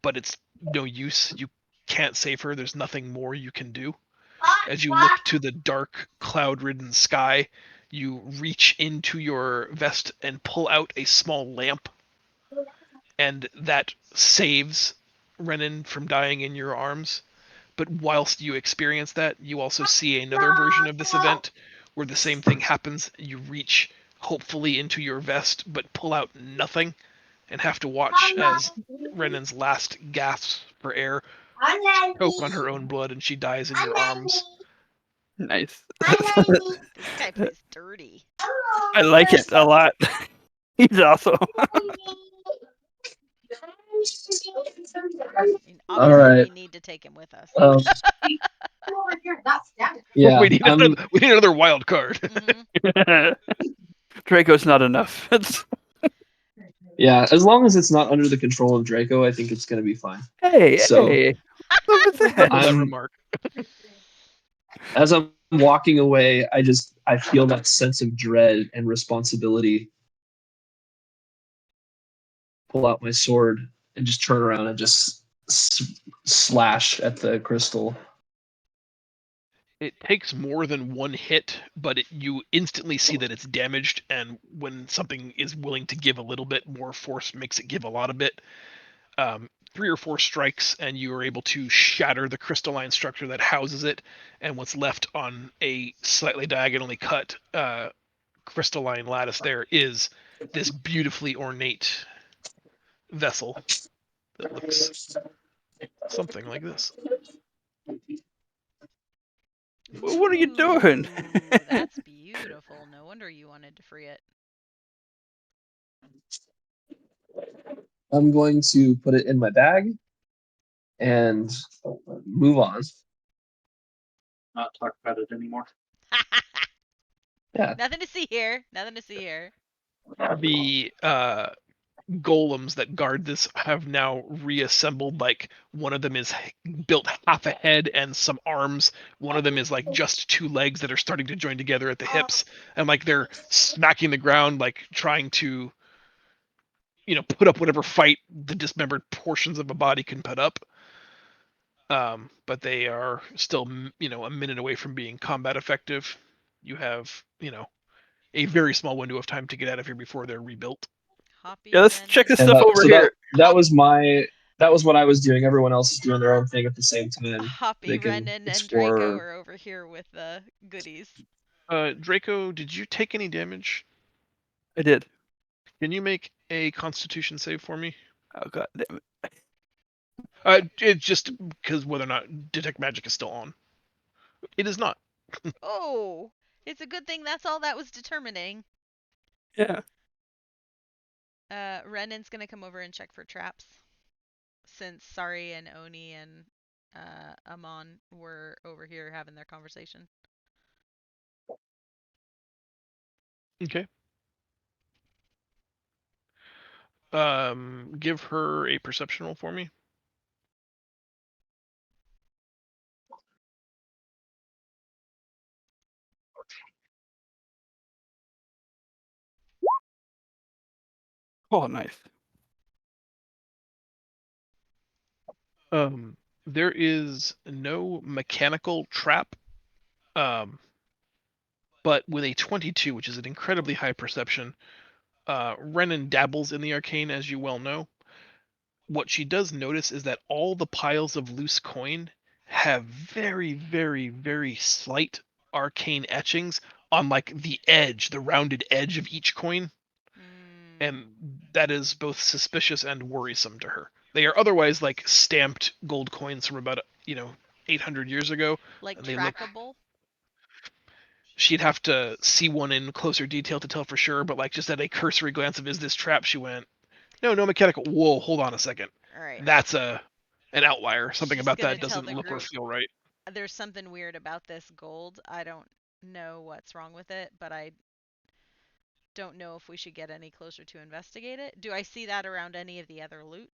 but it's no use. You can't save her. There's nothing more you can do. As you look to the dark, cloud-ridden sky, you reach into your vest and pull out a small lamp, and that saves Renan from dying in your arms. But whilst you experience that, you also see another version of this event where the same thing happens. You reach hopefully into your vest, but pull out nothing, and have to watch as Renan's last gasps for air choke on her own blood, and she dies in your arms. Nice. This guy plays dirty. I like it a lot. He's awesome. I mean, All obviously right. we need to take him with us. Um, yeah, we need another wild card. Mhm. Draco's not enough. yeah. As long as it's not under the control of Draco, I think it's gonna be fine. Hey, So hey. Look at Remember that. that I'm remark. as I'm walking away, I feel that sense of dread and responsibility. Pull out my sword and just turn around and just slash at the crystal. It takes more than one hit, but you instantly see that it's damaged, and when something is willing to give a little bit, more force makes it give a lot of bit. 3 or 4 strikes, and you are able to shatter the crystalline structure that houses it, and what's left on a slightly diagonally cut crystalline lattice there is this beautifully ornate vessel that looks something like this. What are you doing? Ooh, that's beautiful. No wonder you wanted to free it. I'm going to put it in my bag and move on. Not talk about it anymore. Yeah. Nothing to see here. Nothing to see here. The golems that guard this have now reassembled. Like, one of them is built half a head and some arms. One of them is like just 2 legs that are starting to join together at the hips, and like they're smacking the ground, like trying to, put up whatever fight the dismembered portions of a body can put up. but they are still, a minute away from being combat effective. You have, a very small window of time to get out of here before they're rebuilt. Hoppy, Yeah, let's check Renin. this And stuff over so here. that was what I was doing. Everyone else is doing their own thing at the same time. Hoppy, They can Renin, and Draco explore. are over here with the goodies. Draco, did you take any damage? I did. Can you make a Constitution save for me? Oh god damn it. It's just because whether or not detect magic is still on. It is not. Oh, it's a good thing that's all that was determining. Yeah. Renin's gonna come over and check for traps. Since Sari and Oni and Amon were over here having their conversation. Okay. Give her a perception roll for me. Oh, nice. There is no mechanical trap. But with a 22, which is an incredibly high perception, Renan dabbles in the arcane, as you well know. What she does notice is that all the piles of loose coin have very, very, very slight arcane etchings on like the edge, the rounded edge of each coin. And that is both suspicious and worrisome to her. They are otherwise like stamped gold coins from about 800 years ago. Like And they look. trackable. She'd have to see one in closer detail to tell for sure, but like just at a cursory glance of is this trap, she went, no mechanical. Whoa, hold on a second. All right. That's an outlier. Something She's about gonna that tell doesn't the look or group, feel right. there's something weird about this gold. I don't know what's wrong with it, but I don't know if we should get any closer to investigate it. Do I see that around any of the other loot?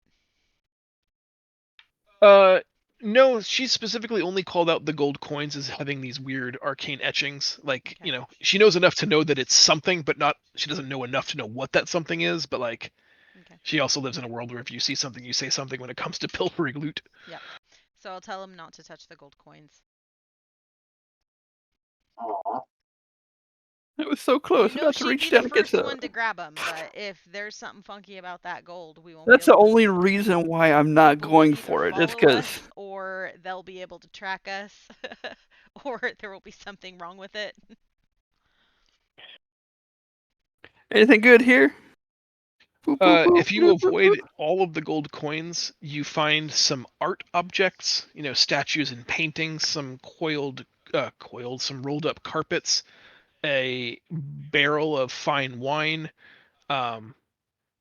No, she specifically only called out the gold coins as having these weird arcane etchings. Like, Okay. she knows enough to know that it's something, but not she doesn't know enough to know what that something is, but like Okay. she also lives in a world where if you see something, you say something when it comes to pilfering loot. Yep. So I'll tell him not to touch the gold coins. Aw. It was so close. You know About to she'd reach be the down and get first some. one to grab them, but if there's something funky about that gold, we won't That's be the able to. only reason why I'm not People will going either for it. Just follow because. us, or they'll be able to track us, or there will be something wrong with it. Anything good here? Boop, boop, boop, If you boop, boop, avoid boop. all of the gold coins, you find some art objects, statues and paintings, some some rolled up carpets, a barrel of fine wine. Um,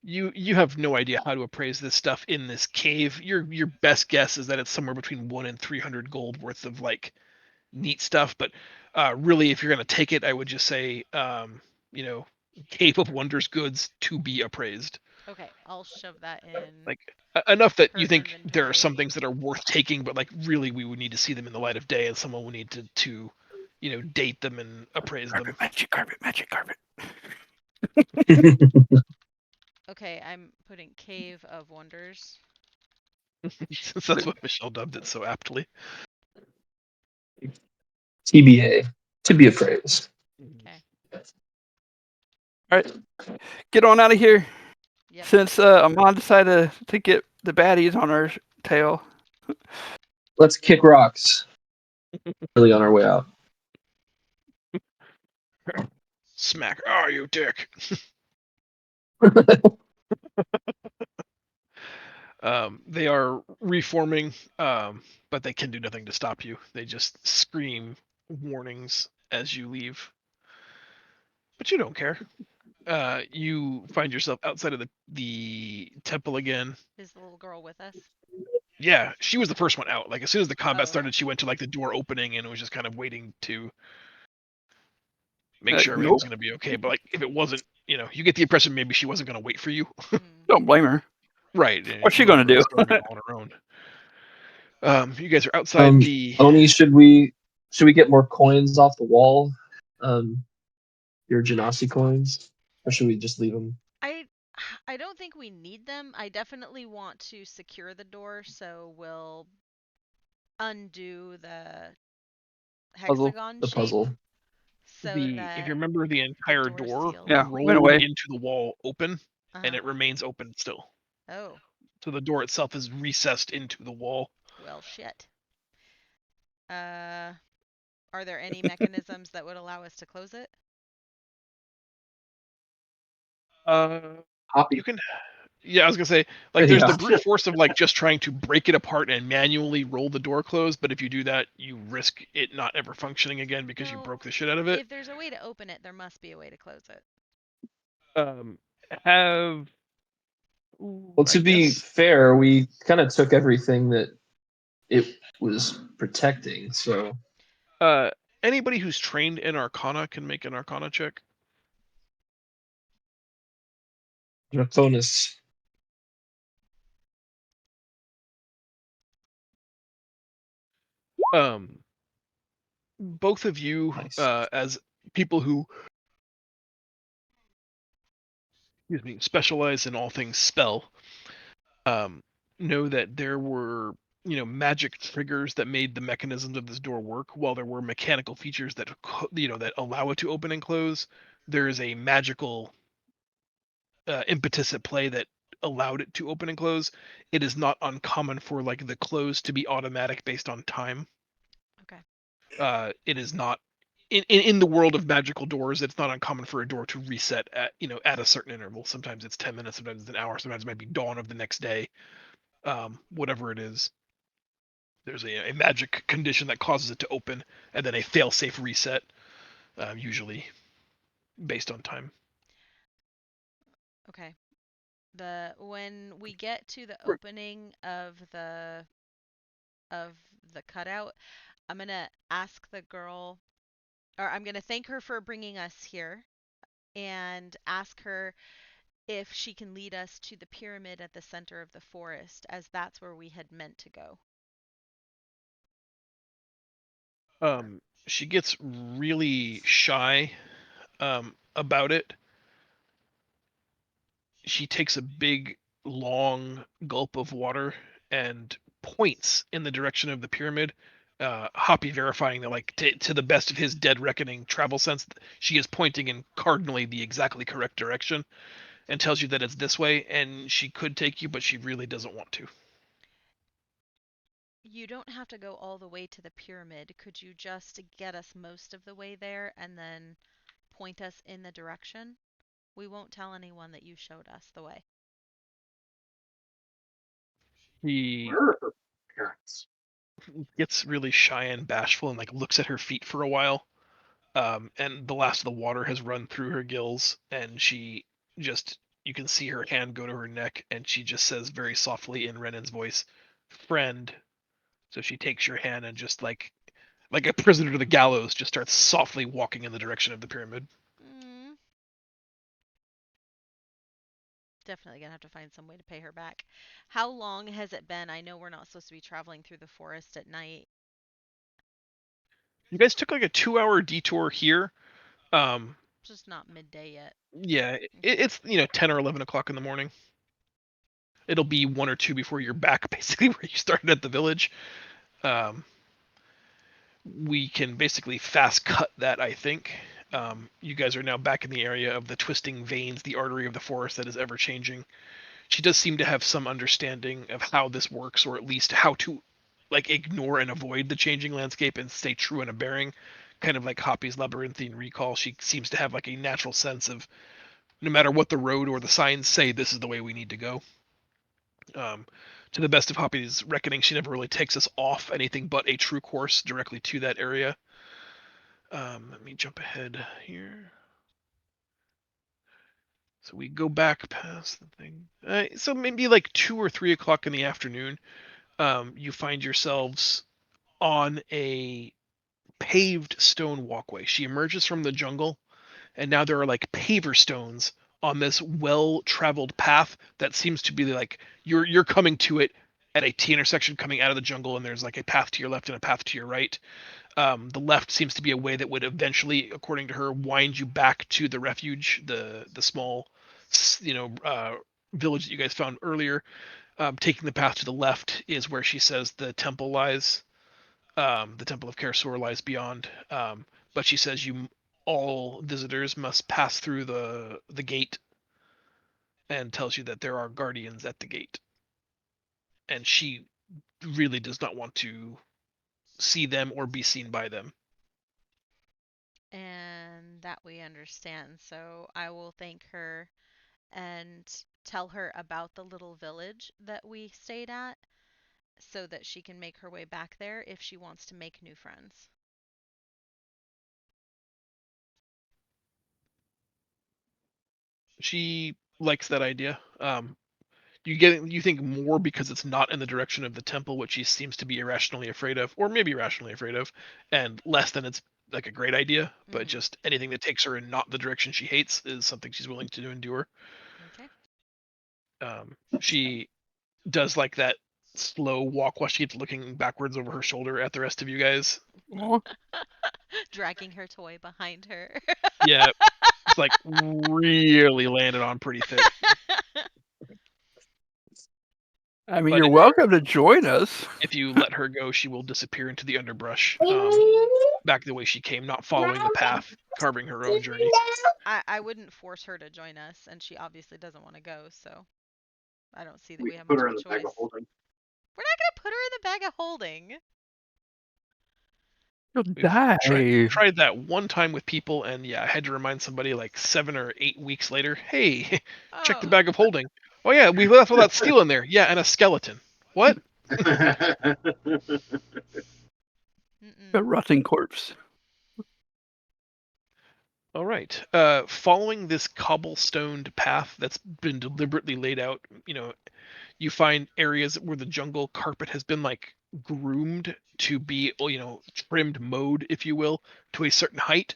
you have no idea how to appraise this stuff in this cave. Your best guess is that it's somewhere between 1 and 300 gold worth of like neat stuff. But really, if you're gonna take it, I would just say, Cave of Wonders goods to be appraised. Okay, I'll shove that in Like enough that you her think there are inventory. some things that are worth taking, but like really we would need to see them in the light of day, and someone would need to date them and appraise them. Magic carpet. Okay, I'm putting Cave of Wonders. Since that's what Michelle dubbed it so aptly. TBA, to be appraised. Okay. All right, get on out of here. Yep. Since Amon decided to get the baddies on our tail. Let's kick rocks. Really on our way out. Smack. Oh, you dick. They are reforming, but they can do nothing to stop you. They just scream warnings as you leave. But you don't care. You find yourself outside of the temple again. Is the little girl with us? Yeah, she was the first one out. Like as soon as the combat okay. started, she went to like the door opening and was just kind of waiting to make sure everything Nope. was going to be okay. But like if it wasn't, you get the impression maybe she wasn't going to wait for you. Don't blame her. Right. What's she Leave gonna her in the do? storm on her own. You guys are outside the. Oni, should we get more coins off the wall? Your Genasi coins, or should we just leave them? I don't think we need them. I definitely want to secure the door, so we'll undo the Puzzle. hexagon The shape puzzle. so If that you remember the the entire door door seals. Yeah, went rolled away. into the wall open, and Uh-huh. it remains open still. Oh, So the door itself is recessed into the wall. well, shit. Are there any mechanisms that would allow us to close it? Copy. You can. Yeah, I was gonna say, like, there's Yeah. the brute force of like just trying to break it apart and manually roll the door closed. But if you do that, you risk it not ever functioning again because you No, broke the shit out of it. if there's a way to open it, there must be a way to close it. Um, have. Well, to be fair, we kind of took everything that it was protecting. So Anybody who's trained in Arcana can make an Arcana check. bonus. Both of you, Nice. as people who, excuse me, specialize in all things spell, know that there were, magic triggers that made the mechanisms of this door work. While there were mechanical features that, that allow it to open and close, there is a magical impetus at play that allowed it to open and close. It is not uncommon for like the close to be automatic based on time. Okay. It is not in the world of magical doors. It's not uncommon for a door to reset at a certain interval. Sometimes it's 10 minutes, sometimes it's an hour, sometimes it might be dawn of the next day. Whatever it is, there's a magic condition that causes it to open, and then a fail-safe reset, usually based on time. Okay. When we get to the opening of the cutout, I'm gonna ask the girl, or I'm gonna thank her for bringing us here, and ask her if she can lead us to the pyramid at the center of the forest, as that's where we had meant to go. She gets really shy about it. She takes a big, long gulp of water and points in the direction of the pyramid. Hoppy verifying that, like, to the best of his dead reckoning travel sense, she is pointing in cardinally the exactly correct direction, and tells you that it's this way, and she could take you, but she really doesn't want to. You don't have to go all the way to the pyramid. Could you just get us most of the way there and then point us in the direction? We won't tell anyone that you showed us the way. He Where are her parents? gets really shy and bashful and like looks at her feet for a while. And the last of the water has run through her gills, and she just, you can see her hand go to her neck, and she just says very softly in Renan's voice, "Friend." So she takes your hand and just like a prisoner to the gallows, just starts softly walking in the direction of the pyramid. Mm. Definitely gonna have to find some way to pay her back. How long has it been? I know we're not supposed to be traveling through the forest at night. You guys took like a 2-hour detour here. Just not midday yet. Yeah, Okay. it's 10 or 11 o'clock in the morning. It'll be 1 or 2 before you're back, basically where you started at the village. Um, we can basically fast cut that, I think. You guys are now back in the area of the twisting veins, the artery of the forest that is ever changing. She does seem to have some understanding of how this works, or at least how to like ignore and avoid the changing landscape and stay true in a bearing. Kind of like Hoppy's labyrinthine recall, she seems to have like a natural sense of no matter what the road or the signs say, this is the way we need to go. Um, to the best of Hoppy's reckoning, she never really takes us off anything but a true course directly to that area. Let me jump ahead here. So we go back past the thing. So maybe like 2 or 3 o'clock in the afternoon, you find yourselves on a paved stone walkway. She emerges from the jungle, and now there are like paver stones on this well-traveled path that seems to be like you're coming to it at a T intersection coming out of the jungle, and there's like a path to your left and a path to your right. The left seems to be a way that would eventually, according to her, wind you back to the refuge, the small, village that you guys found earlier. Taking the path to the left is where she says the temple lies. The Temple of Kher-Sur lies beyond, but she says all visitors must pass through the gate, and tells you that there are guardians at the gate, and she really does not want to see them or be seen by them. And that we understand. So I will thank her and tell her about the little village that we stayed at so that she can make her way back there if she wants to make new friends. She likes that idea. You think more because it's not in the direction of the temple, which she seems to be irrationally afraid of, or maybe rationally afraid of, and less than it's like a great idea. But Mm-hmm. just anything that takes her in not the direction she hates is something she's willing to endure. Okay. She does like that slow walk while she keeps looking backwards over her shoulder at the rest of you guys. Oh, Dragging her toy behind her. Yeah, it's like really landed on pretty thick. I mean, But you're welcome to join us. if you let her go, she will disappear into the underbrush, back the way she came, not following the path, carving her own journey. I wouldn't force her to join us, and she obviously doesn't want to go, so I don't see that We we can have put much her of in a the bag of choice. holding. We're not gonna put her in the bag of holding. You'll We've die. tried that one time with people, and yeah, I had to remind somebody like 7 or 8 weeks later, hey, check the Oh. bag of holding. Oh yeah, we left all that steel in there. Yeah, and a skeleton. What? A Mm-mm. rotting corpse. All right. Following this cobblestoned path that's been deliberately laid out, you find areas where the jungle carpet has been like groomed to be, trimmed mode, if you will, to a certain height,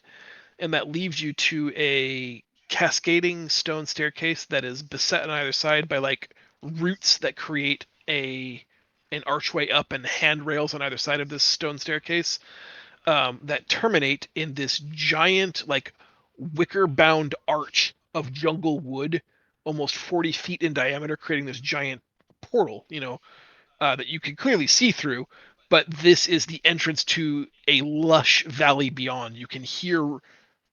and that leaves you to a cascading stone staircase that is beset on either side by like roots that create an archway up and handrails on either side of this stone staircase, that terminate in this giant like wicker bound arch of jungle wood, almost 40 feet in diameter, creating this giant portal, that you can clearly see through. But this is the entrance to a lush valley beyond. You can hear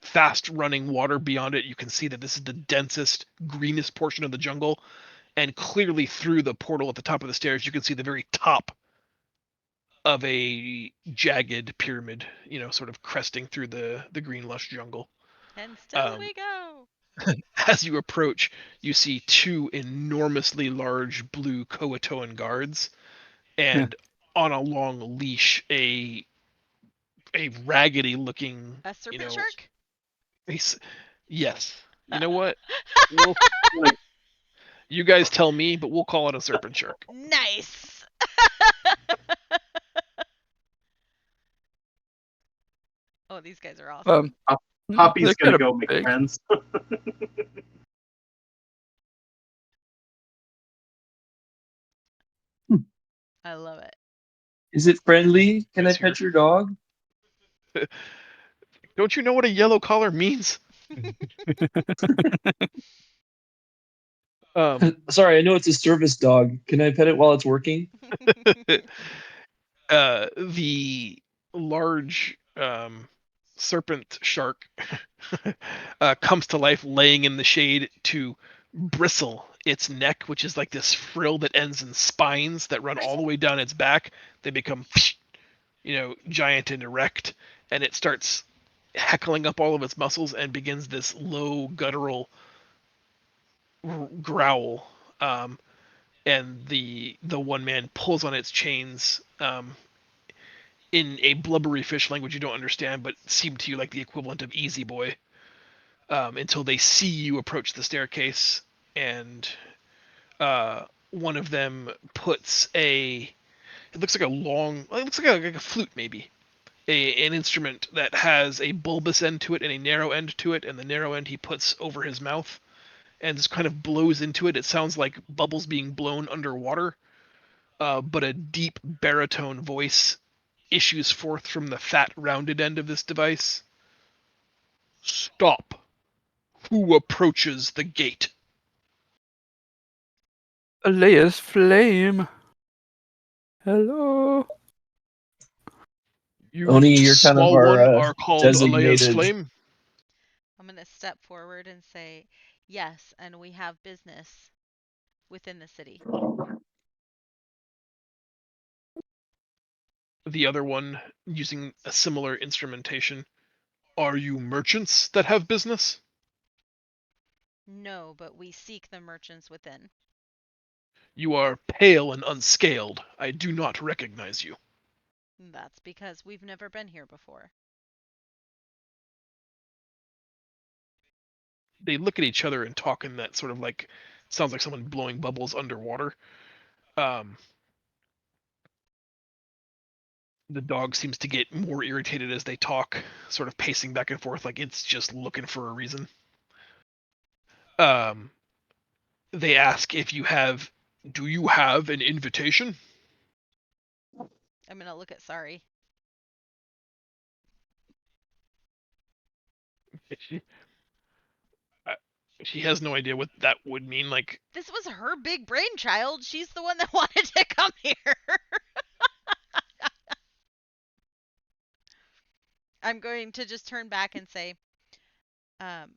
fast running water beyond it. You can see that this is the densest, greenest portion of the jungle. And clearly through the portal at the top of the stairs, you can see the very top of a jagged pyramid, sort of cresting through the green lush jungle. And still Um, we go. as you approach, you see two enormously large blue Coatoan guards, Yeah. and on a long leash, a raggedy looking, A serpent shark? face. Yes. You know what? We'll you guys tell me, but we'll call it a serpent shark. Nice. Oh, these guys are awesome. Poppy's They're gonna kind of go make big. friends. I love it. Is it friendly? Can I Yes, you're. pet your dog? Don't you know what a yellow collar means? Um, Sorry, I know it's a service dog. Can I pet it while it's working? the large serpent shark comes to life, laying in the shade to bristle its neck, which is like this frill that ends in spines that run all the way down its back. They become, giant and erect, and it starts heckling up all of its muscles and begins this low guttural growl. And the one man pulls on its chains, in a blubbery fish language you don't understand, but seem to you like the equivalent of Easy Boy, until they see you approach the staircase, and one of them puts it looks like a long, it looks like a flute maybe, an instrument that has a bulbous end to it and a narrow end to it, and the narrow end he puts over his mouth and just kind of blows into it. It sounds like bubbles being blown underwater, but a deep baritone voice issues forth from the fat, rounded end of this device. Stop. Who approaches the gate? Elias Flame. Hello. You Oni, you're kind of small our one are called Alea's designated. flame. I'm going to step forward and say, yes, and we have business within the city. The other one, using a similar instrumentation. Are you merchants that have business? No, but we seek the merchants within. You are pale and unscaled. I do not recognize you. That's because we've never been here before. They look at each other and talk in that sort of like, sounds like someone blowing bubbles underwater. The dog seems to get more irritated as they talk, sort of pacing back and forth like it's just looking for a reason. They ask if do you have an invitation? I'm going to look at Sorry. She has no idea what that would mean. Like, this was her big brainchild. She's the one that wanted to come here. I'm going to just turn back and say, Can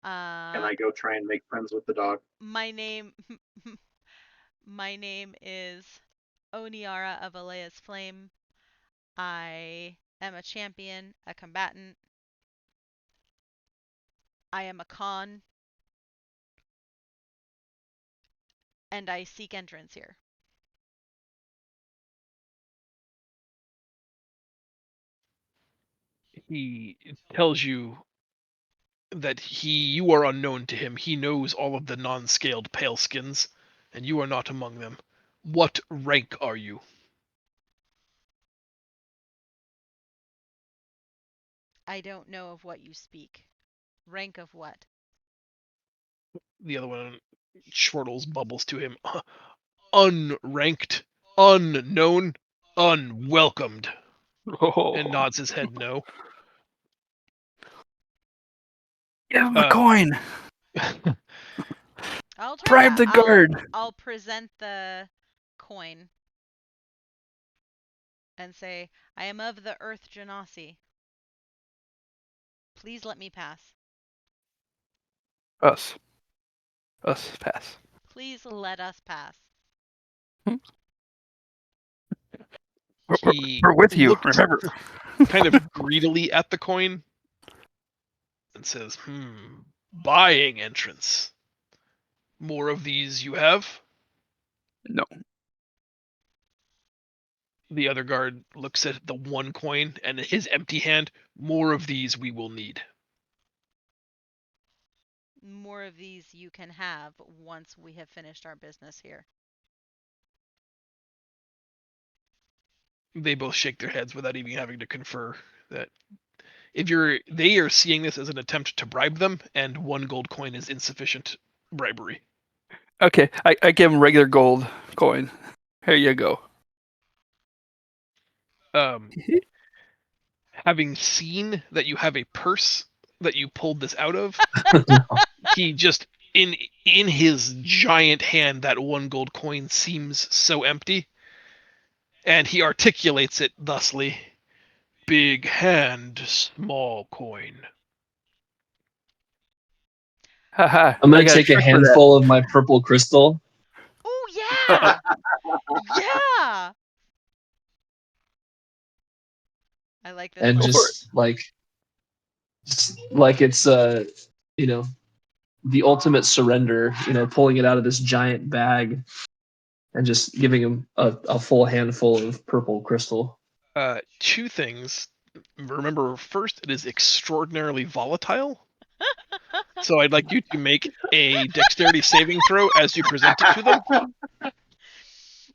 I go try and make friends with the dog? my name is Oniara of Alea's Flame. I am a champion, a combatant. I am a con. And I seek entrance here. he tells you that you are unknown to him. He knows all of the non-scaled pale skins, and you are not among them. What rank are you? I don't know of what you speak. Rank of what? The other one chortles bubbles to him. Unranked, unknown, unwelcomed. Oh. And nods his head no. Give him a coin. I'll try Bribe to, the guard. I'll present the coin and say, I am of the Earth Genasi. Please let me pass. Us pass. Please let us pass. He We're with you, looked remember. kind of greedily at the coin and says, buying entrance. More of these you have? No. The other guard looks at the one coin and his empty hand. More of these we will need. More of these you can have once we have finished our business here. They both shake their heads without even having to confer that they are seeing this as an attempt to bribe them, and 1 gold coin is insufficient bribery. Okay, I give him regular gold coin. Here you go. Having seen that you have a purse that you pulled this out of, he just in his giant hand, that 1 gold coin seems so empty, and he articulates it thusly: big hand, small coin. Haha. I'm I gonna got a take a trick for that. handful of my purple crystal Oh yeah! Yeah! I like this and plan. just like it's you know, the ultimate surrender, pulling it out of this giant bag and just giving him a full handful of purple crystal. 2 things. Remember, first, it is extraordinarily volatile. So I'd like you to make a dexterity saving throw as you present it to them.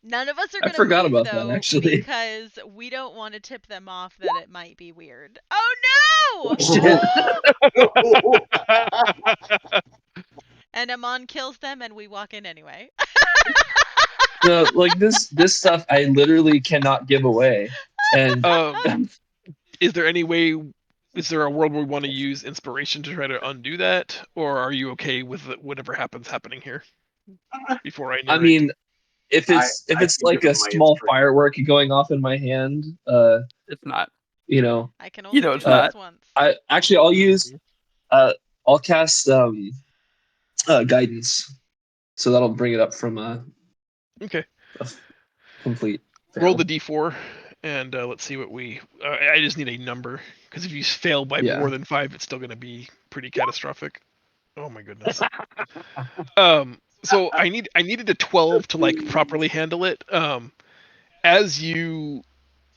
None of us are I going to forgot move, about that, though, actually. because we don't want to tip them off that it might be weird. Oh, no! Shit. And Amon kills them, and we walk in anyway. No, like this stuff I literally cannot give away. And Is there any way? Is there a world where we want to use inspiration to try to undo that, or are you okay with whatever happens happening here before I narrate? I mean, if it's I can like give a him my small instructions. firework going off in my hand, It's not. you know, I can You only know do it's things not. once. I'll use I'll cast guidance, so that'll bring it up from Okay. a complete Roll fail. the d4, and let's see what we. I just need a number, because if you fail by Yeah. more than 5, it's still going to be pretty catastrophic. Oh my goodness. So I needed a 12 to like properly handle it. As you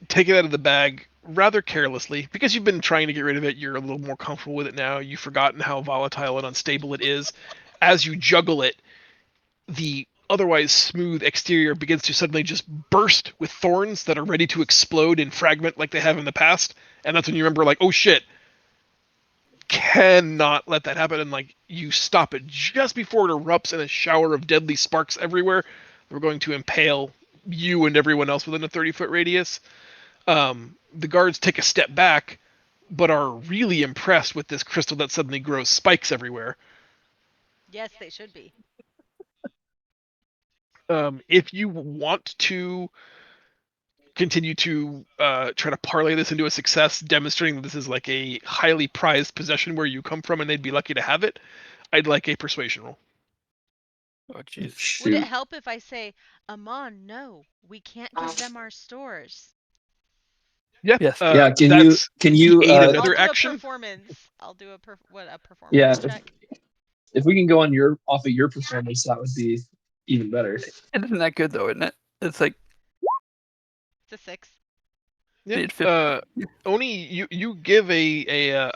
take it out of the bag rather carelessly, because you've been trying to get rid of it, you're a little more comfortable with it now. You've forgotten how volatile and unstable it is. As you juggle it, the otherwise smooth exterior begins to suddenly just burst with thorns that are ready to explode and fragment like they have in the past. And that's when you remember, like, oh shit, cannot let that happen. And like you stop it just before it erupts in a shower of deadly sparks everywhere. We're going to impale you and everyone else within a 30-foot radius. The guards take a step back, but are really impressed with this crystal that suddenly grows spikes everywhere. Yes, they should be. If you want to continue to try to parlay this into a success, demonstrating that this is like a highly prized possession where you come from and they'd be lucky to have it, I'd like a persuasion roll. Oh jeez. Would it Shoot. help if I say, Amon, no, we can't give them our stores? Yeah, Yes. Yeah, that's can the you aid I'll another do a action. performance. I'll do a yeah, performance check. if we can go on your off of your performance, that would be even better. It isn't that good though, isn't it? It's like It's a 6. Yeah. need 50. Oni, you give a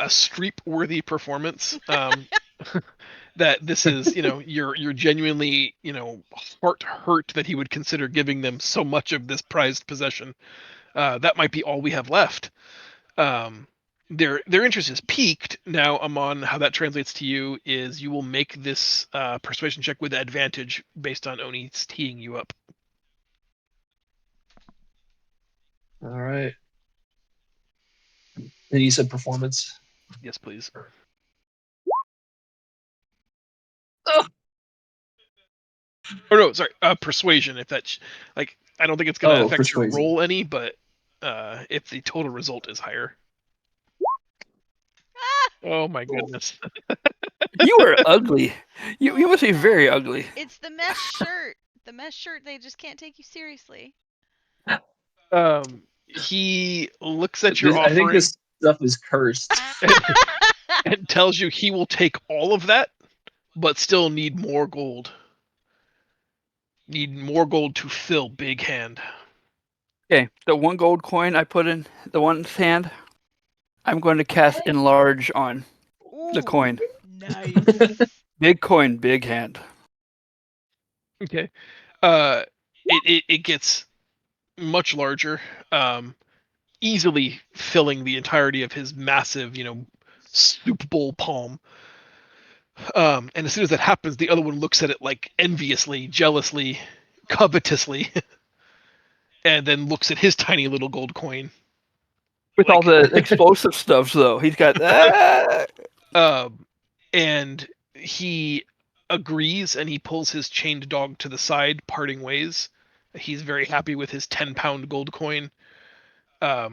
streep worthy performance. That this is, you're genuinely, heart hurt that he would consider giving them so much of this prized possession. That might be all we have left. Um, their interest is peaked. Now, Amon, how that translates to you is you will make this persuasion check with advantage based on Oni's teeing you up. All right. And you said performance. Yes, please. Oh, Or no, sorry, persuasion. If that's like, I don't think it's going to affect your persuasion. roll any, but if the total result is higher. Ah! Oh my goodness. You are ugly. You must be very ugly. It's the mesh shirt. The mesh shirt, they just can't take you seriously. He looks at your I think offering this stuff is cursed. and tells you he will take all of that, but still need more gold. Need more gold to fill Big Hand. Okay, the 1 gold coin I put in the one's hand, I'm going to cast enlarge on the Ooh, coin. nice. Big coin, big hand. Okay. It gets much larger, easily filling the entirety of his massive, soup bowl palm. And as soon as that happens, the other one looks at it like enviously, jealously, covetously, and then looks at his tiny little gold coin. With all Like, the explosive stuff, though, he's got and he agrees and he pulls his chained dog to the side, parting ways. He's very happy with his 10-pound gold coin. I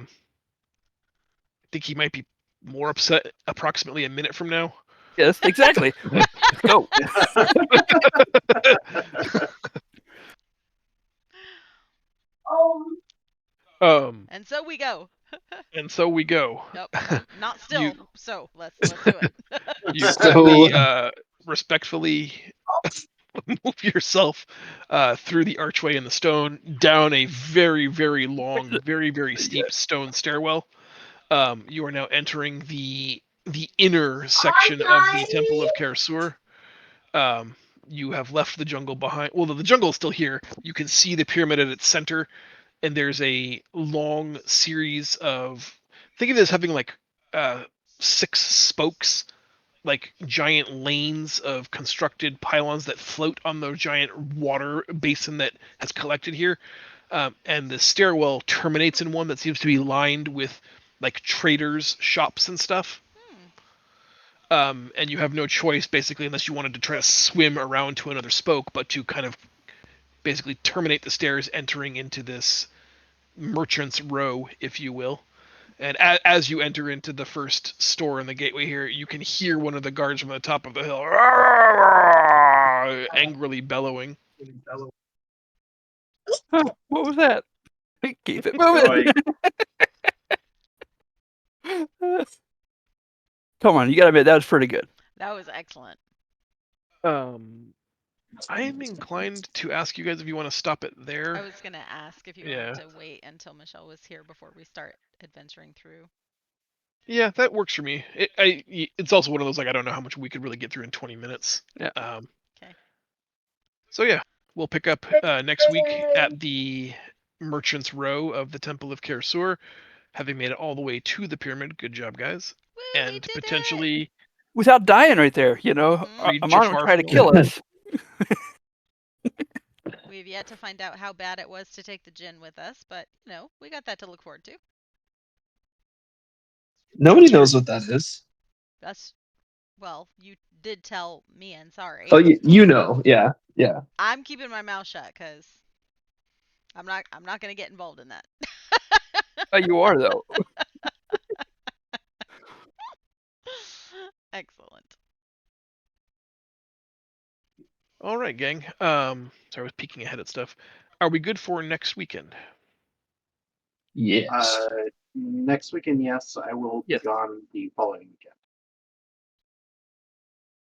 think he might be more upset approximately a minute from now. Yes, exactly. Let's go. And so we go. And so we go. Nope, not You still. So let's do it. you So- quickly, respectfully move yourself through the archway in the stone, down a very, very long, very, very steep stone stairwell. You are now entering the inner section of the Temple of Kher-Sur. You have left the jungle behind. Well, the jungle is still here. You can see the pyramid at its center, and there's a long series of. Think of it as having like 6 spokes, like giant lanes of constructed pylons that float on the giant water basin that has collected here. And the stairwell terminates in one that seems to be lined with like traders' shops and stuff. Hmm. And you have no choice basically, unless you wanted to try to swim around to another spoke, but to kind of basically terminate the stairs, entering into this merchant's row, if you will. And as you enter into the first store in the gateway here, you can hear one of the guards from the top of the hill angrily bellowing. Huh, what was that? Keep it moving. Come on, you gotta admit that was pretty good. That was excellent. I'm inclined to ask you guys if you want to stop it there. I was going to ask if you Yeah. wanted to wait until Michelle was here before we start adventuring through. Yeah, that works for me. It's also one of those, like, I don't know how much we could really get through in 20 minutes. Yeah. Okay. So yeah, we'll pick up next week at the Merchant's Row of the Temple of Kher-Sur, having made it all the way to the pyramid. Good job, guys. Woo, we And did it! potentially Without dying right there, you know. Mhm. Amon would try to kill us. We've yet to find out how bad it was to take the gin with us, but, you know, we got that to look forward to. Nobody knows what that is. That's, well, you did tell me, and sorry. Oh, you know, yeah. I'm keeping my mouth shut because I'm not going to get involved in that. You are though. Excellent. All right, gang. Sorry, I was peeking ahead at stuff. Are we good for next weekend? Yes. Next weekend, yes. I will Yes. be gone the following weekend.